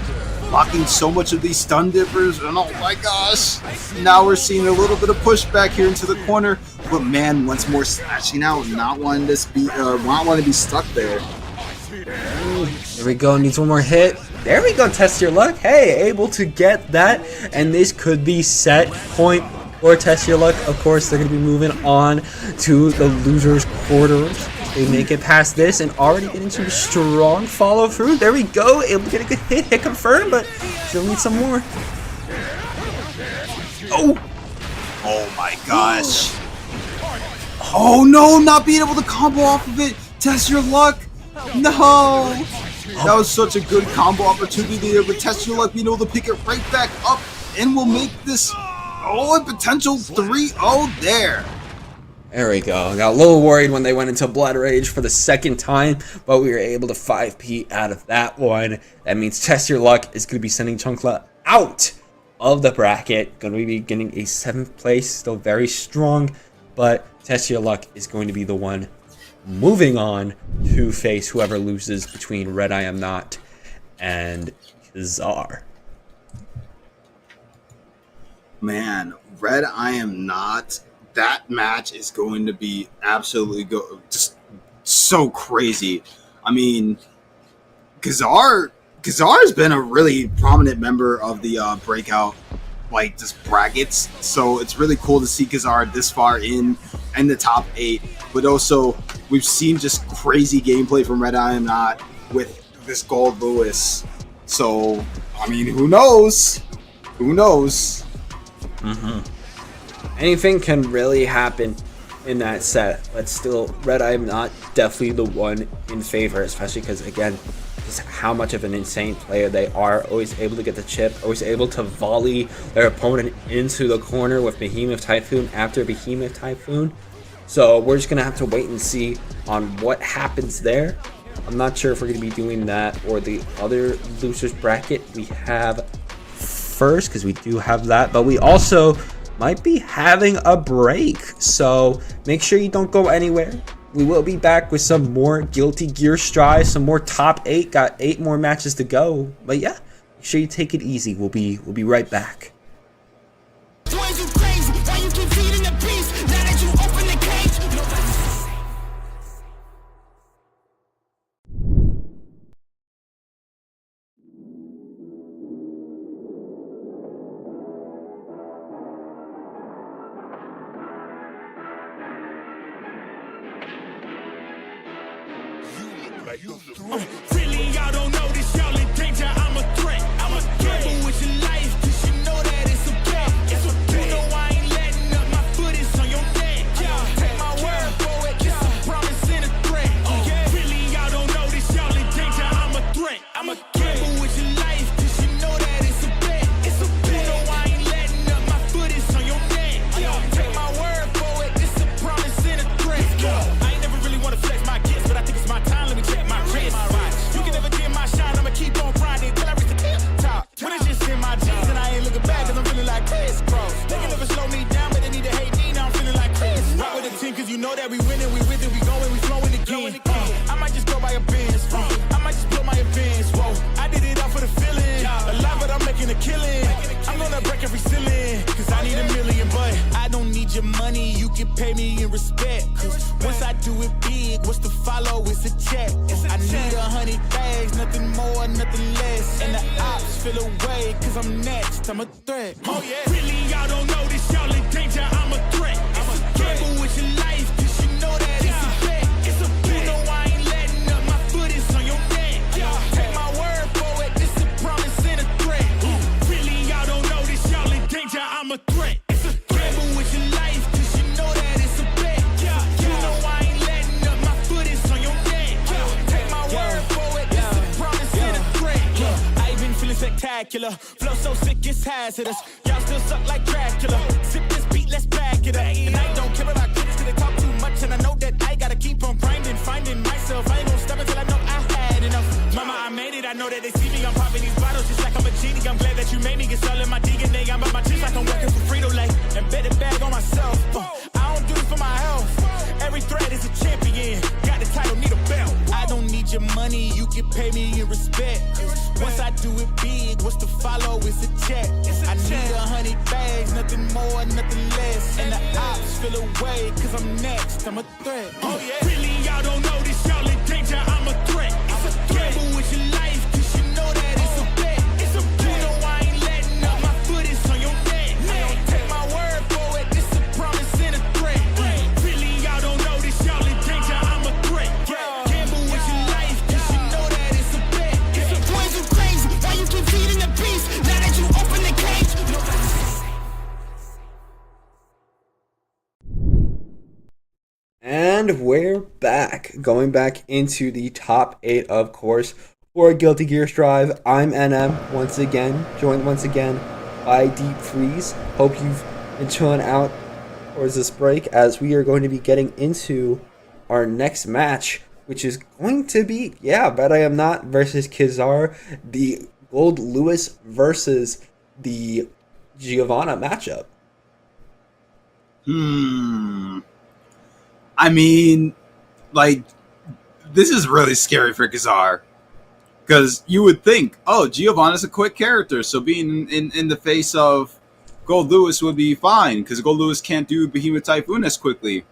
blocking so much of these stun dippers, and oh my gosh, now we're seeing a little bit of pushback here into the corner, but man, once more slashing out, not wanting to be stuck there. There we go, needs one more hit. There we go, Test Your Luck. Hey, able to get that, and this could be set point for Test Your Luck. Of course, they're going to be moving on to the losers quarters. They make it past this and already getting some strong follow through. There we go, able to get a good hit confirmed, but still need some more. Oh my gosh. Oh no, not being able to combo off of it. Test Your Luck. No. That was such a good combo opportunity there, but Test Your Luck being able to pick it right back up and will make this, a potential 3-0 there. There we go. Got a little worried when they went into Blood Rage for the second time, but we were able to 5P out of that one. That means Test Your Luck is going to be sending Chancla out of the bracket. Going to be getting a 7th place, still very strong, but Test Your Luck is going to be the one moving on to face whoever loses between Red I Am Not and Kazar. Man, Red I Am Not, that match is going to be absolutely just so crazy. I mean, Kazar has been a really prominent member of the Breakout, like, just brackets, so it's really cool to see Kazar this far in the top 8, but also we've seen just crazy gameplay from Red I Am Not with this Gold Lewis. So, I mean, who knows? Who knows? Anything can really happen in that set, but still, Red I Am Not definitely the one in favor, especially because, again, just how much of an insane player they are. Always able to get the chip, always able to volley their opponent into the corner with Behemoth Typhoon after Behemoth Typhoon. So we're just going to have to wait and see on what happens there. I'm not sure if we're going to be doing that or the other losers bracket we have first, because we do have that, but we also might be having a break. So make sure you don't go anywhere. We will be back with some more Guilty Gear Strive, some more top 8. Got 8 more matches to go. But yeah, make sure you take it easy. We'll be right back. Really, y'all don't know this, y'all in danger. I'm a threat. I'm a gamble with your life, cause you know that it's okay. It's okay. You know I ain't letting up, my foot is on your neck. Take my word for it, it's a promise and a threat. Really, y'all don't know this, y'all in danger. I'm a threat. I'm a gamble with your life, cause you know that it's a bet. It's okay. You know I ain't letting up, my foot is on your neck. Take my word for it, it's a promise and a threat. I ain't never really wanna flex my gifts, but I think it's my time. Let me check my wrist. You can never get my shot, I'ma keep on grinding till I reach the tip top. When it's just in my jeans and I ain't looking back, cause I'm feeling like Chris Cross. They can never slow me down, but they need to hate me, now I'm feeling like Chris. Rock with the team, cause you know that we winning, we with it, we going, we flowing again. I might just go by a Benz, I might just blow my advance, whoa. I did it all for the feeling, alive but I'm making a killing. I'm gonna break every ceiling, cause I need a million, but I don't need your money, you can pay me in respect. Cause once I do it big, what's to follow is a check. I need 100 bags, nothing more, nothing less. And the ops feel away, cause I'm next, I'm a threat. Oh yeah. Really, y'all don't know this, y'all in danger, I'm a threat. I'm a gamble with your life, cause you know that it's a bet. It's a bet. You know I ain't letting up, my foot is on your neck. Take my word for it, this is Dracula. Flow so sick, it's hazardous. Y'all still suck like Dracula. Sip this beat, let's back it up. And I don't care about critics, cause they talk too much. And I know that I gotta keep on grinding, finding myself. I ain't gonna stop until I know I had enough. Mama, I made it, I know that they see me. I'm popping these bottles just like I'm a genie. I'm glad that you made me. It's all in my DNA. I'm about my chips like I'm working for Frito-Lay. And bet it bag on myself. I don't do this for my health. Every threat is a champion. Got the title, need a belt. I don't need your money, you can pay me in respect. Once I do it big, what's to follow is a check. I need 100 bags, nothing more, nothing less. And the ops feel away, cause I'm next, I'm a threat. Oh yeah, really y'all don't know this, y'all in danger, I'm a threat. It's a gamble with your life, cause you know that it's a bet. It's a bet. You know I ain't letting up, my foot is on your neck. I don't take my word for it, this a promise and a threat. Really y'all don't know this, y'all in danger, I'm a threat. Gamble with your life, cause you know that it's a bet. It's a boys who crazy, why you keep feeding the beast? Now that you open the cage, And we're back, going back into the top 8, of course, for Guilty Gear Strive. I'm NM, once again, joined once again by Deep Freeze. Hope you've been chilling out towards this break, as we are going to be getting into our next match, which is going to be, Bet I Am Not versus Kizar, the Gold Lewis versus the Giovanna matchup. I mean, like, this is really scary for Kazar. Because you would think, Giovanna's a quick character, so being in the face of Gold Lewis would be fine, because Gold Lewis can't do Behemoth Typhoon as quickly.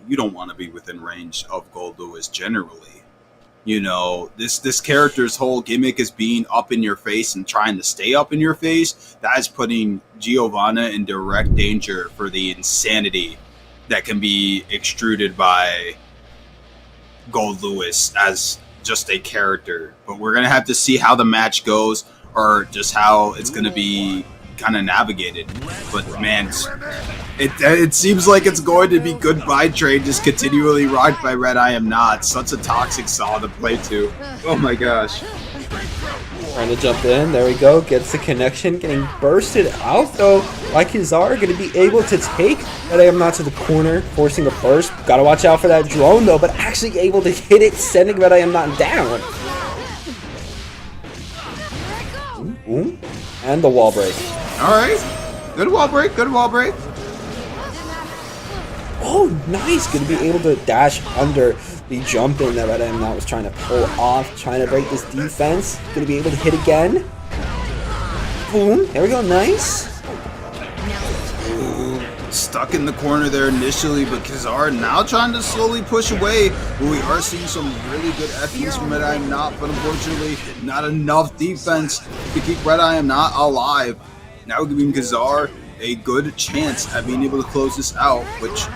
You don't want to be within range of Gold Lewis generally. You know, this character's whole gimmick is being up in your face and trying to stay up in your face. That is putting Giovanna in direct danger for the insanity that can be extruded by Gold Lewis as just a character. But we're going to have to see how the match goes, or just how it's going to be kind of navigated. But man, it seems like it's going to be Goodbye Train just continually rocked by Red I Am Not. Such a toxic song to play to. Oh my gosh. Trying to jump in, there we go, gets the connection, getting bursted out though by Kizar, going to be able to take Red I Am Not to the corner, forcing a burst. Gotta watch out for that drone though, but actually able to hit it, sending Red I Am Not down. Boom. And the wall break. Alright, good wall break, good wall break. Oh, nice, going to be able to dash under the jump in that Red I Am Not was trying to pull off, trying to break this defense. Going to be able to hit again. Boom, there we go, nice. Ooh, stuck in the corner there initially, but Kizar now trying to slowly push away. But we are seeing some really good FEs from Red I Am Not, but unfortunately not enough defense to keep Red I Am Not alive. Now giving Kizar a good chance at being able to close this out, which,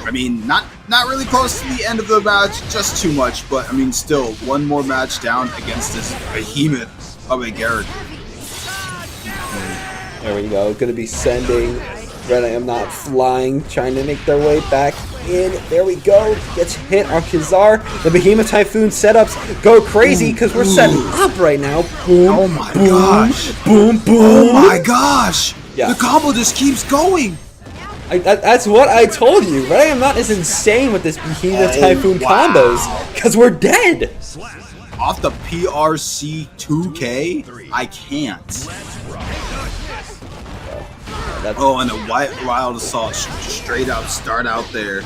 I mean, not really close to the end of the match, just too much, but I mean, still, one more match down against this behemoth of a character. There we go, going to be sending Red I Am Not flying, trying to make their way back in. There we go, gets hit on Kizar. The Behemoth Typhoon setups go crazy because we're setting up right now. Boom, oh my boom, gosh. Boom, boom. Oh my gosh. Yeah. The combo just keeps going. That's what I told you. Red I Am Not is insane with this Behemoth Typhoon combos because we're dead. Off the PRC 2K, I can't. And the Wild Assault straight up start out there.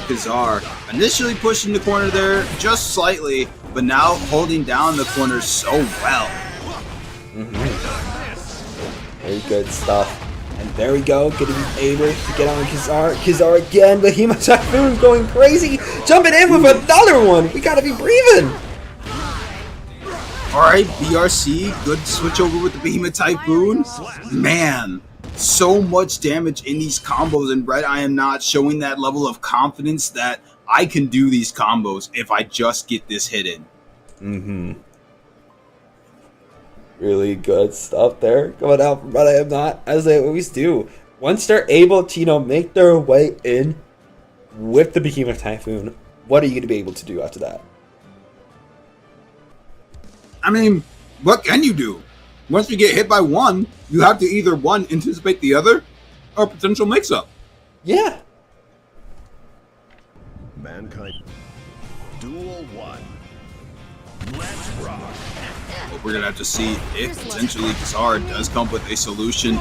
Kizar initially pushing the corner there just slightly, but now holding down the corner so well. Very good stuff. And there we go, getting able to get on Kizar. Kizar again, Behemoth Typhoon going crazy. Jumping in with another one. We gotta be breathing. Alright, BRC, good switch over with the Behemoth Typhoon. Man, so much damage in these combos, and Red I Am Not showing that level of confidence that I can do these combos if I just get this hit in. Really good stuff there coming out from Red I Am Not, as they always do. Once they're able to, make their way in with the Behemoth Typhoon, what are you going to be able to do after that? I mean, what can you do? once you get hit by one, you have to either one, anticipate the other, or potential mix-up. Yeah. Mankind. Duel 1. Let's rock. But we're gonna have to see if potentially Kazar does come with a solution.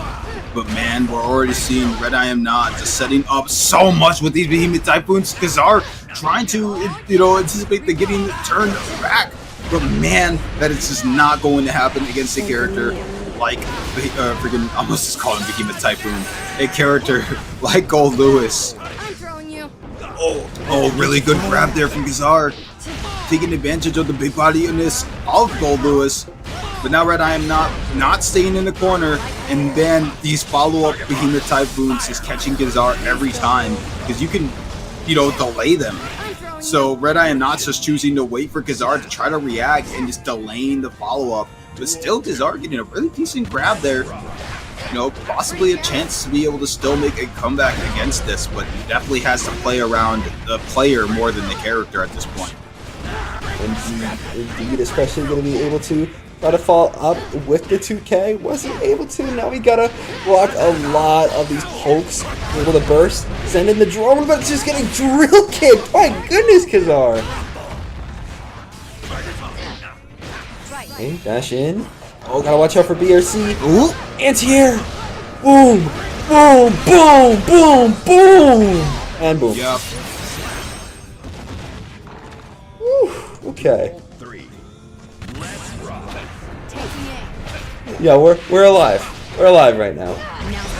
But man, we're already seeing Red I Am Not just setting up so much with these Behemoth Typhoons. Kazar trying to, anticipate the getting turned back. But man, that is just not going to happen against a character like freaking, I almost just call him Behemoth Typhoon. A character like Gold Lewis. I'm throwing you. Oh, really good grab there from Kazar. Taking advantage of the big bodiness of Gold Lewis. But now Red I Am not staying in the corner, and then these follow-up Behemoth Typhoons is catching Kazar every time, because you can, delay them. So Red I Am Not's just choosing to wait for Kazar to try to react and just delaying the follow-up. But still Kazar getting a really decent grab there. Possibly a chance to be able to still make a comeback against this, but he definitely has to play around the player more than the character at this point. Indeed, especially going to be able to try to follow up with the 2K. Wasn't able to. Now we gotta block a lot of these pokes. Able to burst, send in the drone, but it's just getting drill kicked. My goodness, Kazar. Okay, dash in. Oh, gotta watch out for BRC. Ooh, anti-air. Boom, boom, boom, boom, boom, and boom. Yep. Okay. Yeah, we're alive. We're alive right now.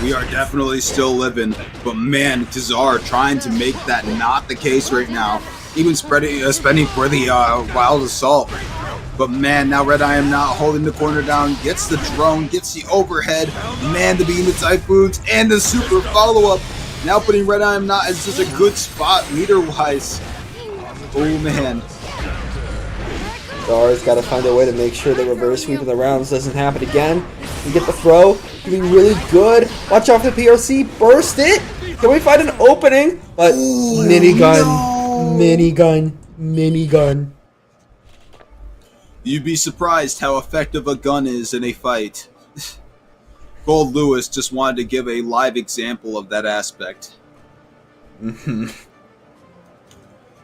We are definitely still living, but man, Kazar trying to make that not the case right now. Even spending for the wild assault. But man, now Red I Am Not holding the corner down, gets the drone, gets the overhead. Man, the Behemoth Typhoons and the super follow-up. Now putting Red I Am Not in such a good spot meter-wise. Oh man. Kazar's got to find a way to make sure the reverse sweep in the rounds doesn't happen again. We get the throw, doing really good. Watch out for the PRC, burst it. Can we find an opening? But minigun. You'd be surprised how effective a gun is in a fight. Gold Lewis just wanted to give a live example of that aspect.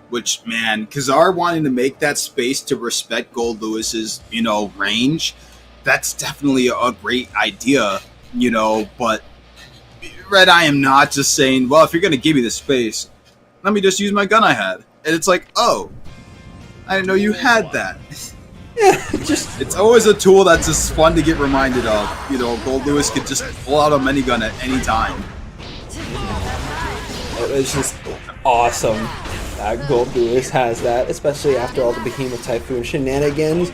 Which, man, Kazar wanting to make that space to respect Gold Lewis's, range, that's definitely a great idea, but Red I Am Not just saying, well, if you're going to give me the space, let me just use my gun I had. And it's like, oh, I didn't know you had that. Yeah, it's always a tool that's just fun to get reminded of. Gold Lewis could just pull out a minigun at any time. It's just awesome that Gold Lewis has that, especially after all the Behemoth Typhoon shenanigans.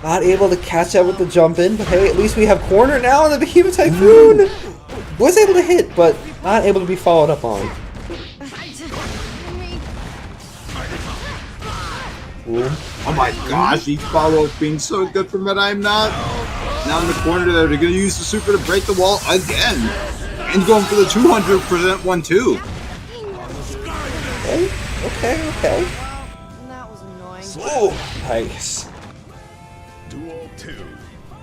Not able to catch up with the jump in, but hey, at least we have corner now on the Behemoth Typhoon. Was able to hit, but not able to be followed up on. Ooh. Oh my gosh, each follow-up being so good from Red I Am Not. Now in the corner there, they're going to use the super to break the wall again. And going for the 200% one too. Okay. That was annoying. Oh, nice. Duel 2.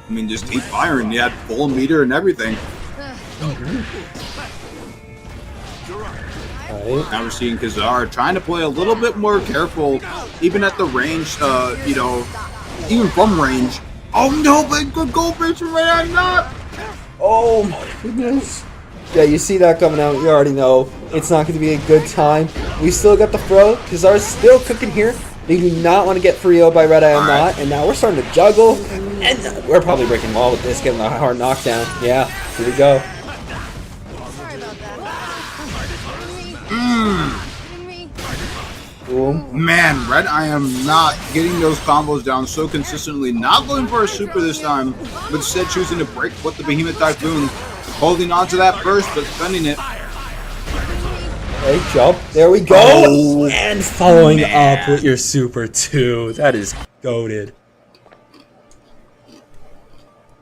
I mean, just keep firing. You had full meter and everything. Right. Now we're seeing Kazar trying to play a little bit more careful, even at the range, even from range. Oh no, but good goal bridge from Red I Am Not. Oh my goodness. Yeah, you see that coming out, you already know it's not going to be a good time. We still got the throw. Kazar's still cooking here. They do not want to get 3-0 by Red I Am Not, and now we're starting to juggle. And we're probably breaking wall with this, getting a hard knockdown. Yeah, here we go. Boom. Man, Red I Am Not getting those combos down so consistently. Not going for a super this time, but instead choosing to break with the Behemoth Typhoon. Holding on to that first, but spending it. Okay, jump. There we go. Oh, and following up with your super too. That is goated.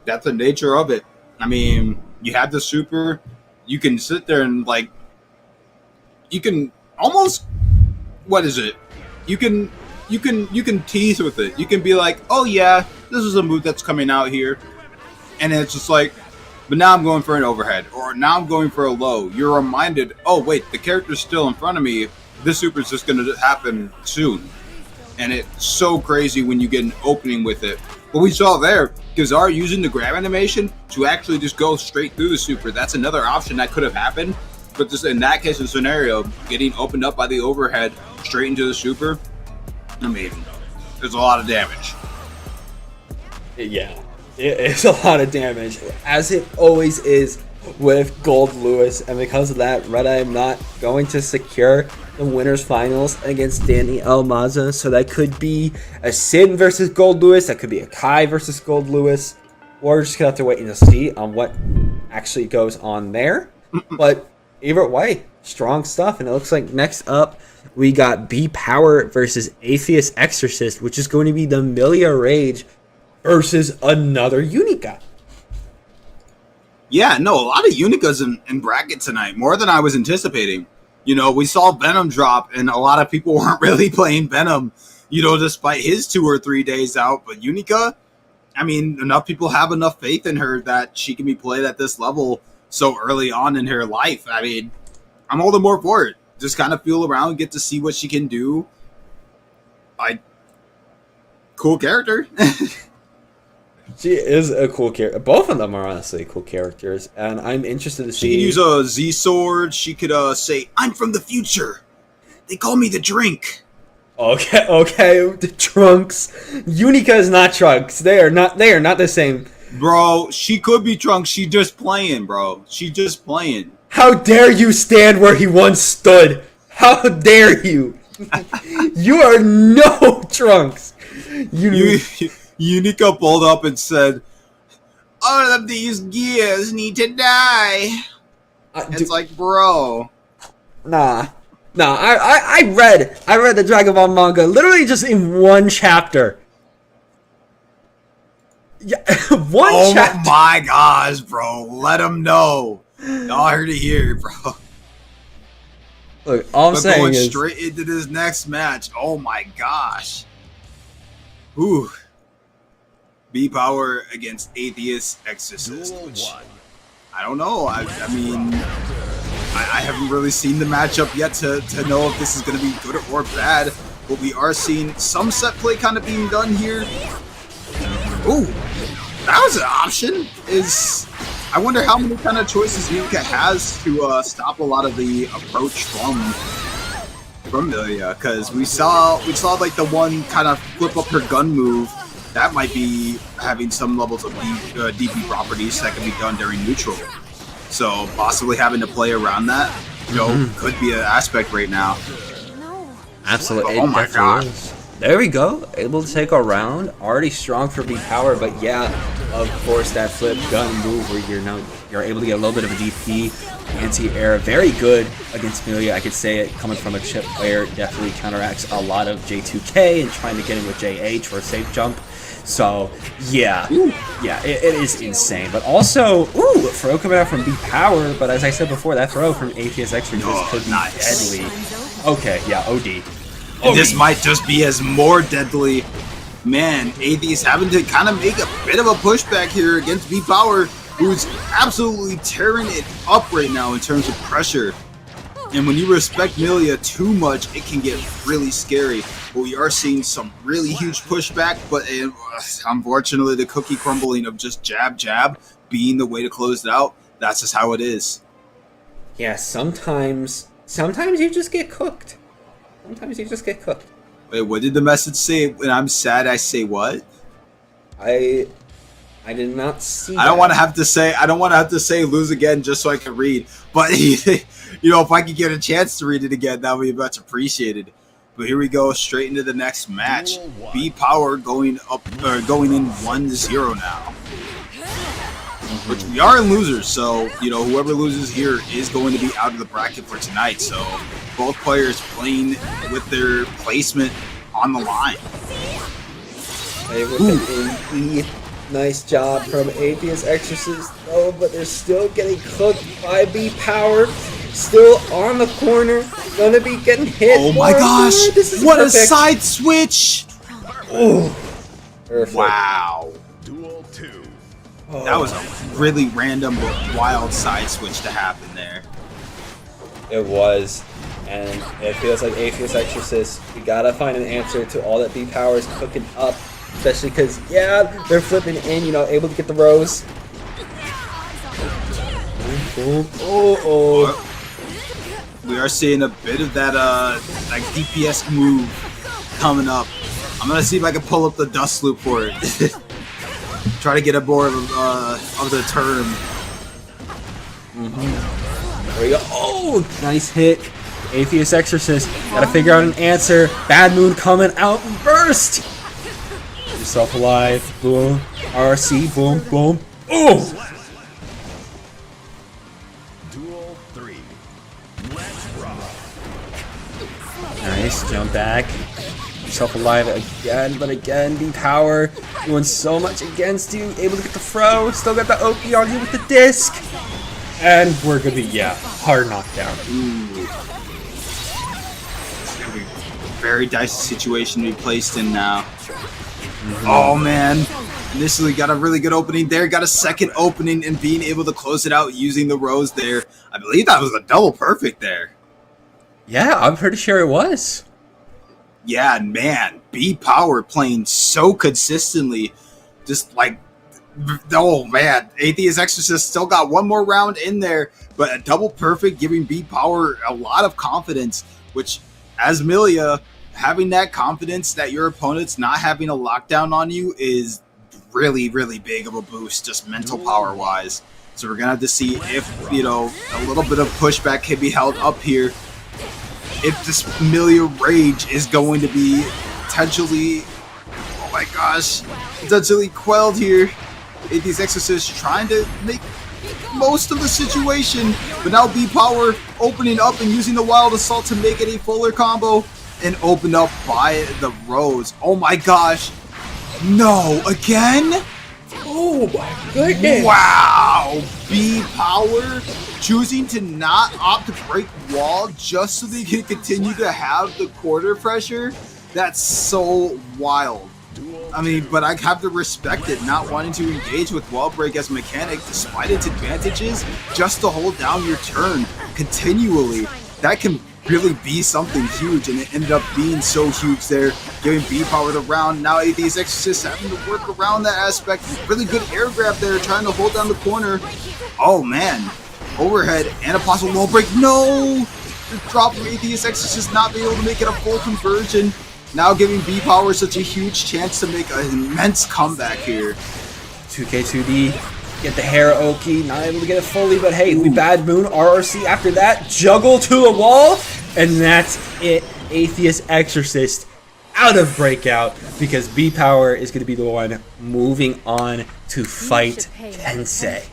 That's the nature of it. I mean, you have the super. You can sit there and you can almost. What is it? You can tease with it. You can be like, oh yeah, this is a move that's coming out here. And it's just like, but now I'm going for an overhead, or now I'm going for a low. You're reminded, oh wait, the character's still in front of me. This super's just going to happen soon. And it's so crazy when you get an opening with it. But we saw there, Gazar using the grab animation to actually just go straight through the super. That's another option that could have happened. But just in that case of scenario, getting opened up by the overhead straight into the super, I mean, there's a lot of damage. Yeah, it is a lot of damage, as it always is with Gold Lewis, and because of that, Red Eye not going to secure the winners finals against Danny Almaza. So that could be a Sin versus Gold Lewis, that could be a Kai versus Gold Lewis. We're just gonna have to wait and see on what actually goes on there. But either way, strong stuff. And it looks like next up we got B Power versus Atheist Exorcist, which is going to be the Milia Rage versus another Unica. Yeah, no, a lot of Unicas in bracket tonight, more than I was anticipating. You know, we saw Venom drop, and a lot of people weren't really playing Venom, you know, despite his 2 or 3 days out. But Unica, I mean, enough people have enough faith in her that she can be played at this level so early on in her life. I mean, I'm all the more for it. Just kind of feel around, get to see what she can do. Cool character. She is a cool character. Both of them are honestly cool characters, and I'm interested to see. She could use a Z sword. She could say, "I'm from the future. They call me the drink." Okay, the Trunks. Unica is not Trunks. They are not the same. Bro, she could be Trunks. She just playing, bro. She just playing. How dare you stand where he once stood? How dare you? You are no Trunks. Unica pulled up and said, "All of these gears need to die." It's like, bro. Nah. I read the Dragon Ball manga literally just in one chapter. Yeah, one chapter. Oh my gosh, bro. Let him know. Y'all heard it here, bro. Look, all I'm saying going is straight into this next match. Oh my gosh. Ooh. B Power against Atheist Exorcist. Which, I don't know. I mean, I haven't really seen the matchup yet to know if this is going to be good or bad. But we are seeing some set play kind of being done here. Ooh, that was an option. I wonder how many kind of choices Yuka has to stop a lot of the approach from Milia. Because we saw like the one kind of flip up her gun move. That might be having some levels of DP properties that can be done during neutral. So possibly having to play around that, you know, could be an aspect right now. Absolutely. Oh my god. There we go. Able to take a round. Already strong for B Power, but yeah, of course that flip gun move where you're able to get a little bit of a DP anti-air. Very good against Milia. I could say it coming from a chip player definitely counteracts a lot of J2K and trying to get in with JH for a safe jump. So yeah, it is insane. But also, throw coming out from B Power. But as I said before, that throw from ATS Exorcist could be deadly. Okay, yeah, OD. This might just be as more deadly. Man, Atheist having to kind of make a bit of a pushback here against B Power, who's absolutely tearing it up right now in terms of pressure. And when you respect Milia too much, it can get really scary. But we are seeing some really huge pushback, but unfortunately the cookie crumbling of just jab being the way to close it out, that's just how it is. Yeah, sometimes you just get cooked. Sometimes you just get cooked. Wait, what did the message say? When I'm sad, I say what? I did not see. I don't want to have to say lose again just so I can read. But you know, if I could get a chance to read it again, that would be much appreciated. But here we go, straight into the next match. B Power going in 1-0 now. Which we are in losers, so you know whoever loses here is going to be out of the bracket for tonight. So both players playing with their placement on the line. Hey, with an AE. Nice job from Atheist Exorcist, though, but they're still getting cooked by B Power. Still on the corner, gonna be getting hit. Oh my gosh! This is what perfect. A side switch! Oh, perfect. Wow. Duel 2. That was a really random but wild side switch to happen there. It was. And it feels like Atheist Exorcist, we gotta find an answer to all that B Power is cooking up. Especially because, yeah, they're flipping in, you know, able to get the Rose. Boom, boom. Oh. We are seeing a bit of that like DPS move coming up. I'm gonna see if I can pull up the dust loop for it. Try to get a more of the term. There we go. Oh, nice hit. Atheist Exorcist. Gotta figure out an answer. Bad Moon coming out and burst. Yourself alive. Boom. RC. Boom. Boom. Oh! Duel 3. Let's rock. Nice. Jump back. Yourself alive again, but again, B Power doing so much against you. Able to get the throw. Still got the OP on you with the disc. And we're gonna be, hard knockdown. Ooh. It's gonna be a very dicey situation to be placed in now. Oh man. Initially got a really good opening there, got a second opening and being able to close it out using the Rose there. I believe that was a double perfect there. Yeah, I'm pretty sure it was. Yeah, man, B Power playing so consistently, just like, oh man, Atheist Exorcist still got one more round in there, but a double perfect giving B Power a lot of confidence, which as Milia, having that confidence that your opponent's not having a lockdown on you is really, really big of a boost, just mental power wise. So we're gonna have to see if, you know, a little bit of pushback can be held up here. If this Milia Rage is going to be potentially, oh my gosh, potentially quelled here. Atheist Exorcist trying to make most of the situation, but now B Power opening up and using the Wild Assault to make it a fuller combo and opened up by the Rose. Oh my gosh. No, again? Oh my goodness. Wow. B Power choosing to not opt to break wall just so they can continue to have the quarter pressure. That's so wild. I mean, but I have to respect it, not wanting to engage with wall break as a mechanic despite its advantages, just to hold down your turn continually. That can really be something huge, and it ended up being so huge there, giving B Power the round. Now Atheist Exorcist having to work around that aspect. Really good air grab there, trying to hold down the corner. Oh man, overhead and a possible wall break. No! The drop from Atheist Exorcist not being able to make it a full conversion. Now giving B Power such a huge chance to make an immense comeback here. 2K2D, get the hair Oki, not able to get it fully, but hey, we Bad Moon, RRC after that, juggle to a wall, and that's it. Atheist Exorcist out of Breakout, because B Power is going to be the one moving on to fight Tensei.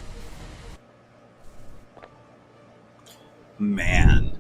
Man,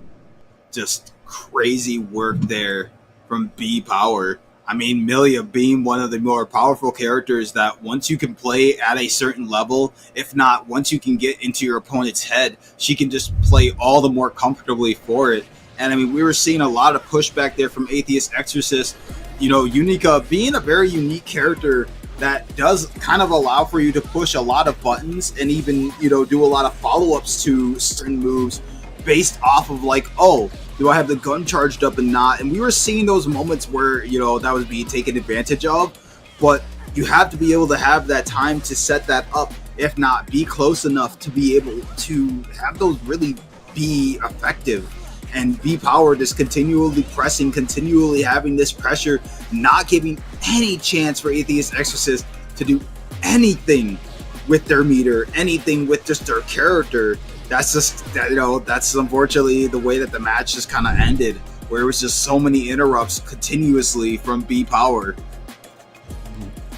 just crazy work there from B Power. I mean, Milia being one of the more powerful characters that once you can play at a certain level, if not, once you can get into your opponent's head, she can just play all the more comfortably for it. And I mean, we were seeing a lot of pushback there from Atheist Exorcist. You know, Unica being a very unique character that does kind of allow for you to push a lot of buttons and even, you know, do a lot of follow-ups to certain moves based off of like, oh, do I have the gun charged up and not? And we were seeing those moments where, you know, that was being taken advantage of, but you have to be able to have that time to set that up, if not be close enough to be able to have those really be effective. And B Power just continually pressing, continually having this pressure, not giving any chance for Atheist Exorcist to do anything with their meter, anything with just their character. That's just, you know, that's unfortunately the way that the match just kind of ended, where it was just so many interrupts continuously from B Power.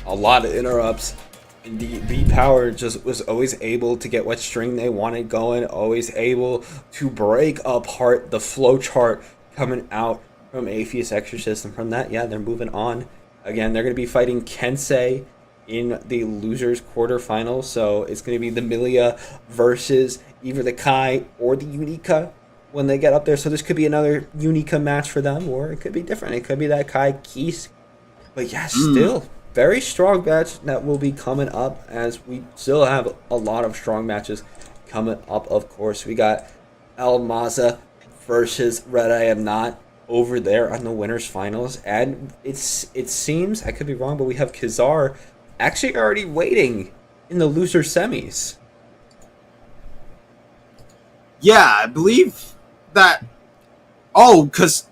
A lot of interrupts. And B Power just was always able to get what string they wanted going, always able to break apart the flow chart coming out from Atheist Exorcist. And from that, yeah, they're moving on. Again, they're going to be fighting Kensei in the losers quarterfinal. So it's going to be the Milia versus either the Kai or the Unica when they get up there. So this could be another Unica match for them, or it could be different. It could be that Kai Keys. But yeah, still very strong match that will be coming up, as we still have a lot of strong matches coming up. Of course, we got El Maza versus Red I Am Not over there on the winners finals, and it seems, I could be wrong, but we have Kazar actually already waiting in the loser semis. Yeah, I believe that. Oh, because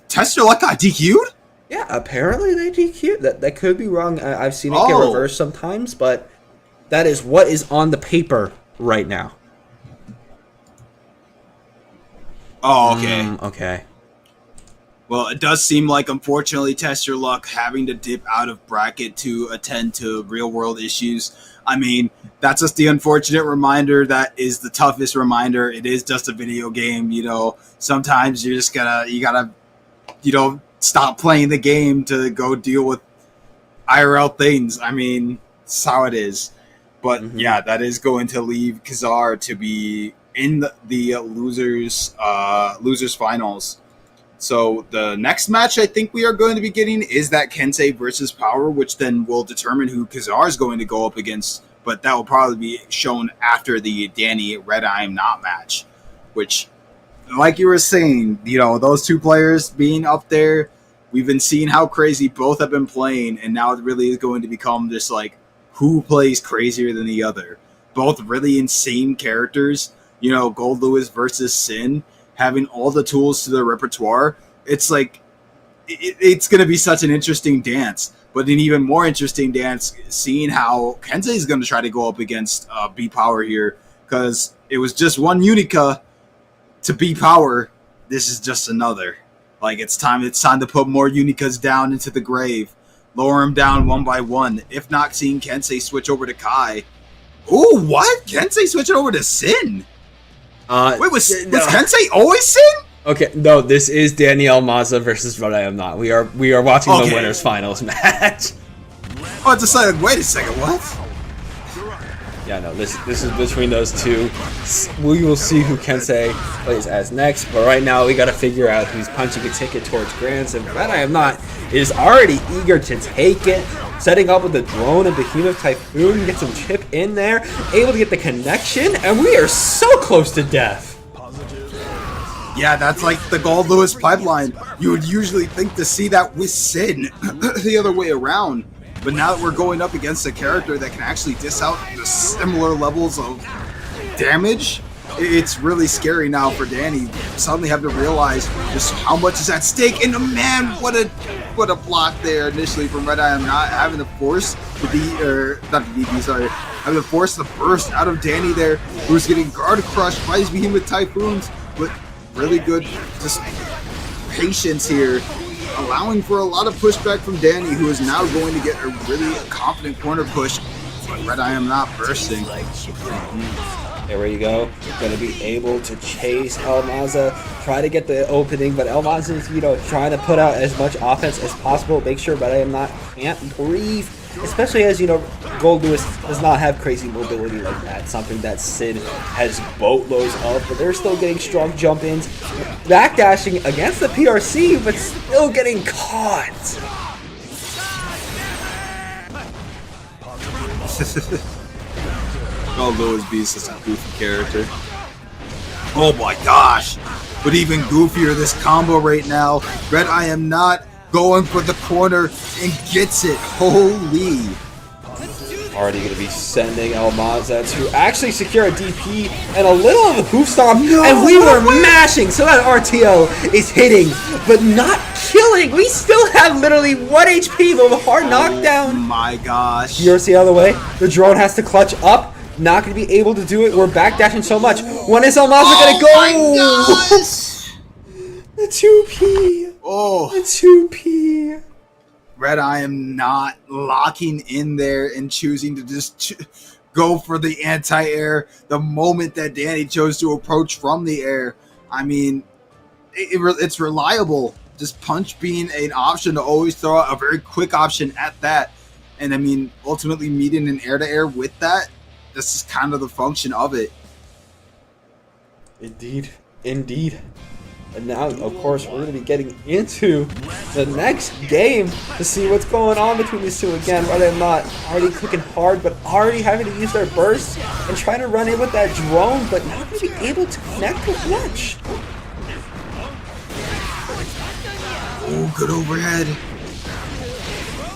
Test Your Luck got DQ'd? Yeah, apparently they DQ'd. That could be wrong. I've seen it get reversed sometimes, but that is what is on the paper right now. Oh, okay. Okay. Well, it does seem like, unfortunately, Test Your Luck having to dip out of bracket to attend to real-world issues. I mean, that's just the unfortunate reminder that is the toughest reminder. It is just a video game, you know. Sometimes you gotta stop playing the game to go deal with IRL things. I mean, that's how it is. But yeah, that is going to leave Kazar to be in the losers finals. So the next match I think we are going to be getting is that Kensei versus Power, which then will determine who Kazar is going to go up against. But that will probably be shown after the Danny Red I Am Not match, which, like you were saying, you know, those two players being up there, we've been seeing how crazy both have been playing, and now it really is going to become this, like, who plays crazier than the other. Both really insane characters, you know, Gold Lewis versus Sin, having all the tools to their repertoire. It's like, it's going to be such an interesting dance. But an even more interesting dance, seeing how Kensei is going to try to go up against B-Power here, because it was just one Unica to B-Power. This is just another. Like, it's time to put more Unicas down into the grave. Lower them down one by one. If not, seeing Kensei switch over to Kai. Ooh, what? Kensei switching over to Sin? Wait, was Kensei always Sin? Okay, no, this is Danielle Maza versus Red I Am Not. We are watching the winners finals match. Oh, it's a wait a second, what? Yeah, no, this is between those two. We will see who Kensei plays as next, but right now we gotta figure out who's punching a ticket towards Grands, and Red I Am Not is already eager to take it, setting up with the drone and Behemoth Typhoon, get some chip in there, able to get the connection, and we are so close to death. Yeah, that's like the Gold Lewis pipeline. You would usually think to see that with Sin the other way around. But now that we're going up against a character that can actually dish out the similar levels of damage, it's really scary now for Danny. Suddenly have to realize just how much is at stake. And man, what a block there initially from Red I Am Not, having to force having to force the burst out of Danny there, who's getting guard crushed by his Behemoth Typhoons. But really good just patience here, allowing for a lot of pushback from Danny, who is now going to get a really confident corner push. But Red I Am Not bursting. There we go. Going to be able to chase El Maza, try to get the opening, but El Maza is, trying to put out as much offense as possible, make sure Red I Am Not can't breathe. Especially as, Gold Lewis does not have crazy mobility like that, something that Sid has boatloads of, but they're still getting strong jump-ins, backdashing against the PRC, but still getting caught. Gold Lewis be such a goofy character. Oh my gosh! But even goofier, this combo right now. Red I Am Not going for the corner and gets it. Holy. Already going to be sending El Maza to actually secure a DP and a little of a hoof stomp, and we were mashing, so that RTO is hitting, but not killing. We still have literally 1 HP, but with a hard knockdown. Oh my gosh. PRC out of the way. The drone has to clutch up. Not going to be able to do it. We're backdashing so much. When is El Maza going to go? Oh my gosh. The 2P. Oh. The 2P. Red I Am Not locking in there and choosing to just go for the anti-air the moment that Danny chose to approach from the air. I mean, it's reliable. Just punch being an option to always throw out a very quick option at that. And I mean, ultimately meeting an air-to-air with that, this is kind of the function of it. Indeed. Indeed. And now, of course, we're going to be getting into the next game to see what's going on between these two again. Red Eye Not already clicking hard, but already having to use their burst and trying to run in with that drone, but not going to be able to connect with much. Oh, good overhead.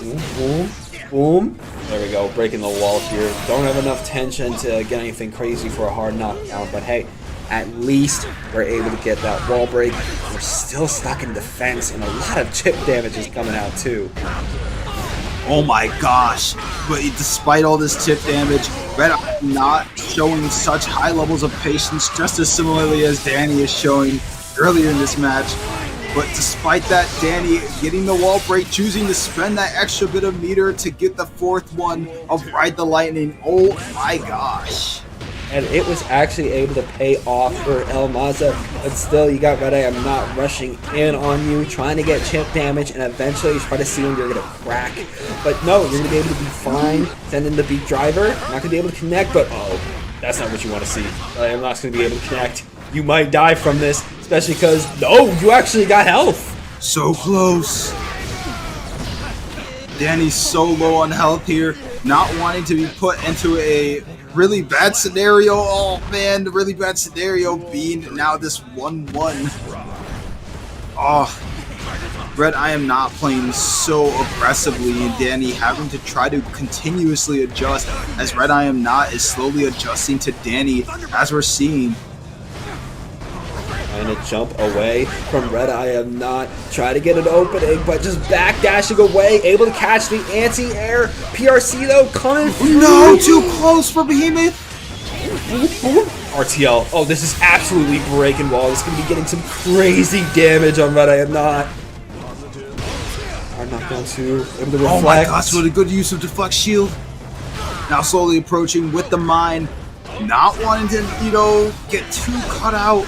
Boom, boom, boom. There we go, breaking the wall here. Don't have enough tension to get anything crazy for a hard knockdown, but hey, at least we're able to get that wall break. We're still stuck in defense, and a lot of chip damage is coming out too. Oh my gosh. But despite all this chip damage, Red Eye not showing such high levels of patience, just as similarly as Danny is showing earlier in this match. But despite that, Danny getting the wall break, choosing to spend that extra bit of meter to get the fourth one of Ride the Lightning. Oh my gosh. And it was actually able to pay off for El Maza, but still you got Red Eye Not rushing in on you, trying to get chip damage, and eventually you try to see when you're going to crack. But no, you're going to be able to be fine, send in the beat driver, not going to be able to connect, but oh, that's not what you want to see. Red Eye Not's going to be able to connect. You might die from this, especially because, no, you actually got health. So close. Danny's so low on health here, not wanting to be put into a really bad scenario. Oh man, the really bad scenario being now this 1-1. Oh, Red Eye Not playing so aggressively, and Danny having to try to continuously adjust as Red Eye Not is slowly adjusting to Danny, as we're seeing. Trying to jump away from Red Eye Not, try to get an opening, but just backdashing away, able to catch the anti-air. PRC though coming through. No, too close for Behemoth. RTL. Oh, this is absolutely breaking wall. This is going to be getting some crazy damage on Red Eye Not. Hard knockdown too. Able to reflect. Oh my gosh, what a good use of Deflect Shield. Now slowly approaching with the mine. Not wanting to, get too cut out.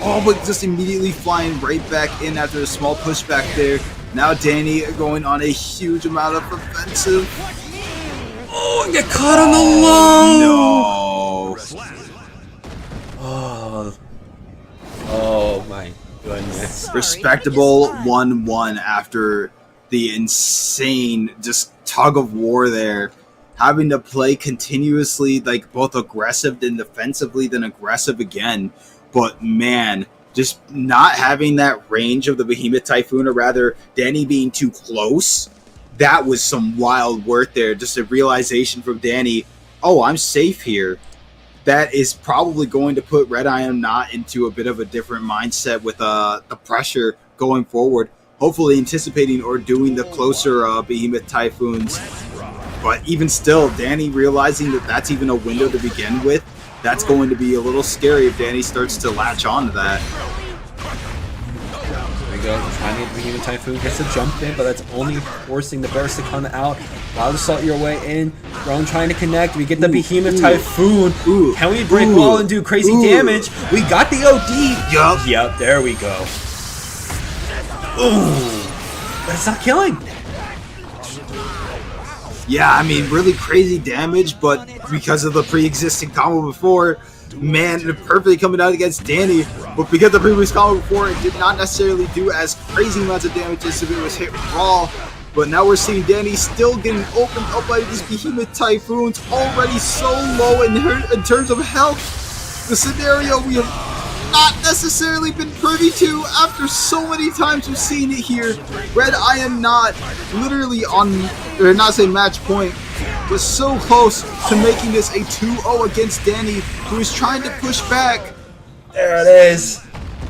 Oh, but just immediately flying right back in after a small pushback there. Now Danny going on a huge amount of offensive. Oh, get caught on the low! No. Oh my goodness. Respectable 1-1 after the insane just tug of war there. Having to play continuously, like both aggressive and defensively, then aggressive again. But man, just not having that range of the Behemoth Typhoon, or rather Danny being too close, that was some wild work there. Just a realization from Danny, oh, I'm safe here. That is probably going to put Red Eye Not into a bit of a different mindset with the pressure going forward. Hopefully anticipating or doing the closer Behemoth Typhoons. But even still, Danny realizing that that's even a window to begin with, that's going to be a little scary if Danny starts to latch on to that. There we go, trying to get the Behemoth Typhoon, gets a jump in, but that's only forcing the burst to come out. Allow the salt your way in, drone trying to connect, we get the Behemoth Typhoon. Can we break wall and do crazy damage? We got the OD! Yup, there we go. Ooh, but it's not killing. Yeah, I mean, really crazy damage, but because of the pre-existing combo before, man, perfectly coming out against Danny. But because the previous combo before, it did not necessarily do as crazy amounts of damage as if it was hit raw. But now we're seeing Danny still getting opened up by these Behemoth Typhoons, already so low in terms of health. The scenario we have not necessarily been privy to after so many times we've seen it here. Red Eye Not literally on, or not say match point, was so close to making this a 2-0 against Danny, who is trying to push back. There it is.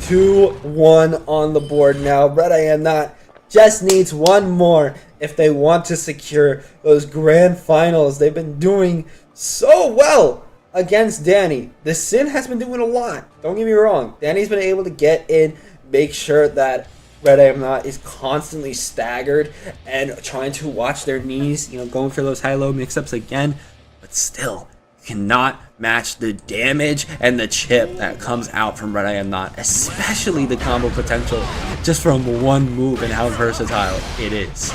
2-1 on the board now. Red Eye Not just needs one more if they want to secure those grand finals. They've been doing so well against Danny. The Sin has been doing a lot. Don't get me wrong. Danny's been able to get in, make sure that Red Eye Not is constantly staggered and trying to watch their knees, going for those high-low mix-ups again. But still, cannot match the damage and the chip that comes out from Red Eye Not, especially the combo potential just from one move and how versatile it is.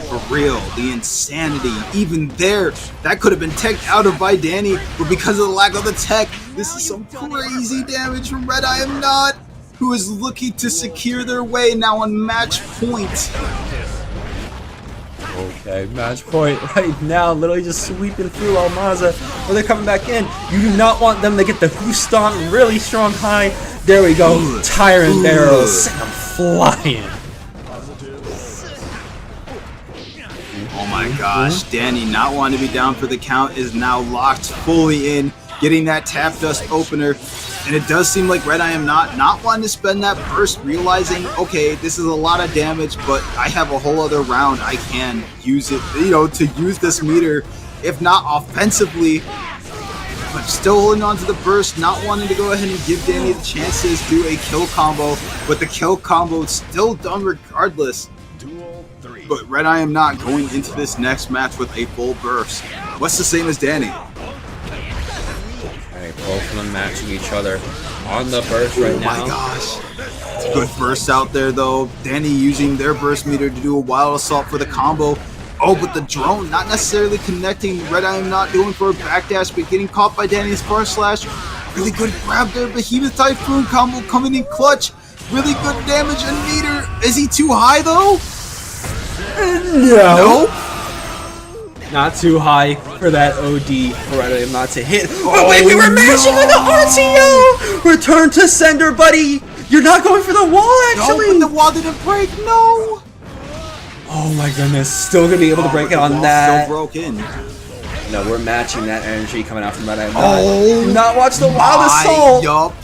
For real, the insanity, even there, that could have been teched out of by Danny, but because of the lack of the tech, this is some crazy damage from Red Eye Not. who is looking to secure their way now on match point. Okay, match point right now, literally just sweeping through Almaza, where they're coming back in. You do not want them to get the Houston really strong high. There we go, tire and barrel, send them flying. Oh my gosh, Danny not wanting to be down for the count is now locked fully in, getting that tap dust opener. And it does seem like Red I am not wanting to spend that burst, realizing, okay, this is a lot of damage, but I have a whole other round I can use it, to use this meter, if not offensively, but still holding on to the burst, not wanting to go ahead and give Danny the chances to do a kill combo, but the kill combo is still done regardless. But Red I am not going into this next match with a full burst. What's the same as Danny? Both of them matching each other on the burst right now. Oh my gosh. Good burst out there though. Danny using their burst meter to do a wild assault for the combo. Oh, but the drone not necessarily connecting. Red I am not doing for a backdash, but getting caught by Danny's first slash. Really good grab there. Behemoth Typhoon combo coming in clutch. Really good damage and meter. Is he too high though? No. Not too high for that OD for Red I am not to hit. Oh wait, we were mashing on the RTO! Return to sender, buddy! You're not going for the wall, actually! No, but the wall didn't break, no! Oh my goodness, still gonna be able to break it on that. Still broke in. No, we're matching that energy coming out from Red I am not. Do not watch the wild assault! Yup.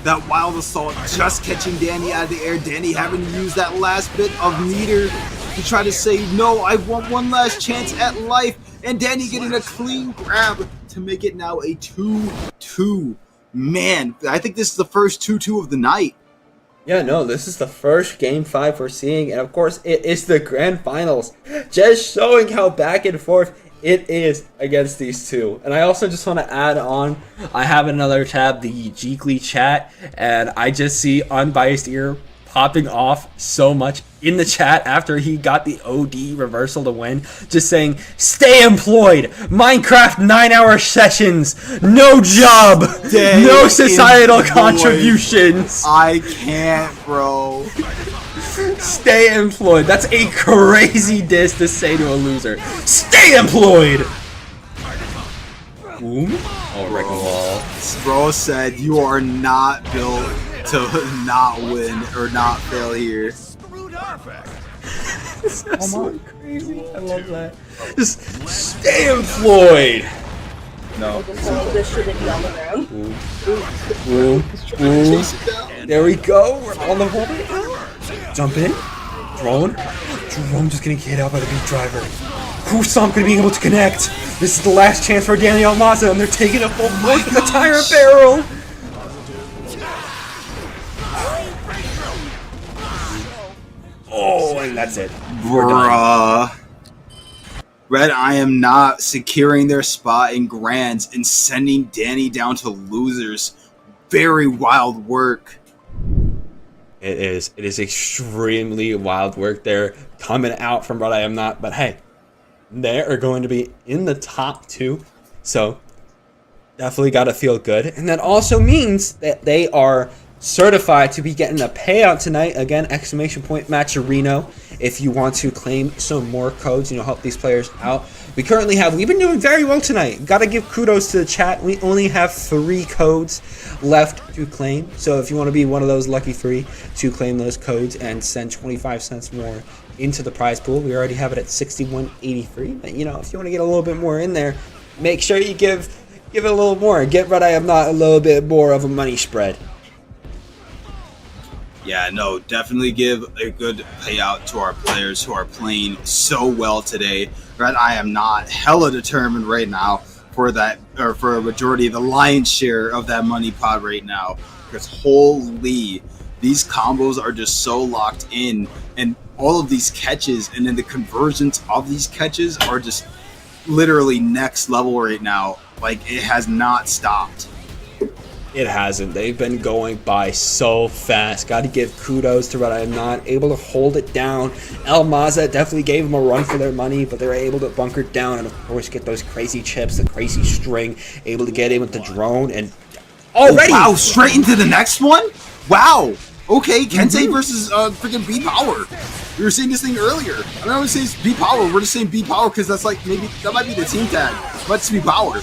That wild assault just catching Danny out of the air. Danny having to use that last bit of meter to try to say, no, I want one last chance at life. And Danny getting a clean grab to make it now a 2-2. Man, I think this is the first 2-2 of the night. Yeah, no, this is the first Game 5 we're seeing. And of course, it is the Grand Finals. Just showing how back and forth it is against these two. And I also just want to add on, I have another tab, the Geekly chat, and I just see Unbiased Ear popping off so much in the chat after he got the OD reversal to win, just saying, stay employed, Minecraft 9-hour sessions, no job, no societal contributions. I can't, bro. Stay employed. That's a crazy diss to say to a loser. Stay employed! Boom. Oh, wrecking wall. Bro said you are not built to not win or not fail here. This is so crazy. I love that. Just stay employed! No. Boom. Boom. There we go. We're on the wall right now. Jump in. Drone. Drone just getting hit out by the beat driver. Kusam gonna be able to connect. This is the last chance for Danny Almaza, and they're taking a full point with the tire barrel. Oh, and that's it. Bruh. Red I am not securing their spot in Grands and sending Danny down to losers. Very wild work. It is. It is extremely wild work there coming out from Red I am not. But hey, they are going to be in the top 2. So definitely got to feel good. And that also means that they are certified to be getting a payout tonight. Again, exclamation point Matcherino. If you want to claim some more codes, help these players out. We've been doing very well tonight. Got to give kudos to the chat. We only have 3 codes left to claim. So if you want to be one of those lucky 3 to claim those codes and send 25 cents more into the prize pool, we already have it at 61.83. But if you want to get a little bit more in there, make sure you give it a little more. Get Red I am not a little bit more of a money spread. Yeah, no, definitely give a good payout to our players who are playing so well today. Red I am not hella determined right now for that, or for a majority of the lion's share of that money pot right now. Because holy, these combos are just so locked in, and all of these catches and then the conversions of these catches are just literally next level right now. Like, it has not stopped. It hasn't. They've been going by so fast. Got to give kudos to Red I am not able to hold it down. Almaza definitely gave them a run for their money, but they were able to bunker down and of course get those crazy chips, the crazy string, able to get in with the drone and already. Oh, wow, straight into the next one? Wow. Okay, Kensei versus freaking B Power. We were saying this thing earlier. I don't know say it's B Power. We're just saying B Power because that's like maybe that might be the team tag. But it's B Power.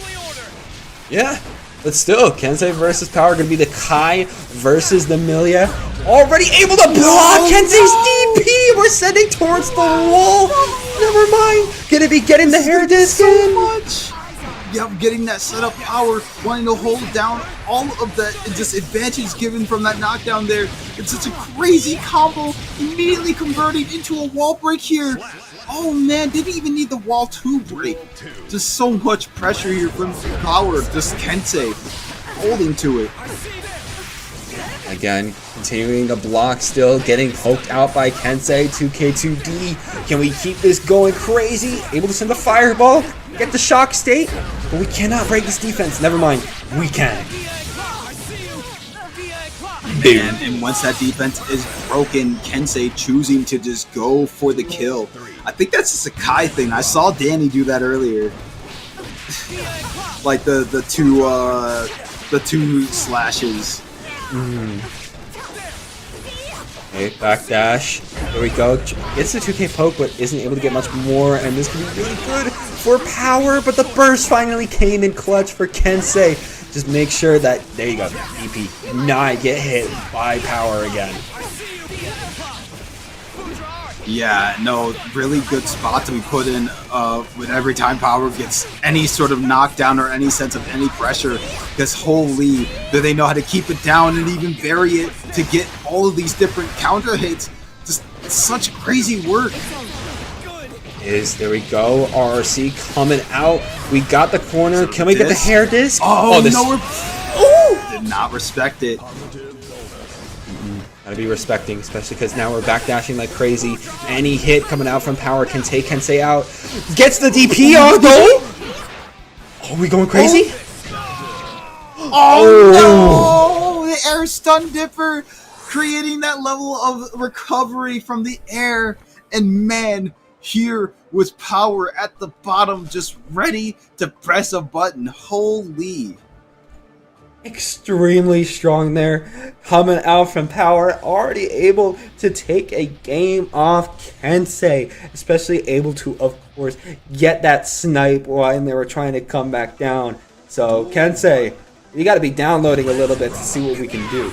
Yeah, but still, Kensei versus Power gonna be the Kai versus the Milia. Already able to block Kensei's DP. We're sending towards the wall. Never mind. Gonna be getting the hair disc in. Much. Yep, getting that setup power, wanting to hold down all of the just advantage given from that knockdown there. It's such a crazy combo, immediately converting into a wall break here. Oh man, didn't even need the wall to break. Just so much pressure here from Power, just Kensei holding to it. Again, continuing to block still, getting poked out by Kensei, 2K2D. Can we keep this going crazy? Able to send a fireball, get the shock state, but we cannot break this defense. Never mind, we can. And once that defense is broken, Kensei choosing to just go for the kill. I think that's a Sakai thing. I saw Danny do that earlier. Like the two slashes. Okay, backdash. There we go. Gets the 2K poke, but isn't able to get much more. And this could be really good for Power, but the burst finally came in clutch for Kensei. Just make sure that, there you go, EP, not get hit by Power again. Yeah, no, really good spot to be put in with every time Power gets any sort of knockdown or any sense of any pressure, because holy, do they know how to keep it down and even vary it to get all of these different counter hits. Just such crazy work. There we go, RRC coming out. We got the corner. Can we get the hair disc? Oh this. No, did not respect it. Gotta be respecting, especially because now we're backdashing like crazy. Any hit coming out from Power can take Kensei out. Gets the DP off though! Are we going crazy? Oh no! The air stun dipper creating that level of recovery from the air. And man, here was Power at the bottom just ready to press a button. Holy. Extremely strong there, coming out from Power, already able to take a game off Kensei, especially able to, of course, get that snipe while they were trying to come back down. So Kensei, you got to be downloading a little bit to see what we can do.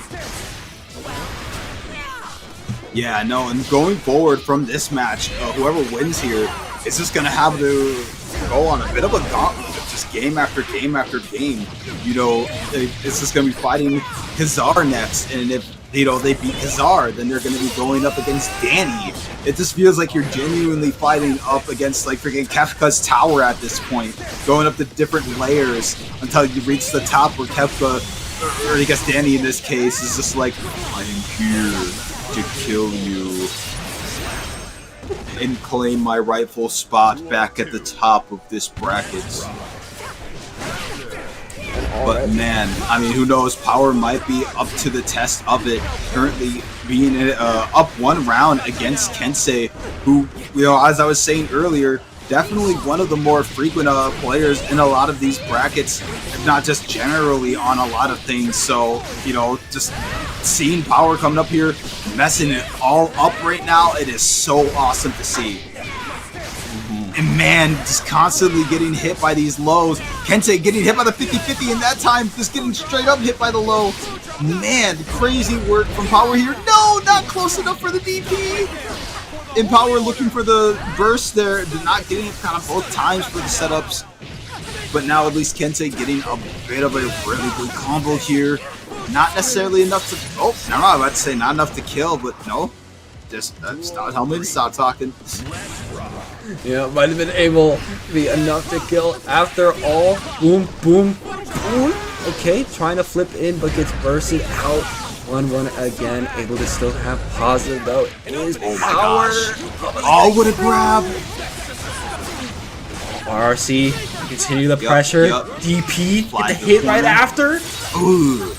Yeah, no, and going forward from this match, whoever wins here is just going to have to go on a bit of a gauntlet. Just game after game after game, you know, it's just going to be fighting Kazar next, and if, you know, they beat Kazar, then they're going to be going up against Danny. It just feels like you're genuinely fighting up against, like, freaking Kefka's tower at this point, going up the different layers until you reach the top where Kefka, or I guess Danny in this case, is just like, I am here to kill you and claim my rightful spot back at the top of this bracket. But man, I mean, who knows? Power might be up to the test of it. Currently being up one round against Kensei, who, you know, as I was saying earlier, definitely one of the more frequent players in a lot of these brackets, if not just generally on a lot of things. So, you know, just seeing Power coming up here, messing it all up right now, it is so awesome to see. And man, just constantly getting hit by these lows. Kensei getting hit by the 50-50, and that time just getting straight up hit by the low. Man, crazy work from Power here. No, not close enough for the DP. And Power looking for the burst there, not getting it kind of both times for the setups. But now at least Kensei getting a bit of a really good combo here. Not necessarily enough to, oh, no, I'm about to say not enough to kill, but no. Just tell me to stop talking. Yeah, might have been able to be enough to kill after all. Boom, boom, boom. Okay, trying to flip in, but gets bursted out. 1-1 again, able to still have positive though. Is Power. Oh, what a grab. RRC, continue the pressure. DP, get the hit right after. Ooh.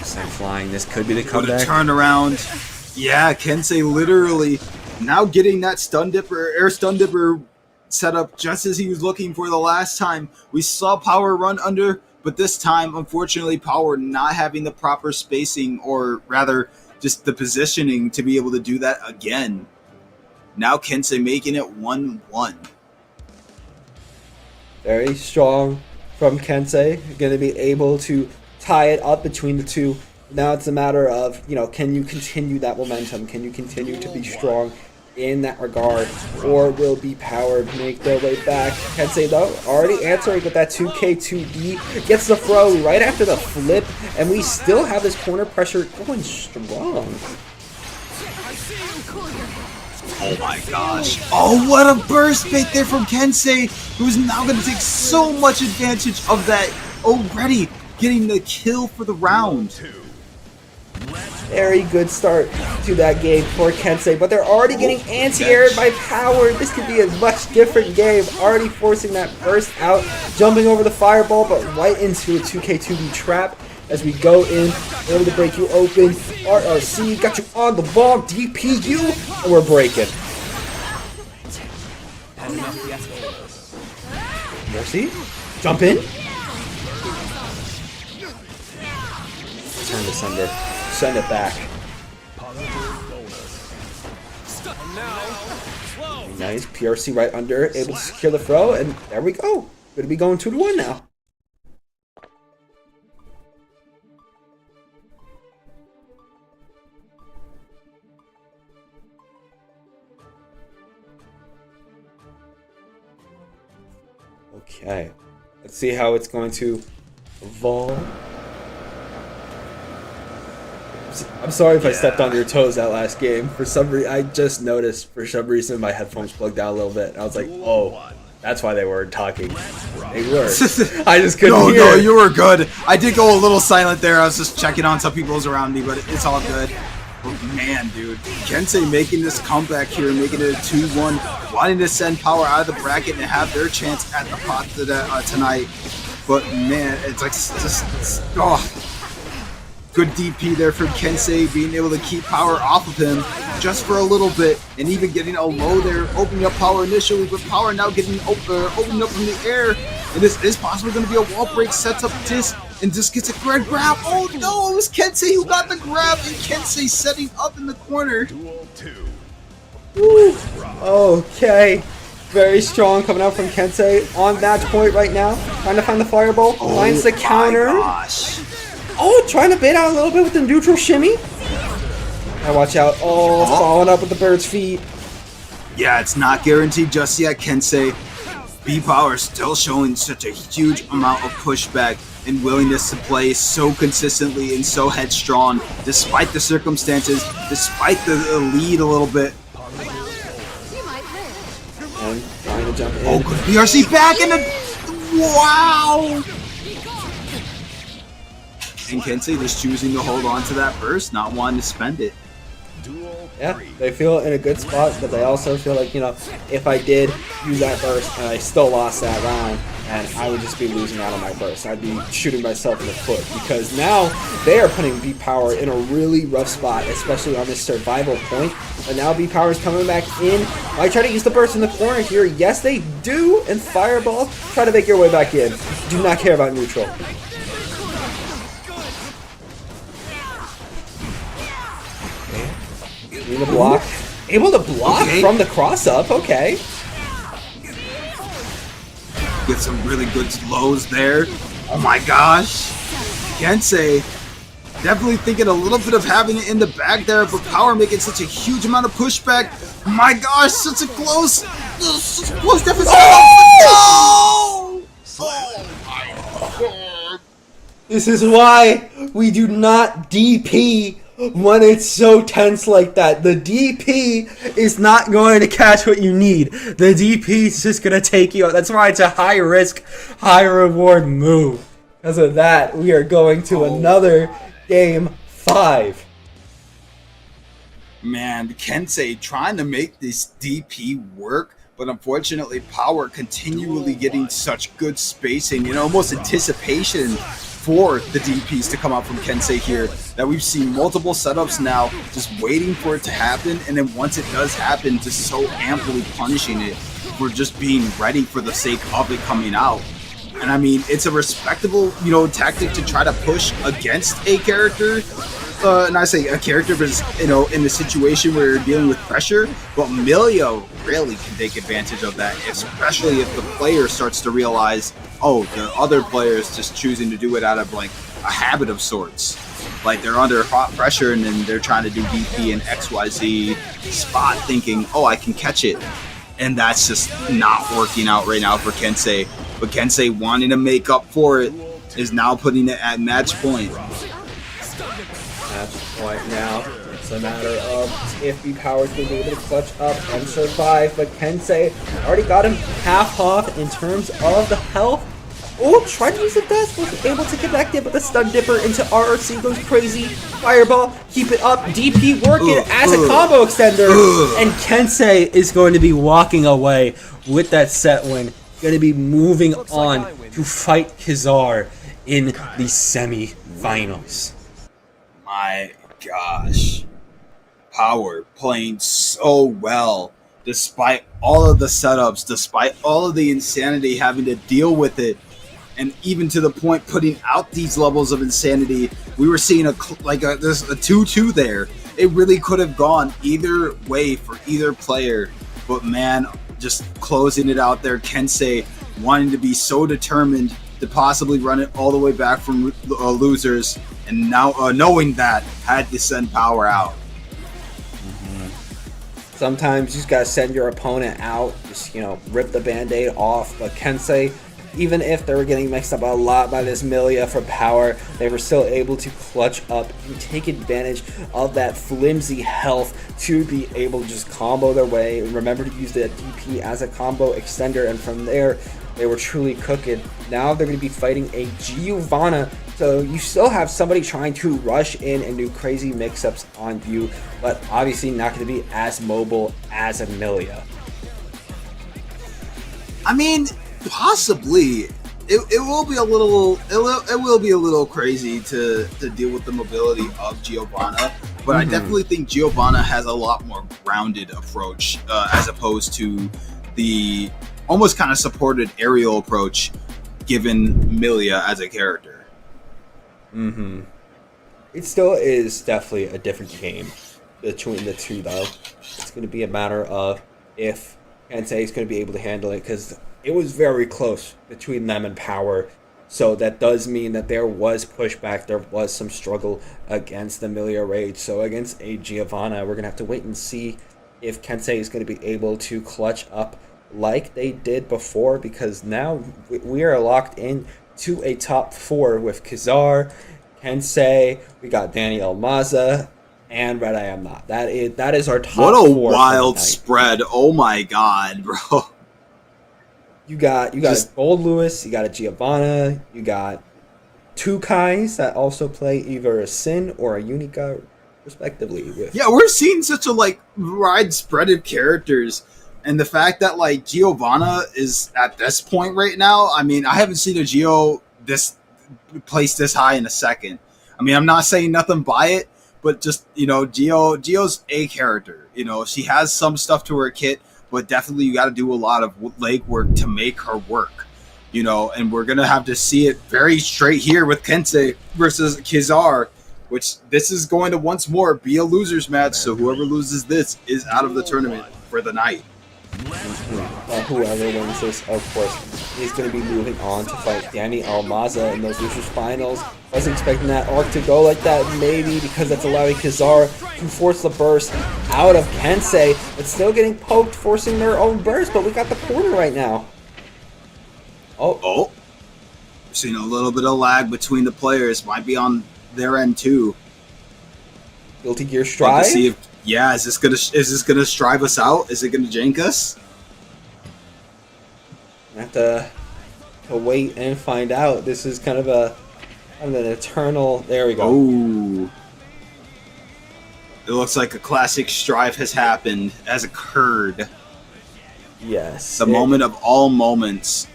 Side flying, this could be the comeback. Turn around. Yeah, Kensei literally now getting that stun dipper, air stun dipper set up just as he was looking for the last time. We saw Power run under, but this time, unfortunately, Power not having the proper spacing, or rather, just the positioning to be able to do that again. Now Kensei making it 1-1. Very strong from Kensei. Going to be able to tie it up between the two. Now it's a matter of, can you continue that momentum? Can you continue to be strong in that regard? Or will Be Powered make their way back? Kensei, though, already answering with that 2K2E. Gets the throw right after the flip. And we still have this corner pressure going strong. Oh my gosh. Oh, what a burst bait there from Kensei, who's now going to take so much advantage of that, already getting the kill for the round. Very good start to that game for Kensei, but they're already getting anti-aired by Power. This could be a much different game. Already forcing that burst out, jumping over the fireball, but right into a 2K2B trap as we go in, able to break you open. RRC got you on the ball, DPU, and we're breaking. Mercy, jump in. Turn to sender. Send it back. Nice. PRC right under, able to secure the throw, and there we go. Going to be going 2-1 now. Okay. Let's see how it's going to evolve. I'm sorry if I stepped on your toes that last game. For some reason, I just noticed for some reason my headphones plugged out a little bit. I was like, oh, that's why they weren't talking. They were. I just couldn't hear. No, you were good. I did go a little silent there. I was just checking on some people's around me, but it's all good. But man, dude, Kensei making this comeback here, making it a 2-1, wanting to send Power out of the bracket and have their chance at the pot tonight. But man, it's like good DP there from Kensei, being able to keep Power off of him just for a little bit, and even getting a low there, opening up Power initially, but Power now getting opening up from the air, and this is possibly going to be a wall break, sets up Dis, and Dis gets a grab. Oh no, it was Kensei who got the grab, and Kensei setting up in the corner. Woo. Okay. Very strong coming out from Kensei on that point right now. Trying to find the fireball, finds the counter. Gosh. Oh, trying to bait out a little bit with the neutral shimmy. Now watch out. Oh, following up with the bird's feet. Yeah, it's not guaranteed just yet, Kensei. B-Power still showing such a huge amount of pushback and willingness to play so consistently and so headstrong, despite the circumstances, despite the lead a little bit. And trying to jump in. Oh, good BRC back in the... Wow! And Kensei just choosing to hold on to that burst, not wanting to spend it. Yeah, they feel in a good spot, but they also feel like, if I did use that burst and I still lost that round, and I would just be losing out on my burst. I'd be shooting myself in the foot, because now they are putting B-Power in a really rough spot, especially on this survival point. But now B-Power is coming back in. Might try to use the burst in the corner here. Yes, they do. And Fireball, try to make your way back in. Do not care about neutral. Able to block. Able to block from the cross-up. Okay. Get some really good lows there. Oh my gosh. Kensei definitely thinking a little bit of having it in the bag there, but Power making such a huge amount of pushback. My gosh, such a close deficit. Oh! Oh my god. This is why we do not DP when it's so tense like that. The DP is not going to catch what you need. The DP is just going to take you out. That's why it's a high risk, high reward move. Because of that, we are going to another game 5. Man, Kensei trying to make this DP work, but unfortunately Power continually getting such good spacing and almost anticipation for the DPs to come out from Kensei here, that we've seen multiple setups now just waiting for it to happen, and then once it does happen, just so amply punishing it for just being ready for the sake of it coming out. And I mean, it's a respectable, tactic to try to push against a character. And I say a character, but in a situation where you're dealing with pressure. But Milia really can take advantage of that, especially if the player starts to realize, oh, the other player is just choosing to do it out of like a habit of sorts. Like they're under hot pressure and then they're trying to do DP and XYZ spot thinking, oh, I can catch it. And that's just not working out right now for Kensei. But Kensei wanting to make up for it is now putting it at match point. Match point now. It's a matter of if the Power's going to be able to clutch up and survive. But Kensei already got him half off in terms of the health. Oh, tried to use the dash, wasn't able to connect it, but the stun dipper into RRC goes crazy. Fireball, keep it up. DP working as a combo extender. And Kensei is going to be walking away with that set win. Going to be moving on to fight Kizar in the semi-finals. My gosh. Power playing so well. Despite all of the setups, despite all of the insanity having to deal with it. And even to the point putting out these levels of insanity, we were seeing there's a 2-2 there. It really could have gone either way for either player. But man, just closing it out there, Kensei wanting to be so determined to possibly run it all the way back from losers. And now knowing that, had to send Power out. Sometimes you just gotta send your opponent out, just rip the band-aid off. But Kensei, even if they were getting mixed up a lot by this Milia for Power, they were still able to clutch up and take advantage of that flimsy health to be able to just combo their way. Remember to use the DP as a combo extender, and from there, they were truly cooking. Now they're going to be fighting a Giovanna, so you still have somebody trying to rush in and do crazy mix-ups on you, but obviously not going to be as mobile as a Milia. I mean, possibly. It will be a little crazy to deal with the mobility of Giovanna, but I definitely think Giovanna has a lot more grounded approach as opposed to the almost kind of supported aerial approach given Milia as a character. It still is definitely a different game between the two, though. It's going to be a matter of if Kensei is going to be able to handle it, because it was very close between them and Power. So that does mean that there was pushback, there was some struggle against the Milia Rage. So against a Giovanna, we're going to have to wait and see if Kensei is going to be able to clutch up like they did before, because now we are locked in to a top 4 with Kizar, Kensei, we got Danny Almaza, and Red I Am Not. That is our top 4. What a wild spread. Oh my god, bro. You got a Gold Lewis, you got a Giovanna, you got 2 Kais that also play either a Sin or a Unica, respectively. Yeah, we're seeing such a wide spread of characters. And the fact that Giovanna is at this point right now, I mean, I haven't seen a Gio placed this high in a second. I mean, I'm not saying nothing by it, but just, Gio's a character. She has some stuff to her kit, but definitely you got to do a lot of legwork to make her work. And we're going to have to see it very straight here with Kensei versus Kizar, which this is going to once more be a loser's match. So whoever loses this is out of the tournament for the night. Whoever wins this, of course, is going to be moving on to fight Danny Almaza in those losers finals. Wasn't expecting that arc to go like that, maybe because that's allowing Kizar to force the burst out of Kensei, but still getting poked, forcing their own burst. But we got the corner right now. Oh, seeing a little bit of lag between the players. Might be on their end too. Guilty Gear Strive. To see if, is this gonna strive us out? Is it gonna jank us? I have to wait and find out. This is kind of an eternal. There we go. Oh, it looks like a classic strive has occurred. Yes, the moment of all moments,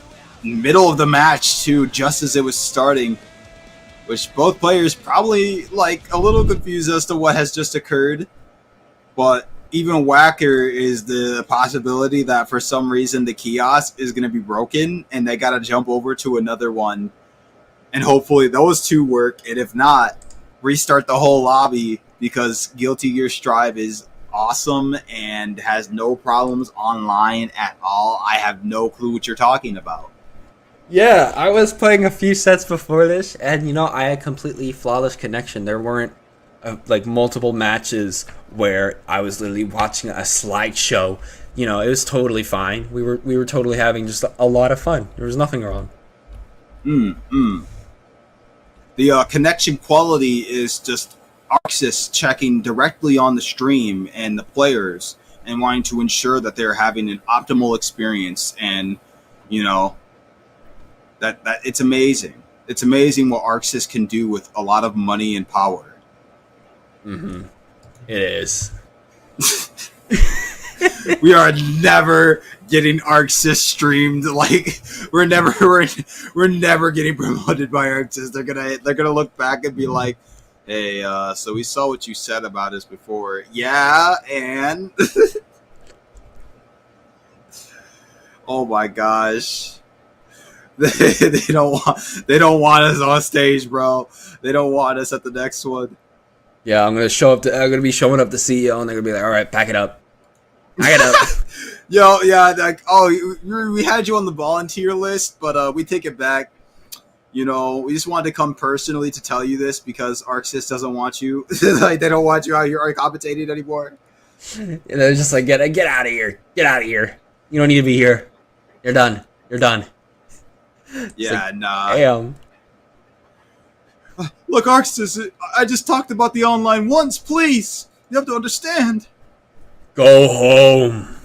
middle of the match too, just as it was starting, which both players probably a little confused as to what has just occurred. But even whacker is the possibility that for some reason the kiosk is going to be broken and they got to jump over to another one, and hopefully those two work, and if not, restart the whole lobby, because Guilty Gear Strive is awesome and has no problems online at all. I have no clue what you're talking about. Yeah, I was playing a few sets before this, and I had completely flawless connection. There weren't like multiple matches where I was literally watching a slideshow. It was totally fine. We were totally having just a lot of fun. There was nothing wrong. The connection quality is just Arxis checking directly on the stream and the players and wanting to ensure that they're having an optimal experience. And that it's amazing. It's amazing what Arxis can do with a lot of money and power. It is. We are never getting Arxis streamed. Like we're never getting promoted by Arxis. They're gonna look back and be like, "Hey, so we saw what you said about us before." Yeah, and oh my gosh. They don't want us on stage, bro. They don't want us at the next one. Yeah, I'm gonna be showing up the CEO, and they're gonna be like, "All right, pack it up, pack it up." Yo, yeah, like, we had you on the volunteer list, but we take it back. We just wanted to come personally to tell you this because Arxis doesn't want you. Like they don't want you out here commentating anymore. They're just like, get out of here, get out of here. You don't need to be here. You're done. You're done. Yeah, like, nah. Damn. Look, Arxis, I just talked about the online once, please. You have to understand. Go home.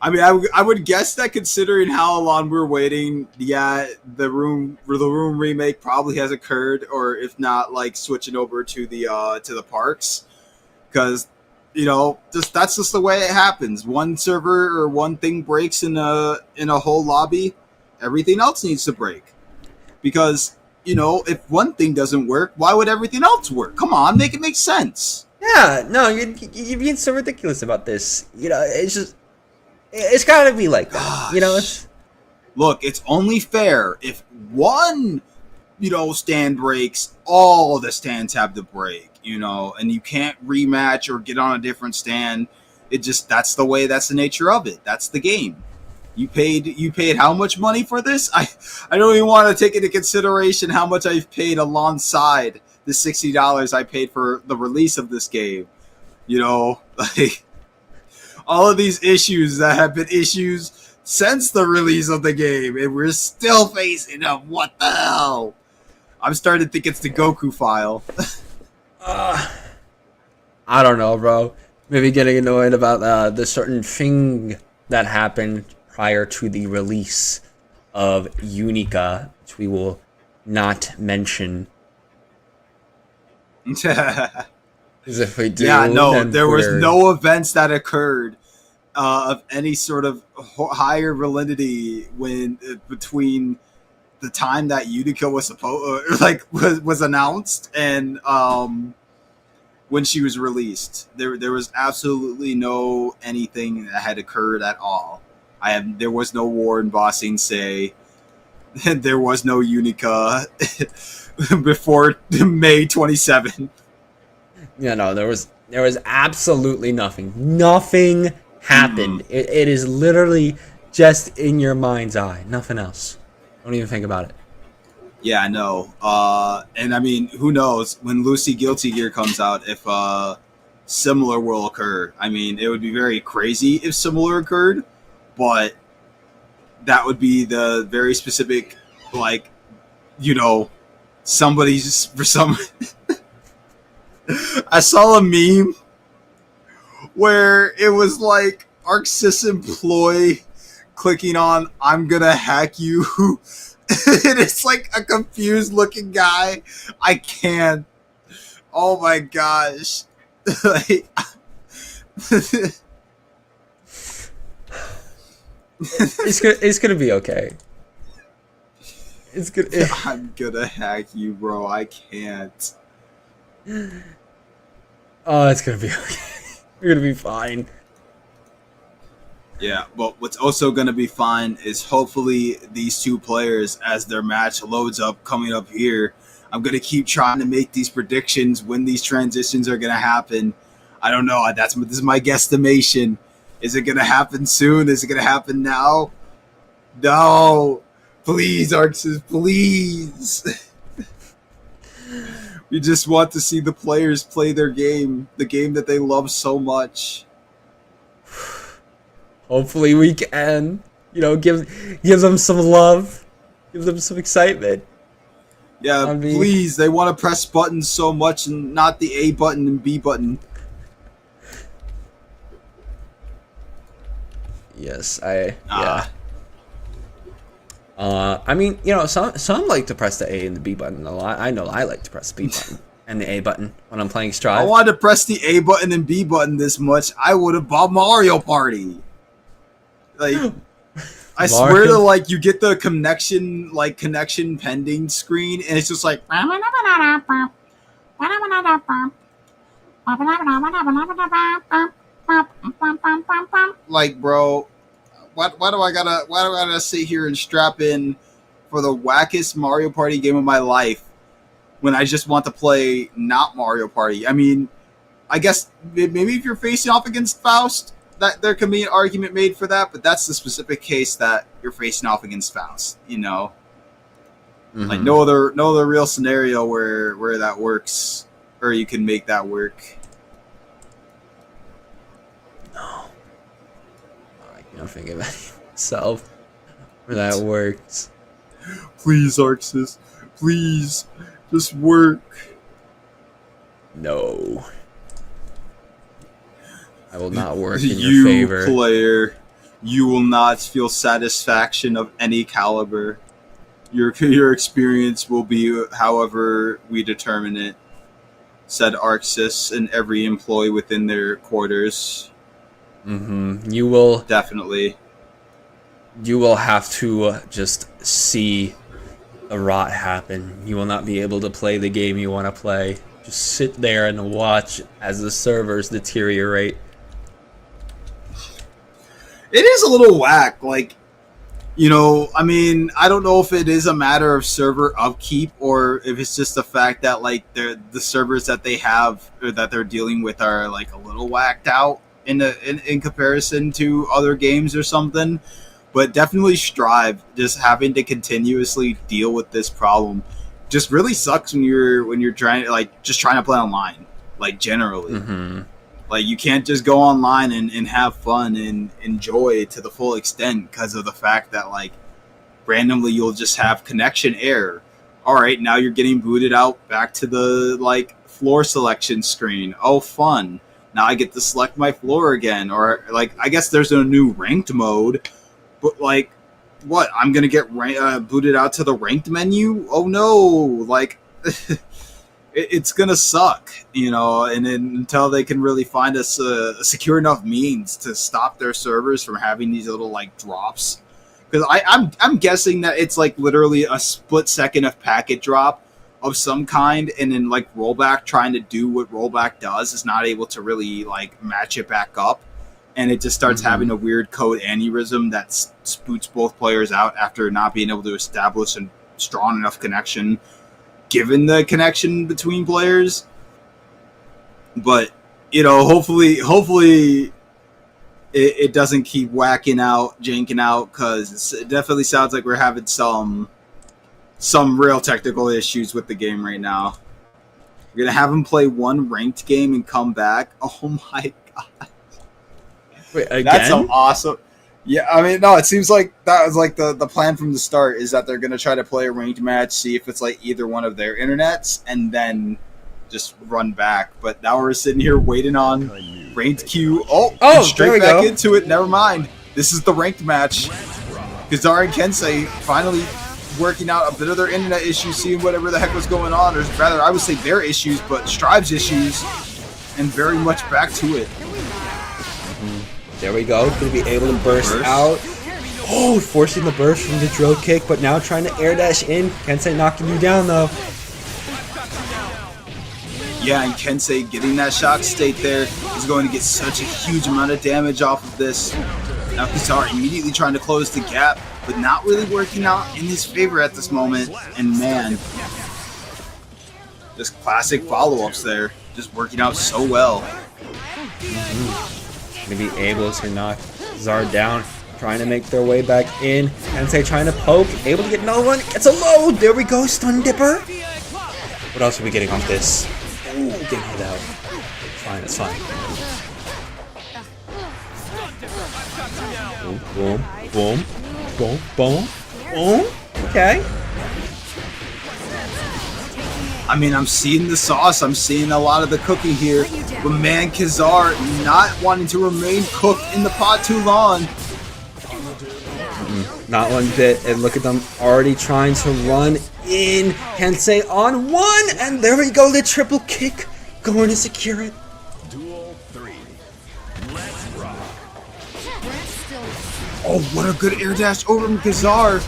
I mean, I would guess that considering how long we're waiting, yeah, the room remake probably has occurred, or if not, like switching over to the parks, because that's just the way it happens. One server or one thing breaks in a whole lobby, everything else needs to break. Because, if one thing doesn't work, why would everything else work? Come on, make it make sense. Yeah, no, you're being so ridiculous about this. It's just, it's gotta be like that. Gosh. Look, it's only fair if one, stand breaks, all the stands have to break, and you can't rematch or get on a different stand. That's the nature of it. That's the game. You paid how much money for this? I don't even want to take into consideration how much I've paid alongside the $60 I paid for the release of this game. Like all of these issues that have been issues since the release of the game, and we're still facing them. What the hell? I'm starting to think it's the Goku file. I don't know, bro. Maybe getting annoyed about the certain thing that happened prior to the release of Unica, which we will not mention. Because if we do, there was no events that occurred of any sort of higher validity between the time that Unica was was announced and when she was released. There was absolutely no anything that had occurred at all. There was no war in Bossing Say. There was no Unica before May 27th. Yeah, no, there was absolutely nothing. Nothing happened. It is literally just in your mind's eye. Nothing else. Don't even think about it. Yeah, I know. And I mean, who knows when Lucy Guilty Gear comes out if similar will occur. I mean, it would be very crazy if similar occurred, but that would be the very specific, somebody's for some. I saw a meme where it was like Arxis employee clicking on "I'm gonna hack you," and it's like a confused looking guy. I can't. Oh my gosh! It's gonna be okay. It's good. I'm gonna hack you, bro. I can't. Oh, it's gonna be okay. We're gonna be fine. Yeah, but what's also going to be fine is hopefully these two players, as their match loads up coming up here, I'm going to keep trying to make these predictions when these transitions are going to happen. I don't know. This is my guesstimation. Is it going to happen soon? Is it going to happen now? No. Please, Arxis, please. We just want to see the players play their game, the game that they love so much. Hopefully we can, give them some love, give them some excitement. Yeah, please. They want to press buttons so much and not the A button and B button. Yes, yeah. I mean, some like to press the A and the B button a lot. I know I like to press the B button and the A button when I'm playing Strive. I wanted to press the A button and B button this much, I would have bought Mario Party. Like, I swear to, like, you get the connection pending screen, and it's just like, like, bro, why do I gotta sit here and strap in for the wackest Mario Party game of my life when I just want to play not Mario Party? I mean, I guess maybe if you're facing off against Faust, that there can be an argument made for that, but that's the specific case that you're facing off against Faust, Mm-hmm. Like no other real scenario where that works, or you can make that work. No, I can't think of myself where that works. Please, Arxis, please, just work. No. I will not work in your favor. You, player, you will not feel satisfaction of any caliber. Your experience will be however we determine it, said Arxis and every employee within their quarters. Mm-hmm. You will... Definitely. You will have to just see a rot happen. You will not be able to play the game you want to play. Just sit there and watch as the servers deteriorate. It is a little whack, like, I mean, I don't know if it is a matter of server upkeep or if it's just the fact that, like, the servers that they have or that they're dealing with are, like, a little whacked out in comparison to other games or something. But definitely Strive, just having to continuously deal with this problem just really sucks when you're trying to play online, like, generally. Mm-hmm. Like, you can't just go online and have fun and enjoy to the full extent because of the fact that, like, randomly you'll just have connection error. All right, now you're getting booted out back to the, like, floor selection screen. Oh, fun. Now I get to select my floor again. Or, like, I guess there's a new ranked mode. But, like, what? I'm going to get booted out to the ranked menu? Oh, no. Like... It's gonna suck, and until they can really find us a secure enough means to stop their servers from having these little, like, drops. Because I'm guessing that it's, like, literally a split second of packet drop of some kind, and then, like, rollback trying to do what rollback does is not able to really, like, match it back up, and it just starts having a weird code aneurysm that spoots both players out after not being able to establish a strong enough connection given the connection between players. But, hopefully it doesn't keep janking out, because it definitely sounds like we're having some real technical issues with the game right now. We're going to have them play one ranked game and come back. Oh my god. Wait, again? That's so awesome. Yeah, I mean, no, it seems like that was, like, the plan from the start, is that they're going to try to play a ranked match, see if it's, like, either one of their internets, and then just run back. But now we're sitting here waiting on ranked queue. Oh, straight back into it. Never mind. This is the ranked match. Kazari and Kensei finally working out a bit of their internet issues, seeing whatever the heck was going on, or rather, I would say their issues, but Strive's issues, and very much back to it. There we go. Gonna be able to burst out. Oh, forcing the burst from the drill kick, but now trying to air dash in. Kensei knocking you down, though. Yeah, and Kensei getting that shock state there is going to get such a huge amount of damage off of this. Now Kizaru immediately trying to close the gap, but not really working out in his favor at this moment. And man, just classic follow-ups there, just working out so well. Gonna be able to knock Kizaru down, trying to make their way back in. Kensei trying to poke, able to get another one. It's a load. There we go, stun dipper. What else are we getting off this? Ooh, getting hit out. Fine, it's fine. Boom, boom, boom, boom, boom. Okay. I mean, I'm seeing the sauce. I'm seeing a lot of the cooking here. But man, Kizaru not wanting to remain cooked in the pot too long. Not one bit. And look at them already trying to run in. Kensei on one. And there we go. The triple kick. Going to secure it. Duel 3. Let's rock. Oh, what a good air dash over from Kizaru.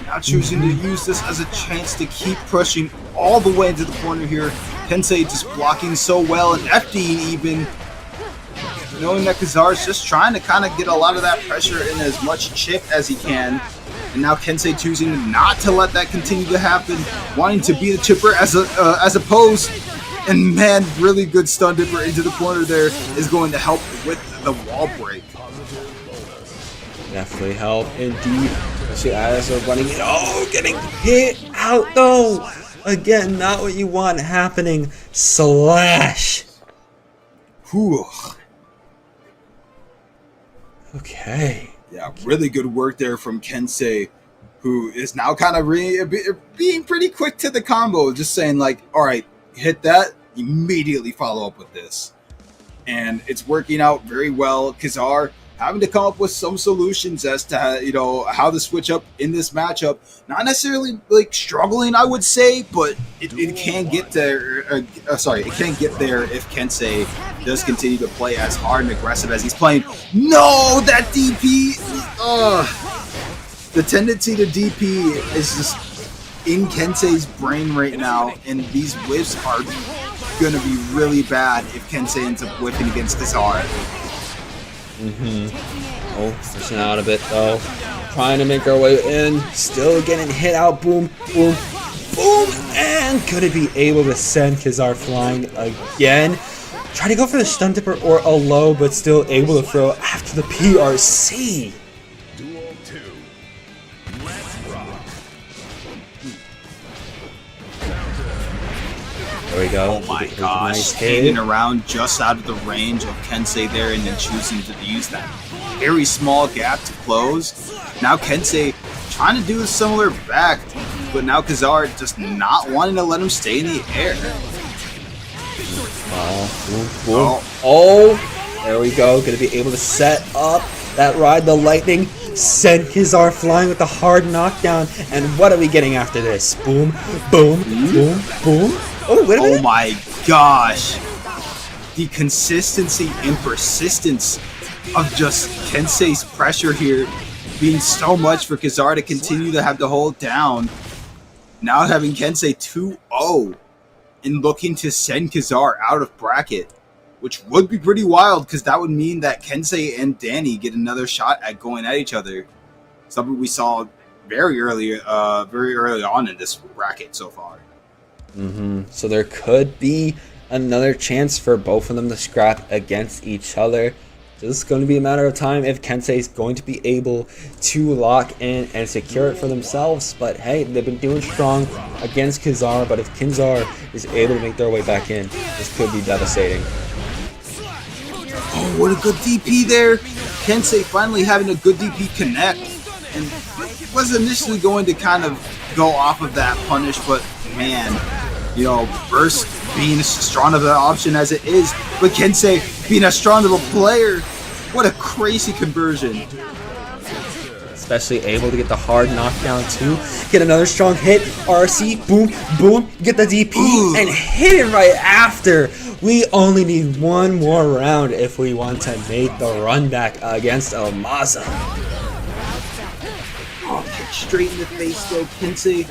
Now choosing to use this as a chance to keep pushing all the way into the corner here. Kensei just blocking so well and FDing even. Knowing that Kizaru's just trying to kind of get a lot of that pressure in as much chip as he can. And now Kensei choosing not to let that continue to happen. Wanting to be the chipper as opposed. And man, really good stun dipper into the corner there is going to help with the wall break. Definitely help indeed. Especially as they're running it. Oh, getting hit out though. Again, not what you want happening. Slash. Whew. Okay. Yeah, really good work there from Kensei, who is now kind of being pretty quick to the combo. Just saying like, all right, hit that, immediately follow up with this. And it's working out very well. Kizaru having to come up with some solutions as to, you know, how to switch up in this matchup. Not necessarily like struggling, I would say, but it can get there. It can get there if Kensei does continue to play as hard and aggressive as he's playing. No, that DP. The tendency to DP is just in Kensei's brain right now, and these whiffs are going to be really bad if Kensei ends up whiffing against Kizaru. Oh, pushing out a bit though. Trying to make our way in. Still getting hit out. Boom, boom, boom. And could it be able to send Kizaru flying again? Try to go for the stun dipper or a low, but still able to throw after the PRC. Duel 2. Let's rock. There we go. Oh my gosh, hanging around just out of the range of Kensei there and then choosing to use that very small gap to close. Now Kensei trying to do a similar back, but now Kizaru just not wanting to let him stay in the air. Oh, there we go. Going to be able to set up that ride the lightning. Send Kizaru flying with the hard knockdown. And what are we getting after this? Boom, boom, boom, boom. Oh, wait a minute. Oh my gosh. The consistency and persistence of just Kensei's pressure here being so much for Kizaru to continue to have to hold down. Now having Kensei 2-0 and looking to send Kizaru out of bracket, which would be pretty wild because that would mean that Kensei and Danny get another shot at going at each other. Something we saw very early on in this bracket so far. So there could be another chance for both of them to scrap against each other. This is going to be a matter of time if Kensei is going to be able to lock in and secure it for themselves. But hey, they've been doing strong against Kizaru. But if Kizaru is able to make their way back in, this could be devastating. Oh, what a good DP there. Kensei finally having a good DP connect. And was initially going to kind of go off of that punish, but man, you know, burst being as strong of an option as it is, but Kensei being as strong of a player, what a crazy conversion. Especially able to get the hard knockdown too. Get another strong hit. RC, boom, boom. Get the DP and hit it right after. We only need one more round if we want to make the run back against Omaza. Oh, kick straight in the face though. Kensei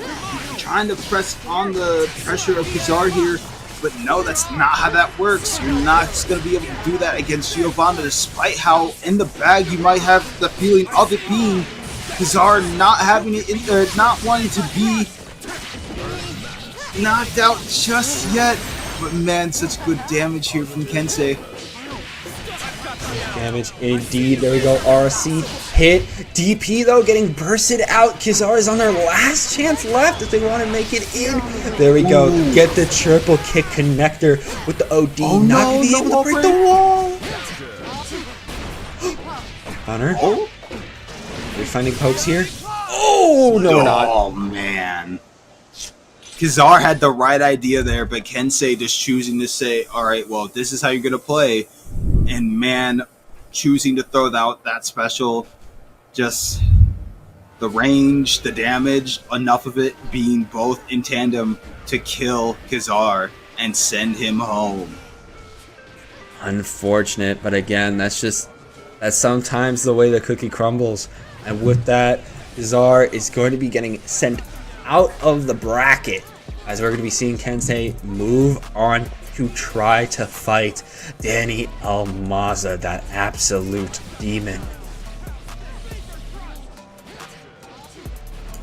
trying to press on the pressure of Kizaru here. But no, that's not how that works. You're not just going to be able to do that against Giovanna, despite how in the bag you might have the feeling of it being Kazar not having it, not wanting to be knocked out just yet. But man, such good damage here from Kensei. Damage indeed. There we go. RC hit. DP though getting bursted out. Kizar is on their last chance left if they want to make it in. There we go. Ooh. Get the triple kick connector with the OD. Oh, Not no, gonna be able to break the wall. Hunter. Oh. We're finding pokes here. Oh no, we're not. Oh man. Kazar had the right idea there, but Kensei just choosing to say, all right, well, this is how you're going to play. And man, choosing to throw out that special, just the range, the damage, enough of it being both in tandem to kill Kazar and send him home. Unfortunate, but again, that's sometimes the way the cookie crumbles. And with that, Kazar is going to be getting sent out of the bracket, as we're going to be seeing Kensei move on to try to fight Danny Almaza, that absolute demon.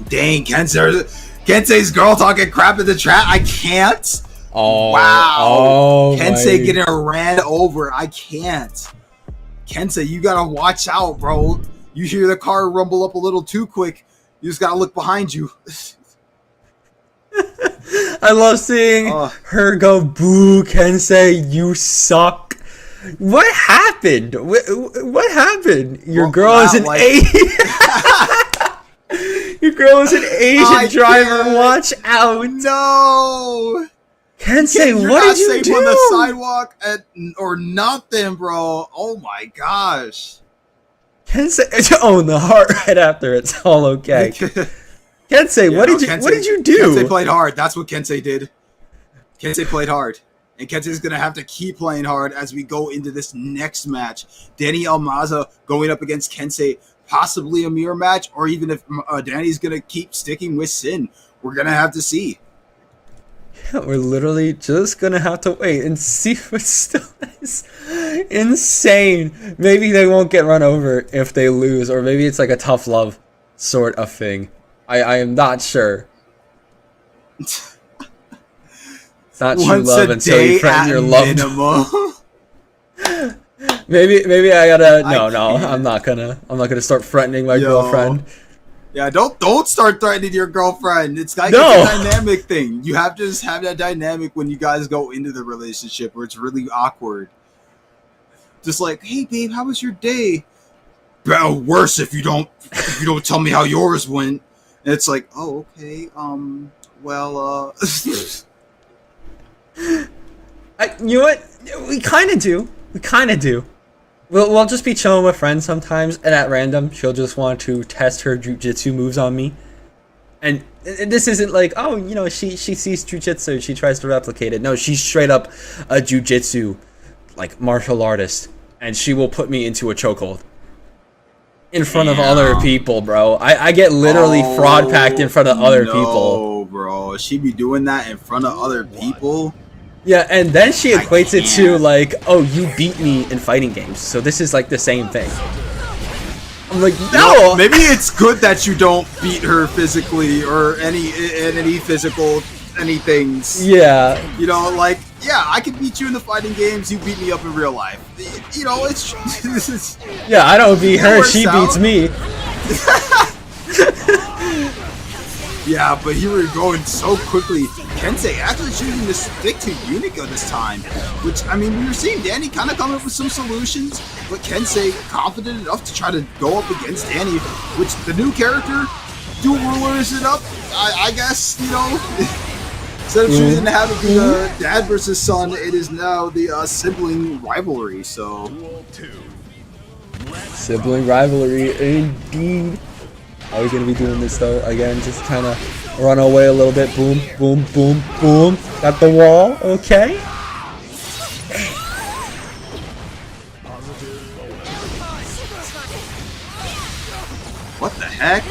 Dang, Kensei's girl talking crap in the chat. I can't. Oh, wow. Oh, Kensei getting ran over. I can't. Kensei, you got to watch out, bro. You hear the car rumble up a little too quick. You just got to look behind you. I love seeing her go, boo, Kensei, you suck. What happened? What happened? Your girl is an Asian. Your girl is an Asian driver. Can't. Watch out. No. Kensei, You're what not did you safe do? on the sidewalk or nothing, bro. Oh my gosh. Kensei, oh, the heart right after. It's all okay. Kensei, what did you do? Kensei played hard. That's what Kensei did. Kensei played hard. And Kensei's going to have to keep playing hard as we go into this next match. Danny Almaza going up against Kensei, possibly a mirror match, or even if Danny's going to keep sticking with Sin. We're going to have to see. Yeah, we're literally just going to have to wait and see what still is insane. Maybe they won't get run over if they lose, or maybe it's like a tough love sort of thing. I am not sure. It's not true love until you threaten your loved one. Maybe I gotta. No, I'm not gonna start threatening my girlfriend. Yeah, don't start threatening your girlfriend. It's like a dynamic thing. You have to just have that dynamic when you guys go into the relationship where it's really awkward. Just like, hey babe, how was your day? Well, worse if you don't tell me how yours went. And it's like, oh, okay, well, you know what? We kind of do. We'll just be chilling with friends sometimes, and at random, she'll just want to test her jujitsu moves on me. And this isn't like, oh, you know, she sees jujitsu, she tries to replicate it. No, she's straight up a jujitsu, like, martial artist, and she will put me into a chokehold. In front of other people, bro. I get literally fraud packed in front of other people. No, bro. She be doing that in front of other people? Yeah, and then she equates it to like, oh, you beat me in fighting games. So this is like the same thing. I'm like, no! Maybe it's good that you don't beat her physically or any physical anythings. Yeah. You know, like, yeah, I can beat you in the fighting games, you beat me up in real life. You know, it's yeah, I don't beat her, she beats me. Yeah, but here we're going so quickly. Kensei actually choosing to stick to Unico this time. Which, I mean, we were seeing Danny kind of come up with some solutions, but Kensei confident enough to try to go up against Danny, which the new character, dual rulers it up, I guess, you know. Instead of choosing to have it be the dad versus son, it is now the sibling rivalry, so. Sibling rivalry, indeed. Are we going to be doing this, though? Again, just kind of run away a little bit. Boom, boom, boom, boom. Got the wall, okay. What the heck?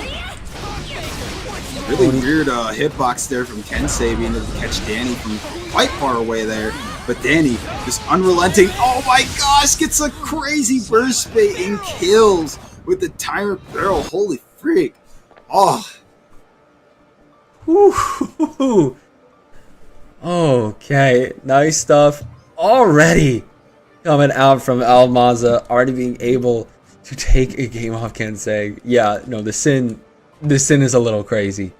Really weird hitbox there from Kensei being able to catch Danny from quite far away there. But Danny, just unrelenting. Oh my gosh, gets a crazy burst bait and kills with the Tyrant Barrel. Holy freak. Oh. Whew. Okay, nice stuff already coming out from Almaza, already being able to take a game off Kensei. Yeah, no, the sin is a little crazy.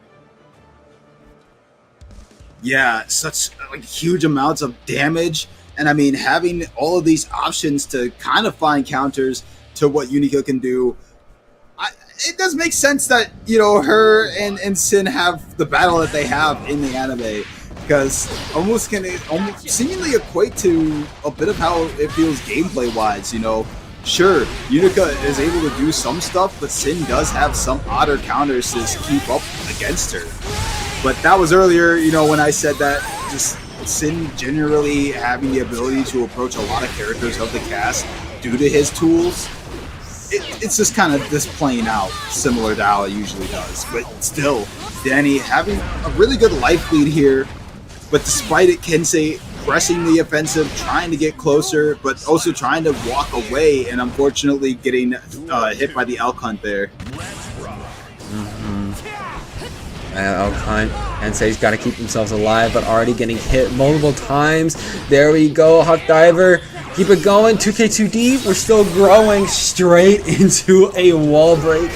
Yeah, such like huge amounts of damage, and I mean having all of these options to kind of find counters to what Unica can do. It does make sense that, you know, her and Sin have the battle that they have in the anime, because almost seemingly equate to a bit of how it feels gameplay wise. You know, sure, Unica is able to do some stuff, but Sin does have some odder counters to keep up against her. But that was earlier, you know, when I said that just Sin generally having the ability to approach a lot of characters of the cast due to his tools. It's just kind of just playing out similar to how it usually does. But still, Danny having a really good life lead here. But despite it, Kensei pressing the offensive, trying to get closer, but also trying to walk away, and unfortunately getting hit by the elk hunt there. Elk hunt. Kensei's got to keep themselves alive, but already getting hit multiple times. There we go, Huck Diver. Keep it going, 2K2D, we're still growing straight into a wall break.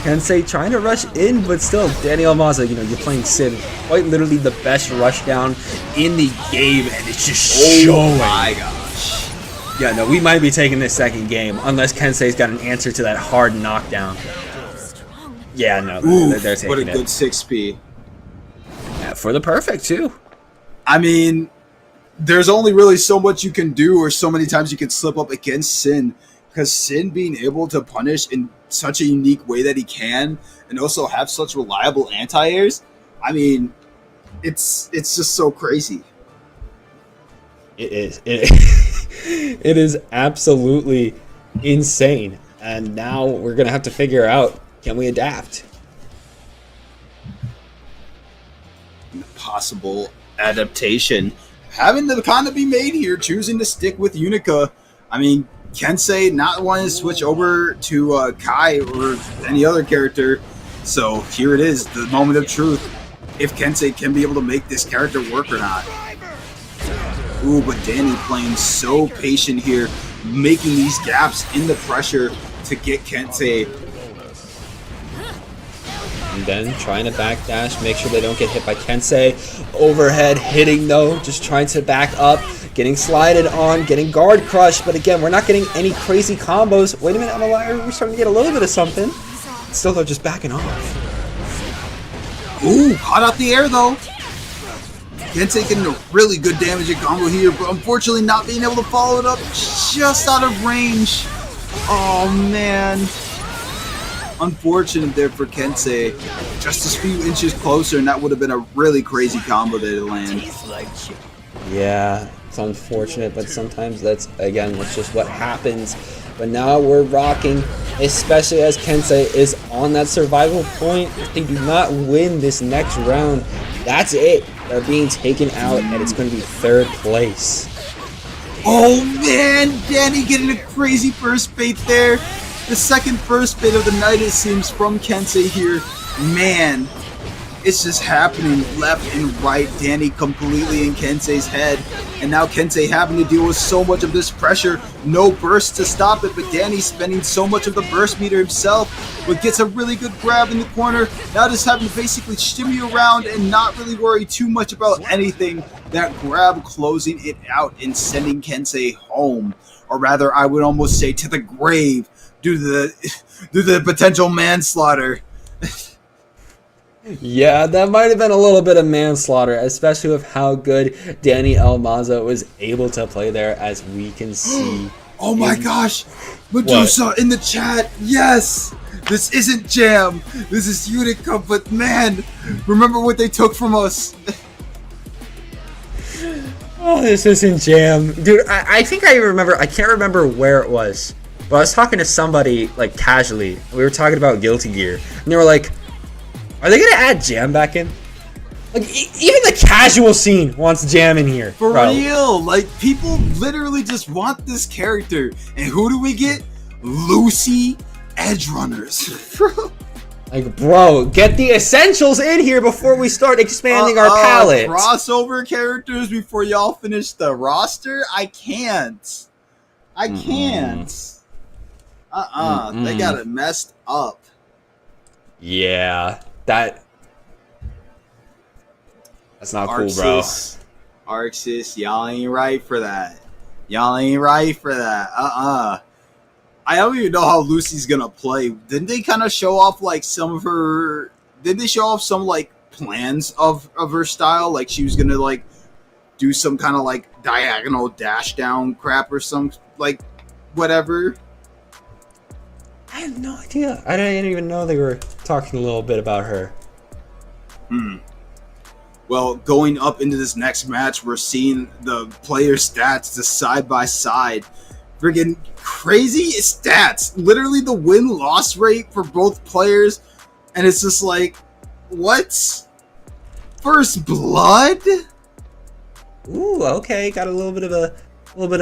Kensei trying to rush in, but still, Danny Almaza, you know, you're playing Sin, quite literally the best rush down in the game, and it's just showing. Oh my gosh. Yeah, no, we might be taking this second game, unless Kensei's got an answer to that hard knockdown. Yeah, no, they're taking it. What a good 6P. Yeah, for the perfect, too. I mean, there's only really so much you can do, or so many times you can slip up against Sin, because Sin being able to punish in such a unique way that he can, and also have such reliable anti-airs, I mean, it's just so crazy. It is. It is absolutely insane. And now we're going to have to figure out, can we adapt? Possible adaptation having to kind of be made here, choosing to stick with Unica. I mean, Kensei not wanting to switch over to Kai or any other character. So here it is, the moment of truth. If Kensei can be able to make this character work or not. Ooh, but Danny playing so patient here, making these gaps in the pressure to get Kensei. And then trying to backdash, make sure they don't get hit by Kensei. Overhead hitting though, just trying to back up, getting slided on, getting guard crushed. But again, we're not getting any crazy combos. Wait a minute, we're starting to get a little bit of something. Still though, just backing off. Ooh, hot out the air though. Kensei getting a really good damage combo here, but unfortunately not being able to follow it up, just out of range. Oh man. Unfortunate there for Kensei. Just a few inches closer, and that would have been a really crazy combo there to land. Yeah, it's unfortunate, but sometimes that's just what happens. But now we're rocking, especially as Kensei is on that survival point. If they do not win this next round, that's it. They're being taken out, and it's going to be third place. Oh man, Danny getting a crazy burst bait there. The second burst bait of the night, it seems, from Kensei here. Man, it's just happening left and right. Danny completely in Kensei's head. And now Kensei having to deal with so much of this pressure. No burst to stop it, but Danny spending so much of the burst meter himself. But gets a really good grab in the corner. Now just having to basically shimmy around and not really worry too much about anything. That grab closing it out and sending Kensei home. Or rather, I would almost say to the grave. Due to the potential manslaughter. Yeah, that might have been a little bit of manslaughter, especially with how good Danny Almaza was able to play there, as we can see. Oh my gosh! Medusa what? In the chat, yes! This isn't Jam, this is Unica, but man, remember what they took from us. Oh, this isn't Jam. Dude, I think I remember, I can't remember where it was. But I was talking to somebody, like, casually. We were talking about Guilty Gear. And they were like, Are they gonna add Jam back in? Like, even the casual scene wants Jam in here. For bro. real, like, people literally just want this character. And who do we get? Lucy Edgerunners. Like, bro, get the essentials in here before we start expanding our palette. Crossover characters before y'all finish the roster? I can't. I can't. They got it messed up. Yeah, that's not cool, bro. Arxis, y'all ain't right for that. Y'all ain't right for that. I don't even know how Lucy's gonna play. Didn't they kind of show off like some of her? Did they show off some like plans of her style? Like she was gonna like do some kind of like diagonal dash down crap or some like whatever. I have no idea. I didn't even know they were talking a little bit about her. Well, going up into this next match, we're seeing the player stats just side by side. Friggin' crazy stats. Literally the win-loss rate for both players. And it's just like, what? First blood? Ooh, okay. Got a little bit of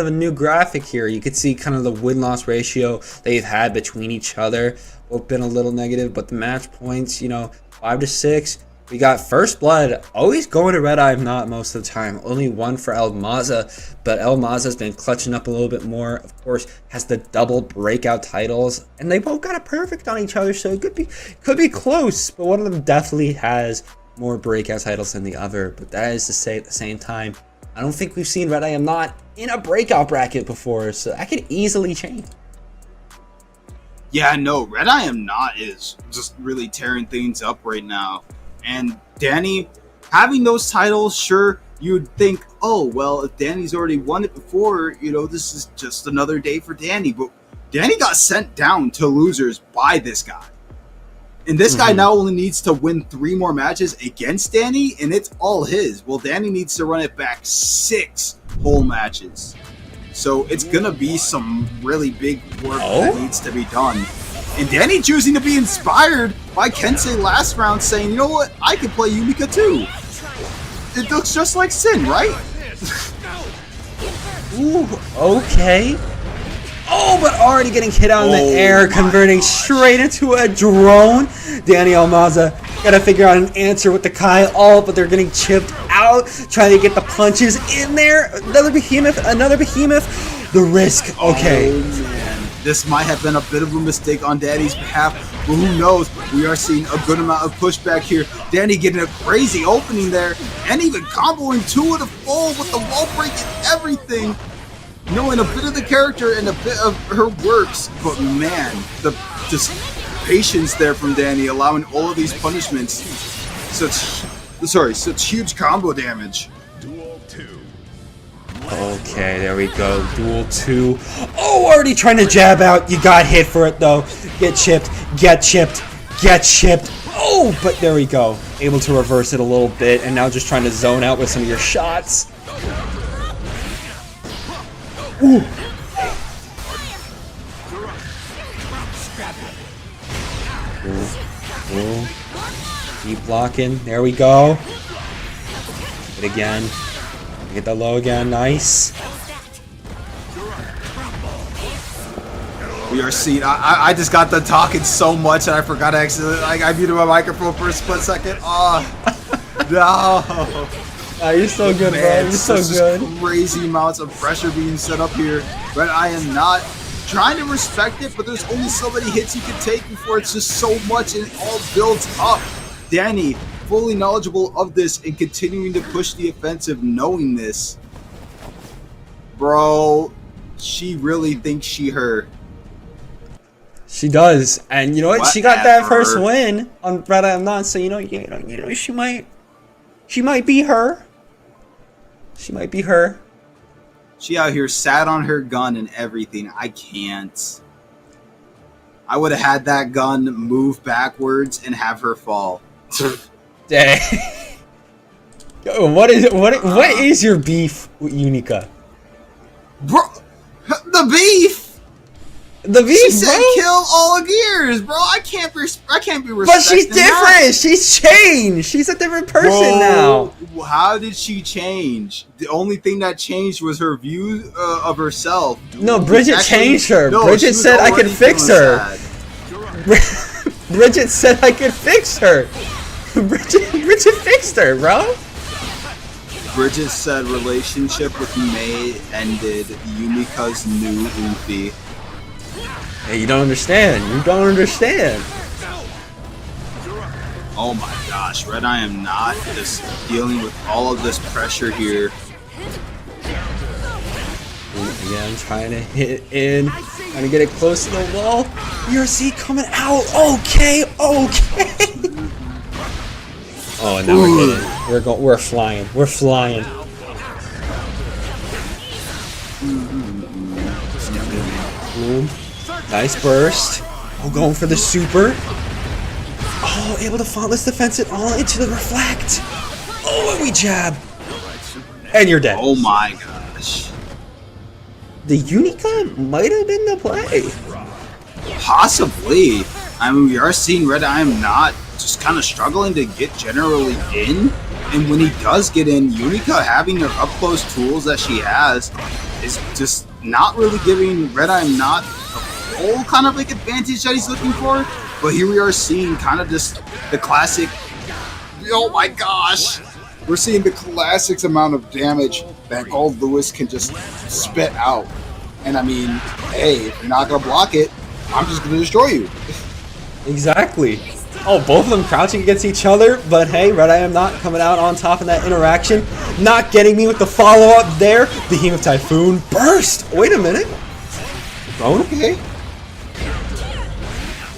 a new graphic here. You could see kind of the win-loss ratio they've had between each other. Both been a little negative, but the match points, 5 to 6. We got First Blood always going to Red Eye Not most of the time. Only one for El Maza, but El Maza's been clutching up a little bit more. Of course, has the double breakout titles, and they both got a perfect on each other, so it could be close. But one of them definitely has more breakout titles than the other. But that is to say, at the same time, I don't think we've seen Red Eye Not in a breakout bracket before, so that could easily change. Yeah, no, Red I Am Not is just really tearing things up right now. And Danny, having those titles, sure, you'd think, oh, well, if Danny's already won it before, this is just another day for Danny. But Danny got sent down to losers by this guy. And this guy now only needs to win 3 more matches against Danny, and it's all his. Well, Danny needs to run it back 6 whole matches. So it's going to be some really big work that needs to be done. And Danny choosing to be inspired by Kensei last round, saying, you know what, I can play Yumika too. It looks just like Sin, right? Ooh, okay. Oh, but already getting hit out in the air, converting straight into a drone. Danny Almaza gotta figure out an answer with the Kai ult, but they're getting chipped out, trying to get the punches in there. Another behemoth. The risk, okay. Oh, man. This might have been a bit of a mistake on Danny's behalf, but who knows? We are seeing a good amount of pushback here. Danny getting a crazy opening there, and even comboing 2 of the full with the wall break and everything. Knowing a bit of the character and a bit of her works, but man, the just patience there from Danny, allowing all of these punishments. Such huge combo damage. Okay, there we go. Duel 2. Oh, already trying to jab out. You got hit for it, though. Get chipped. Oh, but there we go. Able to reverse it a little bit, and now just trying to zone out with some of your shots. Ooh. Ooh. Keep blocking. There we go. Hit again. Get the low again. Nice. We are seeing. I just got done talking so much and I forgot to actually. I muted my microphone for a split second. Oh no. You're so good, man, bro. You're so good. Crazy amounts of pressure being set up here, but I am not trying to respect it. But there's only so many hits you can take before it's just so much and it all builds up. Danny, fully knowledgeable of this and continuing to push the offensive, knowing this, bro. She really thinks she her. She does, and you know what? She got that first win on Red I'm Not, so you know, she might be her. She might be her. She out here sat on her gun and everything. I can't. I would have had that gun move backwards and have her fall. Dang. What is your beef with Unica? Bro, the beef. The V, she said bro. kill all gears, bro. I can't be respecting But she's different. that. She's changed. She's a different person Bro, now. how did she change? The only thing that changed was her view of herself. No, Bridget Actually, changed her. no, she Bridget was said I could already fix feeling her. sad. Bridget said I could fix her. Bridget fixed her, bro. Bridget said relationship with May ended. Yumika's new Luffy. Hey, you don't understand. You don't understand. Oh my gosh, Red I am not just dealing with all of this pressure here. Again, trying to hit in, trying to get it close to the wall. ERC coming out. Okay. Oh, and now we're hitting. We're flying. We're flying. Boom. Nice burst. Oh, going for the super. Oh, able to faultless defense it all into the reflect. Oh, and we jab. And you're dead. Oh my gosh. The Unica might have been the play. Possibly. I mean, we are seeing Red I am not just kind of struggling to get generally in. And when he does get in, Unica having the up close tools that she has is just not really giving Red I am not the full kind of like advantage that he's looking for. But here we are seeing kind of just the classic. Oh my gosh. We're seeing the classics amount of damage that Gold Lewis can just spit out. And I mean, hey, if you're not going to block it, I'm just going to destroy you. Exactly. Oh, both of them crouching against each other, but hey, Red I am not coming out on top in that interaction. Not getting me with the follow-up there. Behemoth Typhoon burst. Wait a minute. Okay.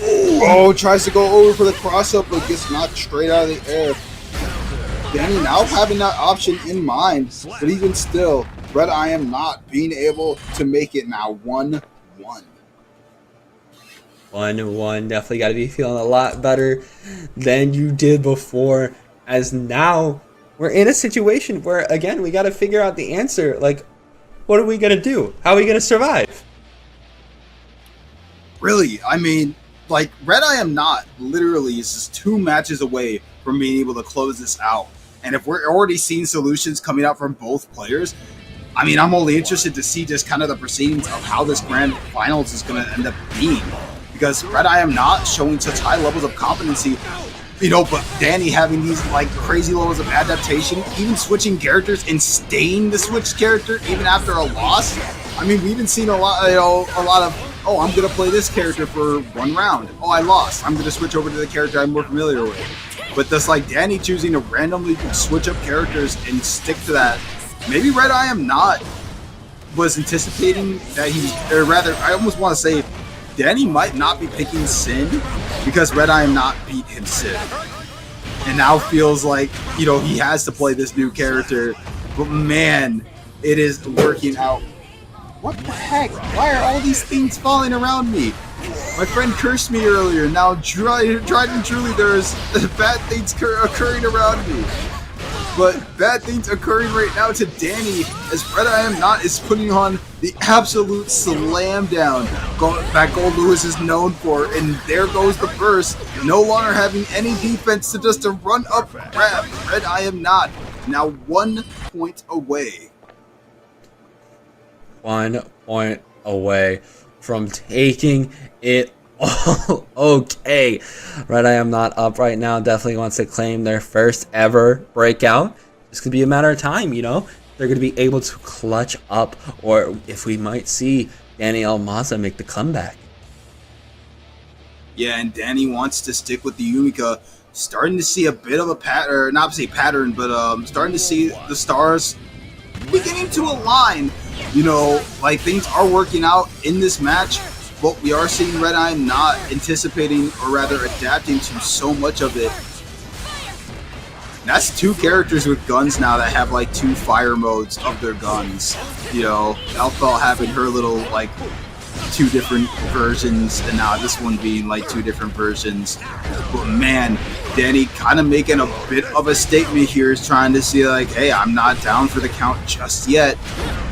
Oh, tries to go over for the cross-up, but gets knocked straight out of the air. Danny now having that option in mind, but even still, Red I am not being able to make it now 1-1. 1-1. Definitely got to be feeling a lot better than you did before, as now we're in a situation where, again, we got to figure out the answer. Like, what are we going to do? How are we going to survive? Really, I mean, like, Red I am not literally is just 2 matches away from being able to close this out. And if we're already seeing solutions coming out from both players, I mean, I'm only interested to see just kind of the proceedings of how this grand finals is going to end up being. Because Red I am not showing such high levels of competency, you know, but Danny having these like crazy levels of adaptation, even switching characters and staying the switched character even after a loss. I mean, we've even seen a lot of, oh, I'm going to play this character for 1 round. Oh, I lost. I'm going to switch over to the character I'm more familiar with. But just like Danny choosing to randomly switch up characters and stick to that, maybe Red I am not was anticipating that he, or rather, I almost want to say Danny might not be picking Sin because Red I am not beat him Sin. And now feels like, you know, he has to play this new character. But man, it is working out. What the heck? Why are all these things falling around me? My friend cursed me earlier. Now, tried and truly, there's bad things occurring around me. But bad things occurring right now to Danny, as Red I am not is putting on the absolute slam down that Gold Lewis is known for. And there goes the burst. No longer having any defense to just to run up grab. Red I am not now 1 point away. 1 point away from taking it all. Okay, Red I am not up right now. Definitely wants to claim their first ever breakout. This could be a matter of time, you know. They're going to be able to clutch up, or if we might see Danny Almaza make the comeback. Yeah, and Danny wants to stick with the Yumika. Starting to see a bit of a pattern, not to say pattern, but starting to see the stars beginning to align. You know, like things are working out in this match, but we are seeing Red I am not anticipating, or rather adapting to so much of it. That's 2 characters with guns now that have like 2 fire modes of their guns. You know, Alpha having her little like 2 different versions, and now this one being like 2 different versions. But man, Danny kind of making a bit of a statement here, is trying to see like, hey, I'm not down for the count just yet.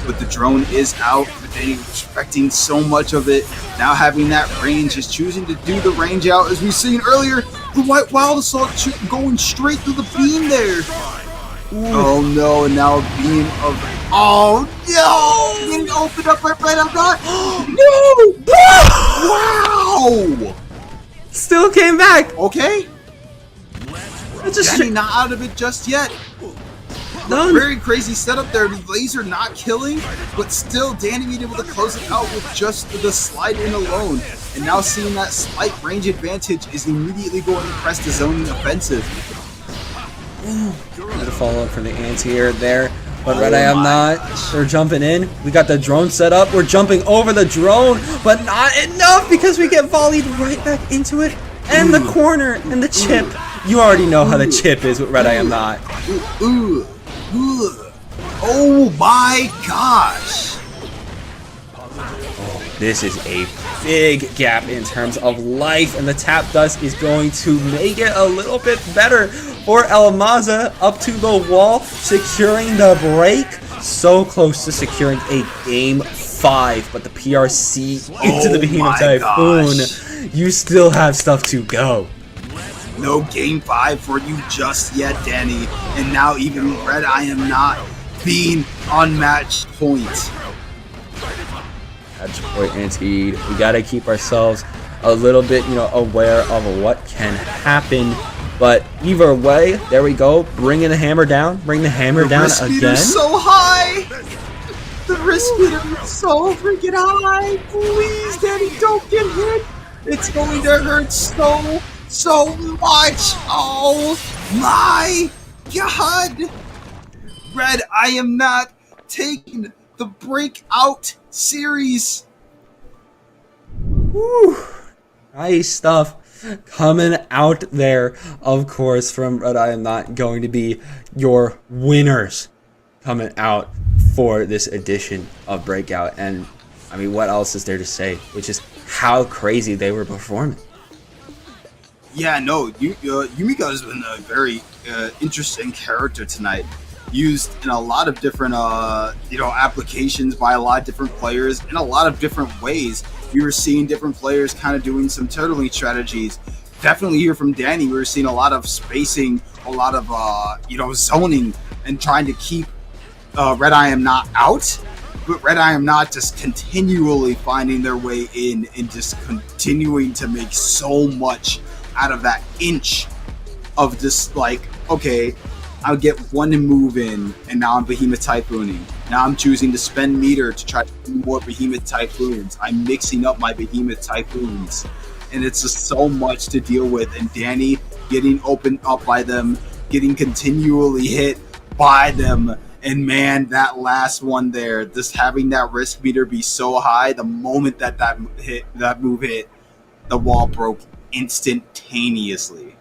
but the drone is out. But they expecting so much of it. Now having that range, is choosing to do the range out, as we've seen earlier. The White Wild Assault going straight through the beam there. Oh no, and now a beam of... Oh no! Getting opened up right up that. No! Wow! Still came back. Okay. It's just Danny not out of it just yet. No. Very crazy setup there. The laser not killing, but still Danny being able to close it out with just the slide in alone. And now seeing that slight range advantage is immediately going to press the zoning offensive. Another follow-up from the anti-air there. But Red Eye, I'm not. They're jumping in. We got the drone set up. We're jumping over the drone, but not enough because we get volleyed right back into it. And the corner and the chip. You already know how the chip is with Red Eye, I'm not. Oh my gosh. This is a big gap in terms of life, and the tap dust is going to make it a little bit better for El Maza. Up to the wall, securing the break. So close to securing a game 5, but the PRC into the Behemoth Typhoon. Gosh. You still have stuff to go. No game 5 for you just yet, Danny. And now even Red Eye am not being on match point. Match point indeed. We gotta keep ourselves a little bit, aware of what can happen. But either way, there we go. Bringing the hammer down. Bring the hammer down again. The risk so high. The risk meter is so freaking high. Please, Danny, don't get hit. It's going to hurt so much. Oh my God. Red, I am not taking the Breakout series. Woo. Nice stuff coming out there, of course, from Red Eye. I'm not going to be your winners coming out for this edition of Breakout. And I mean, what else is there to say? Which is how crazy they were performing. Yeah, no, Yumika has been a very interesting character tonight. Used in a lot of different, applications by a lot of different players in a lot of different ways. We were seeing different players kind of doing some turtling strategies. Definitely here from Danny, we were seeing a lot of spacing, a lot of, zoning and trying to keep Red Eye am not out. But Red Eye am not just continually finding their way in and just continuing to make so much out of that inch of just like, okay, I'll get one move in, and now I'm Behemoth Typhooning. Now I'm choosing to spend meter to try to do more Behemoth Typhoons. I'm mixing up my Behemoth Typhoons. And it's just so much to deal with. And Danny getting opened up by them, getting continually hit by them. And man, that last one there, just having that risk meter be so high, the moment that move hit, the wall broke instantaneously.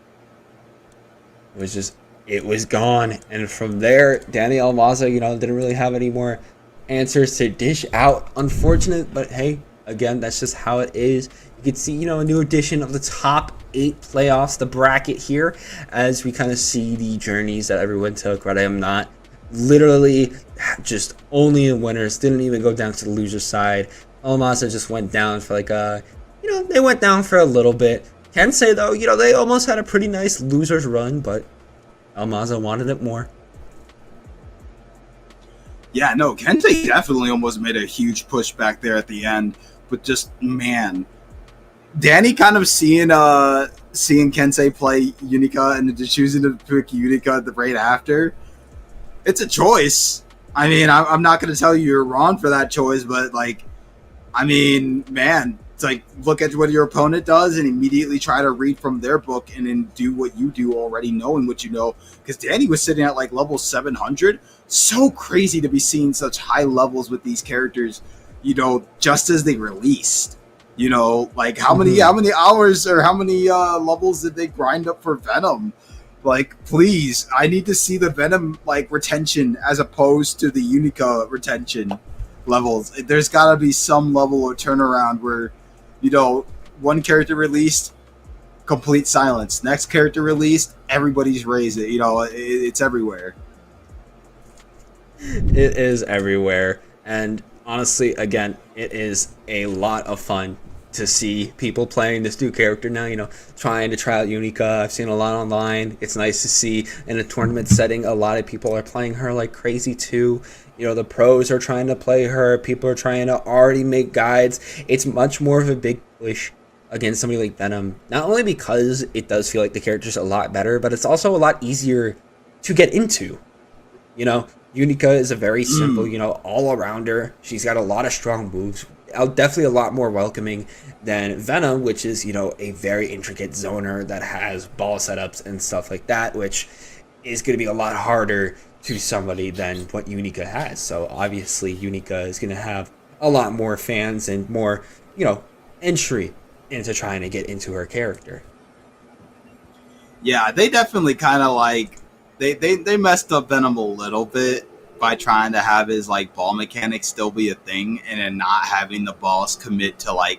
It was gone, and from there, Danny Almaza, didn't really have any more answers to dish out. Unfortunate, but hey, again, that's just how it is. You can see, a new edition of the top 8 playoffs, the bracket here, as we kind of see the journeys that everyone took. Right, I am not literally just only in winners. Didn't even go down to the loser side. Almaza just went down for they went down for a little bit. Can say though, they almost had a pretty nice losers run, but Almaza wanted it more. Yeah, no, Kente definitely almost made a huge push back there at the end, but just, man, Danny kind of seeing Kensei play Unica and just choosing to pick Unica right after. It's a choice. I mean, I'm not going to tell you you're wrong for that choice, but man, it's like, look at what your opponent does and immediately try to read from their book and then do what you do already, knowing what you know. Because Danny was sitting at level 700. So crazy to be seeing such high levels with these characters, just as they released. How many hours or how many levels did they grind up for Venom? Please, I need to see the Venom retention as opposed to the Unica retention levels. There's got to be some level of turnaround where, one character released, complete silence. Next character released, everybody's raised it. It's everywhere. It is everywhere. And honestly, again, it is a lot of fun to see people playing this new character now, trying to try out Unica. I've seen a lot online. It's nice to see in a tournament setting, a lot of people are playing her like crazy too. The pros are trying to play her. People are trying to already make guides. It's much more of a big push against somebody like Venom, not only because it does feel like the character's a lot better, but it's also a lot easier to get into. Unica is a very simple, all-arounder. She's got a lot of strong moves. Definitely a lot more welcoming than Venom, which is, a very intricate zoner that has ball setups and stuff like that, which is going to be a lot harder to somebody than what Unica has. So obviously Unica is going to have a lot more fans and more, entry into trying to get into her character. Yeah, they definitely kind of they messed up Venom a little bit by trying to have his ball mechanics still be a thing and then not having the balls commit to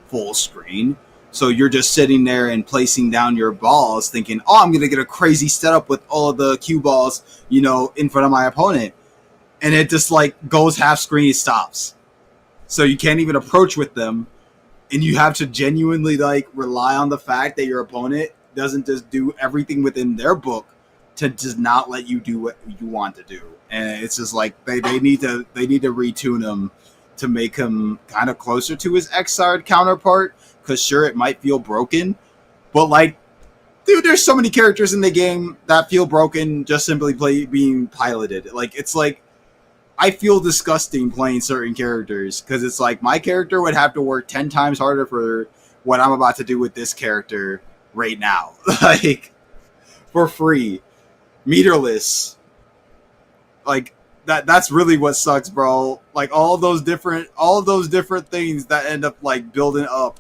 full screen. So you're just sitting there and placing down your balls thinking, oh, I'm going to get a crazy setup with all of the cue balls, in front of my opponent. And it just goes half screen, it stops. So you can't even approach with them. And you have to genuinely rely on the fact that your opponent doesn't just do everything within their book to just not let you do what you want to do. And it's just they need to retune him to make him kind of closer to his Xrd counterpart. Because sure, it might feel broken, but dude, there's so many characters in the game that feel broken just simply being piloted. I feel disgusting playing certain characters because it's my character would have to work 10 times harder for what I'm about to do with this character right now, for free, meterless. That's really what sucks, bro. All of those different things that end up building up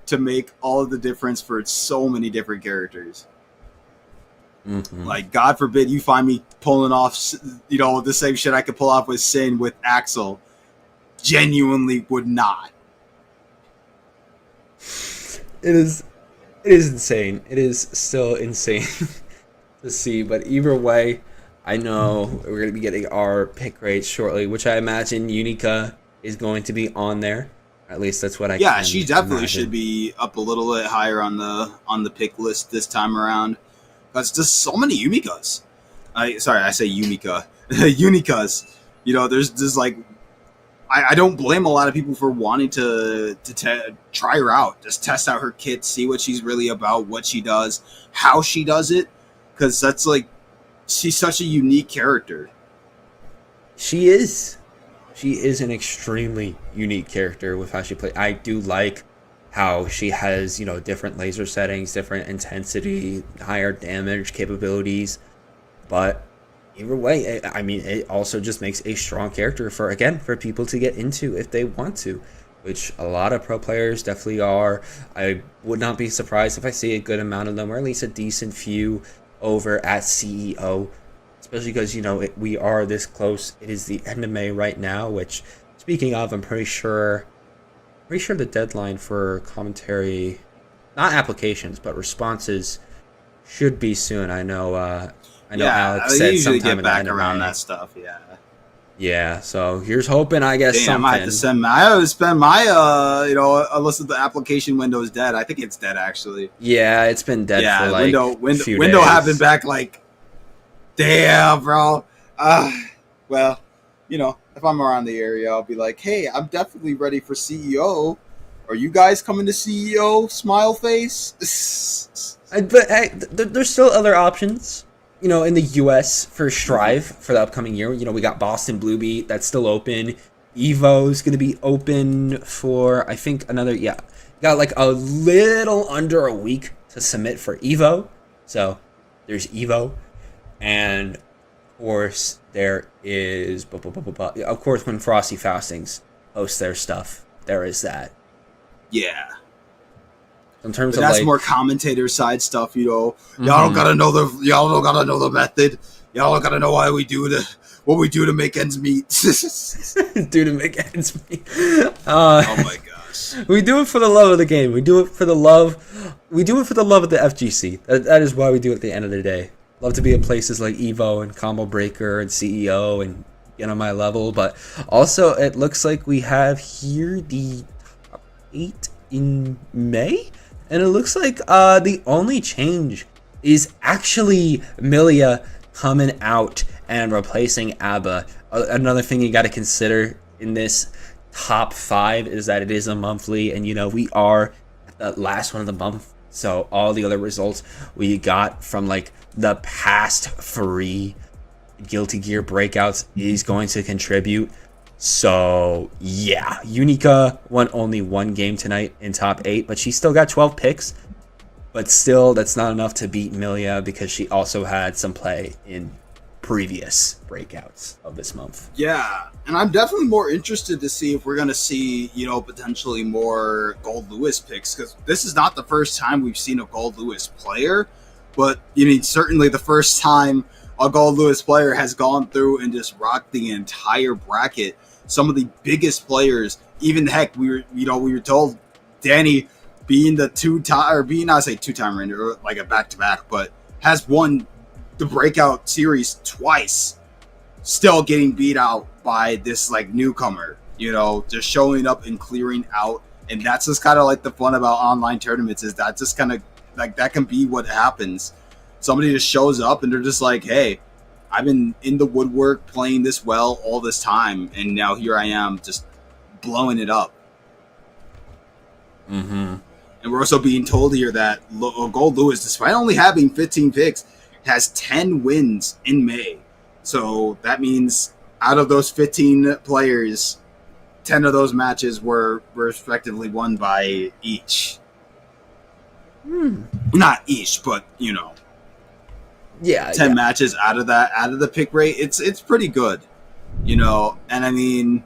to make all of the difference for so many different characters. Mm-hmm. God forbid you find me pulling off, the same shit I could pull off with Sin with Axel. Genuinely would not. It is insane. It is still insane to see, but either way, I know we're going to be getting our pick rates shortly, which I imagine Unica is going to be on there. At least that's what I Yeah, can she definitely imagine. should be up a little bit higher on the pick list this time around. That's just so many Unicas. I say Unica. Unicas. There's just I don't blame a lot of people for wanting to try her out. Just test out her kit, see what she's really about, what she does, how she does it. Because that's she's such a unique character. She is. She is an extremely unique character with how she plays. I do like how she has, different laser settings, different intensity, higher damage capabilities. But either way, it also just makes a strong character for people to get into if they want to, which a lot of pro players definitely are. I would not be surprised if I see a good amount of them, or at least a decent few over at CEO. Especially because, we are this close. It is the end of May right now, which, speaking of, I'm pretty sure the deadline for commentary, not applications, but responses, should be soon. I know Alex said usually sometime get in back the end around of May. that stuff, yeah. Yeah, so here's hoping, I guess, Damn, something. I have to send I always spend my unless the application window is dead. I think it's dead, actually. Yeah, it's been dead for a few window days. happened back damn, bro. Well, if I'm around the area, I'll be like, hey, I'm definitely ready for CEO. Are you guys coming to CEO? Smile face. But hey, there's still other options. In the U.S. for Strive for the upcoming year. We got Boston Blue Beat that's still open. Evo's going to be open for, I think, got a little under a week to submit for Evo. So there's Evo. And of course, there is, of course, when Frosty Faustings posts their stuff, there is that. Yeah. In terms but of that's more commentator side stuff, Y'all don't gotta know the method. Y'all don't gotta know what we do to make ends meet. to make ends meet. Oh my gosh. We do it for the love of the game. We do it for the love. We do it for the love of the FGC. That is why we do it at the end of the day. Love to be at places like Evo and Combo Breaker and CEO and get on my level. But also, it looks like we have here the top 8 in May. And it looks like the only change is actually Milia coming out and replacing ABBA. Another thing you got to consider in this top 5 is that it is a monthly, and we are at the last one of the month, so all the other results we got from like the past 3 Guilty Gear breakouts is going to contribute. So yeah, Unica won only 1 game tonight in top 8, but she still got 12 picks. But still, that's not enough to beat Milia because she also had some play in previous breakouts of this month. Yeah, and I'm definitely more interested to see if we're going to see, potentially more Gold Lewis picks, because this is not the first time we've seen a Gold Lewis player, but certainly the first time a Gold Lewis player has gone through and just rocked the entire bracket. Some of the biggest players, even heck, we were told Danny being the two-time winner, like a back-to-back, but has won the breakout series twice, still getting beat out by this like newcomer, just showing up and clearing out. And that's just kind of like the fun about online tournaments, is that just kind of like that can be what happens. Somebody just shows up and they're just like, hey, I've been in the woodwork playing this well all this time, and now here I am just blowing it up. Mm-hmm. And we're also being told here that Gold Lewis, despite only having 15 picks, has 10 wins in May. So that means out of those 15 players, 10 of those matches were respectively won by each. Not each, but yeah, 10 matches out of the pick rate. It's pretty good, and I mean,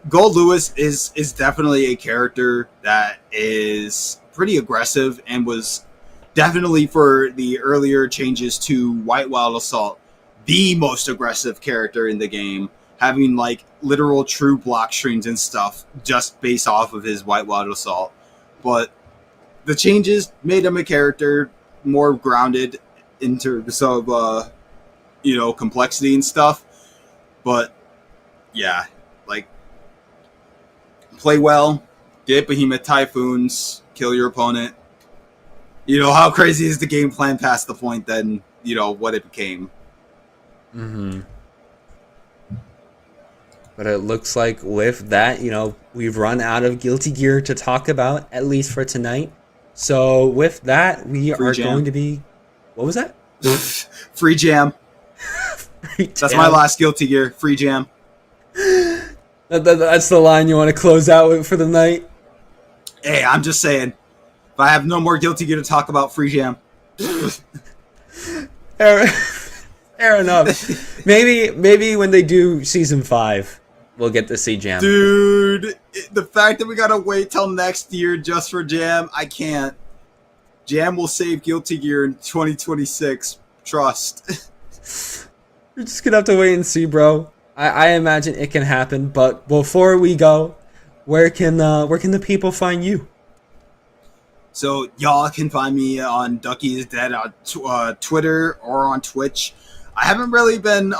Gold Lewis is definitely a character that is pretty aggressive and was definitely, for the earlier changes to White Wild Assault, the most aggressive character in the game, having like literal true block streams and stuff just based off of his White Wild Assault. But the changes made him a character more grounded in terms of complexity and stuff. But yeah, like, play well, get Behemoth Typhoons, kill your opponent. How crazy is the game plan past the point then, what it became. Mm-hmm. But it looks like with that, we've run out of Guilty Gear to talk about, at least for tonight. So with that, we are going to be... What was that? Free jam. That's my last Guilty Gear. Free jam. That's the line you want to close out with for the night? Hey, I'm just saying. If I have no more Guilty Gear to talk about, free jam. Fair enough. Maybe when they do season 5, we'll get to see Jam. Dude, the fact that we gotta wait till next year just for Jam, I can't. Jam will save Guilty Gear in 2026. Trust. We're just gonna have to wait and see, bro. I imagine it can happen, but before we go, where can the people find you? So y'all can find me on Ducky is Dead on Twitter or on Twitch. I haven't really been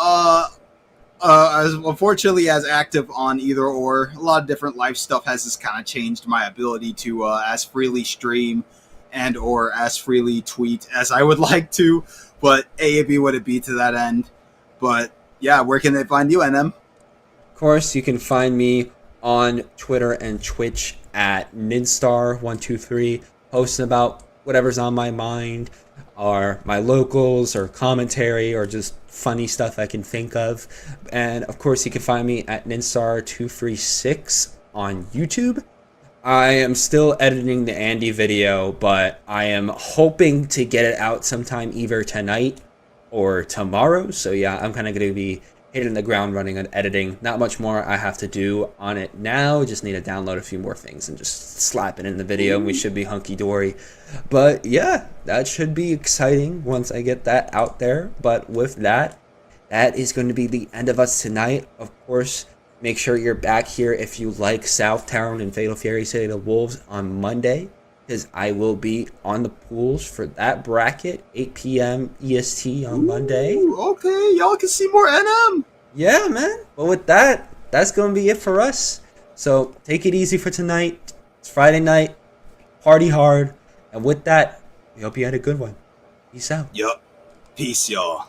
unfortunately as active on either or. A lot of different life stuff has just kind of changed my ability to as freely stream and or as freely tweet as I would like to. But it'd be what it be to that end. But yeah, where can they find you, NM? Of course, you can find me on Twitter and Twitch at Nidstar123, posting about whatever's on my mind, or my locals, or commentary, or just funny stuff I can think of. And of course, you can find me at Nidstar236 on YouTube. I am still editing the Andy video, but I am hoping to get it out sometime either tonight or tomorrow. So yeah, I'm kind of going to be hitting the ground running on editing. Not much more I have to do on it now. Just need to download a few more things and just slap it in the video, and we should be hunky-dory. But yeah, that should be exciting once I get that out there. But with that, that is going to be the end of us tonight. Of course, make sure you're back here if you like Southtown and Fatal Fury City of the Wolves on Monday, because I will be on the pools for that bracket, 8 p.m. EST on Monday. Okay, y'all can see more NM. Yeah, man. But with that, that's going to be it for us. So take it easy for tonight. It's Friday night. Party hard. And with that, we hope you had a good one. Peace out. Yup. Peace, y'all.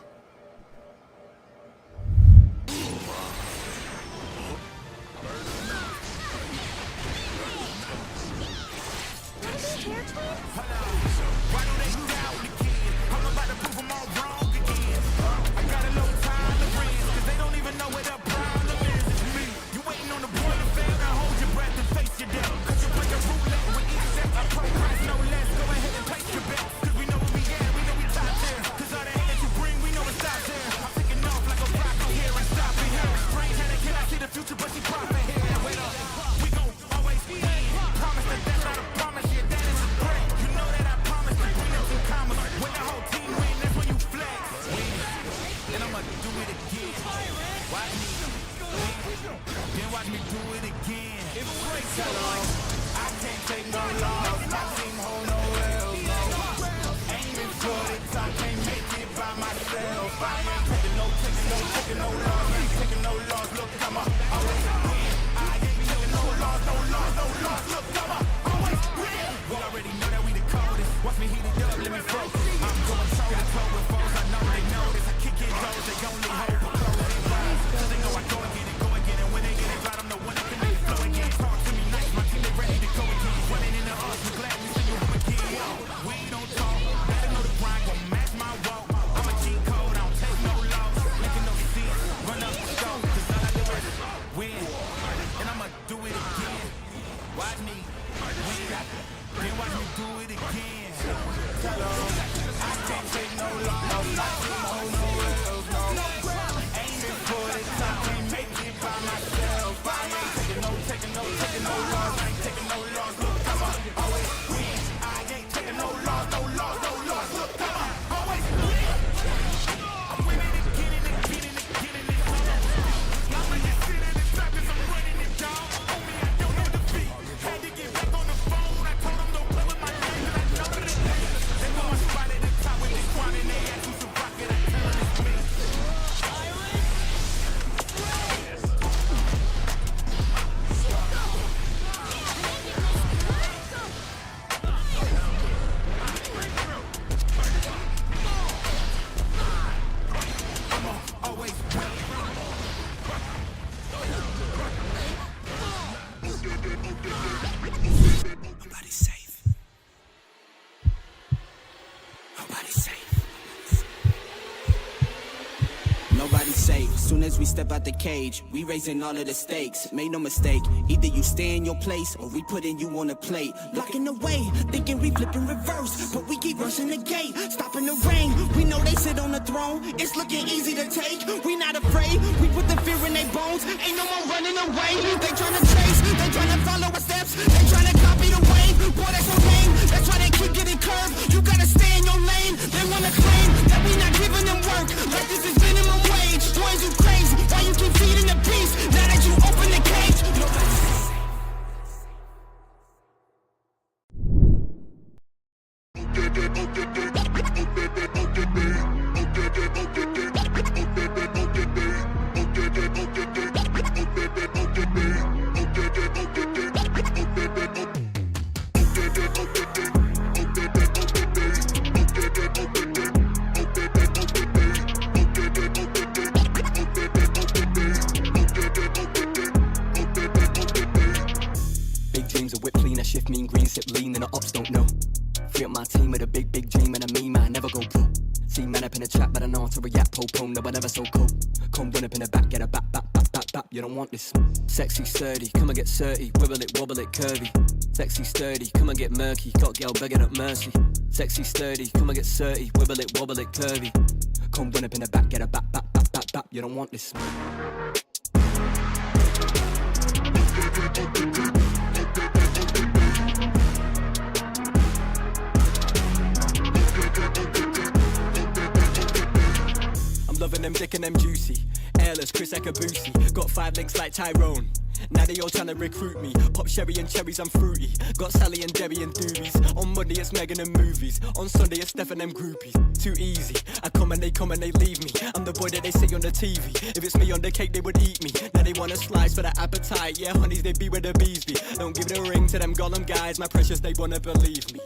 Nobody's safe. Soon as we step out the cage, we raising all of the stakes. Make no mistake, either you stay in your place or we putting you on a plate. Blocking the way, thinking we flip in reverse, but we keep rushing the gate, stopping the rain. We know they sit on the throne, it's looking easy to take. We not afraid, we put the fear in their bones. Ain't no more running away. They tryna chase, they tryna follow our steps, they tryna copy the way. Boy, that's so lame. That's why they keep getting curved. You gotta stay in your lane. They wanna claim that we not giving them work, like this is minimum wage. Boys, you crazy? Why you keep feeding the beast? Now that you open the cage, nobody's safe. Shift mean green, sip lean, and the ops don't know. Free up my team with a big, big dream, and a me man never go pro. See man up in the trap, but I know how to react. Postpone, no, I never so cold. Come run up in the back, get a back, you don't want this. Sexy, sturdy, come and get 30. Wibble it, wobble it, curvy. Sexy, sturdy, come and get murky. Got girl begging up mercy. Sexy, sturdy, come and get 30. Wibble it, wobble it, curvy. Come run up in the back, get a back, you don't want this. Loving them thick and them juicy. Airless, Chris Ekabusi. Got 5 links like Tyrone. Now they all tryna recruit me. Pop sherry and cherries, I'm fruity. Got Sally and Debbie and doobies. On Monday it's Megan and movies. On Sunday it's Steph and them groupies. Too easy. I come and they leave me. I'm the boy that they see on the TV. If it's me on the cake, they would eat me. Now they want a slice for the appetite. Yeah, honeys, they be where the bees be. Don't give it a ring to them Gollum guys. My precious, they wanna believe me.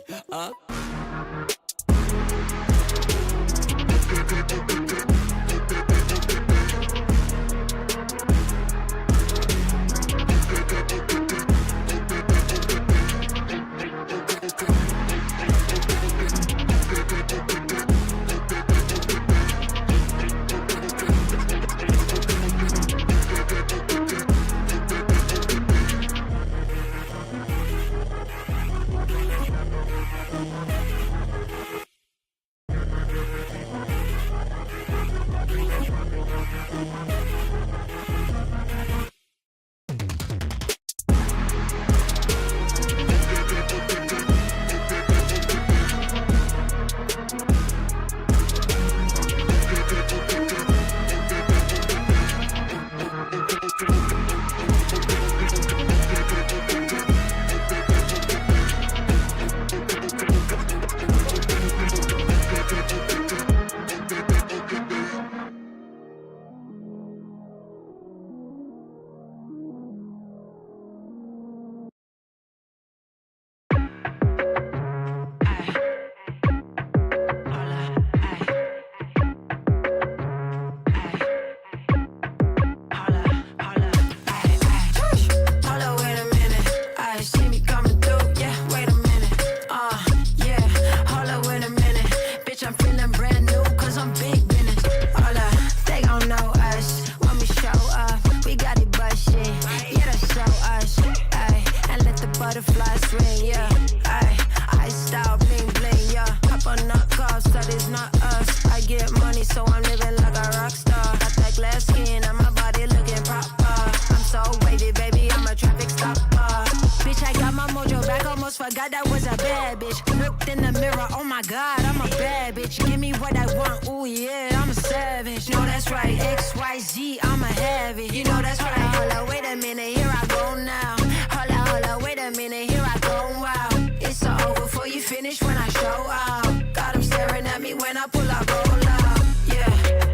Forgot that was a bad bitch. Looked in the mirror, oh my god, I'm a bad bitch. Give me what I want, ooh yeah, I'm a savage. No, that's right, XYZ, I'ma have it. You know that's right. Hold up, wait a minute, here I go now. Hold up, wait a minute, here I go, wow. It's all over before you finish when I show out. Got him staring at me when I pull up, roll out. Yeah,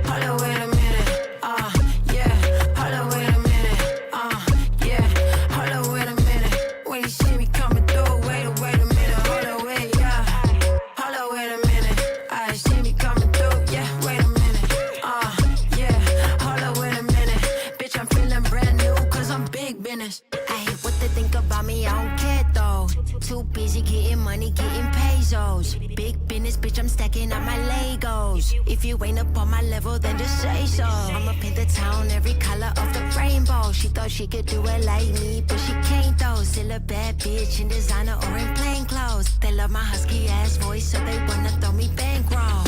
hold up, wait a minute, yeah. Hold up, wait a minute, yeah. Hold up, wait a minute. When you see me coming through, wait a minute, hold up, wait, yeah. Hold up, wait a minute, I see me coming through, yeah. Wait a minute, yeah. Hold up, wait a minute, bitch, I'm feeling brand new, cause I'm big business. Ay, what they think about me, I don't care though. Too busy getting money, getting pesos. Big business, bitch, I'm stacking up my Legos. If you ain't up on my level, then just say so. I'ma paint the town every color of the rainbow. She thought she could do it like me, but she can't though. Still a bad bitch in designer or in plain clothes. They love my husky ass voice, so they wanna throw me bankroll.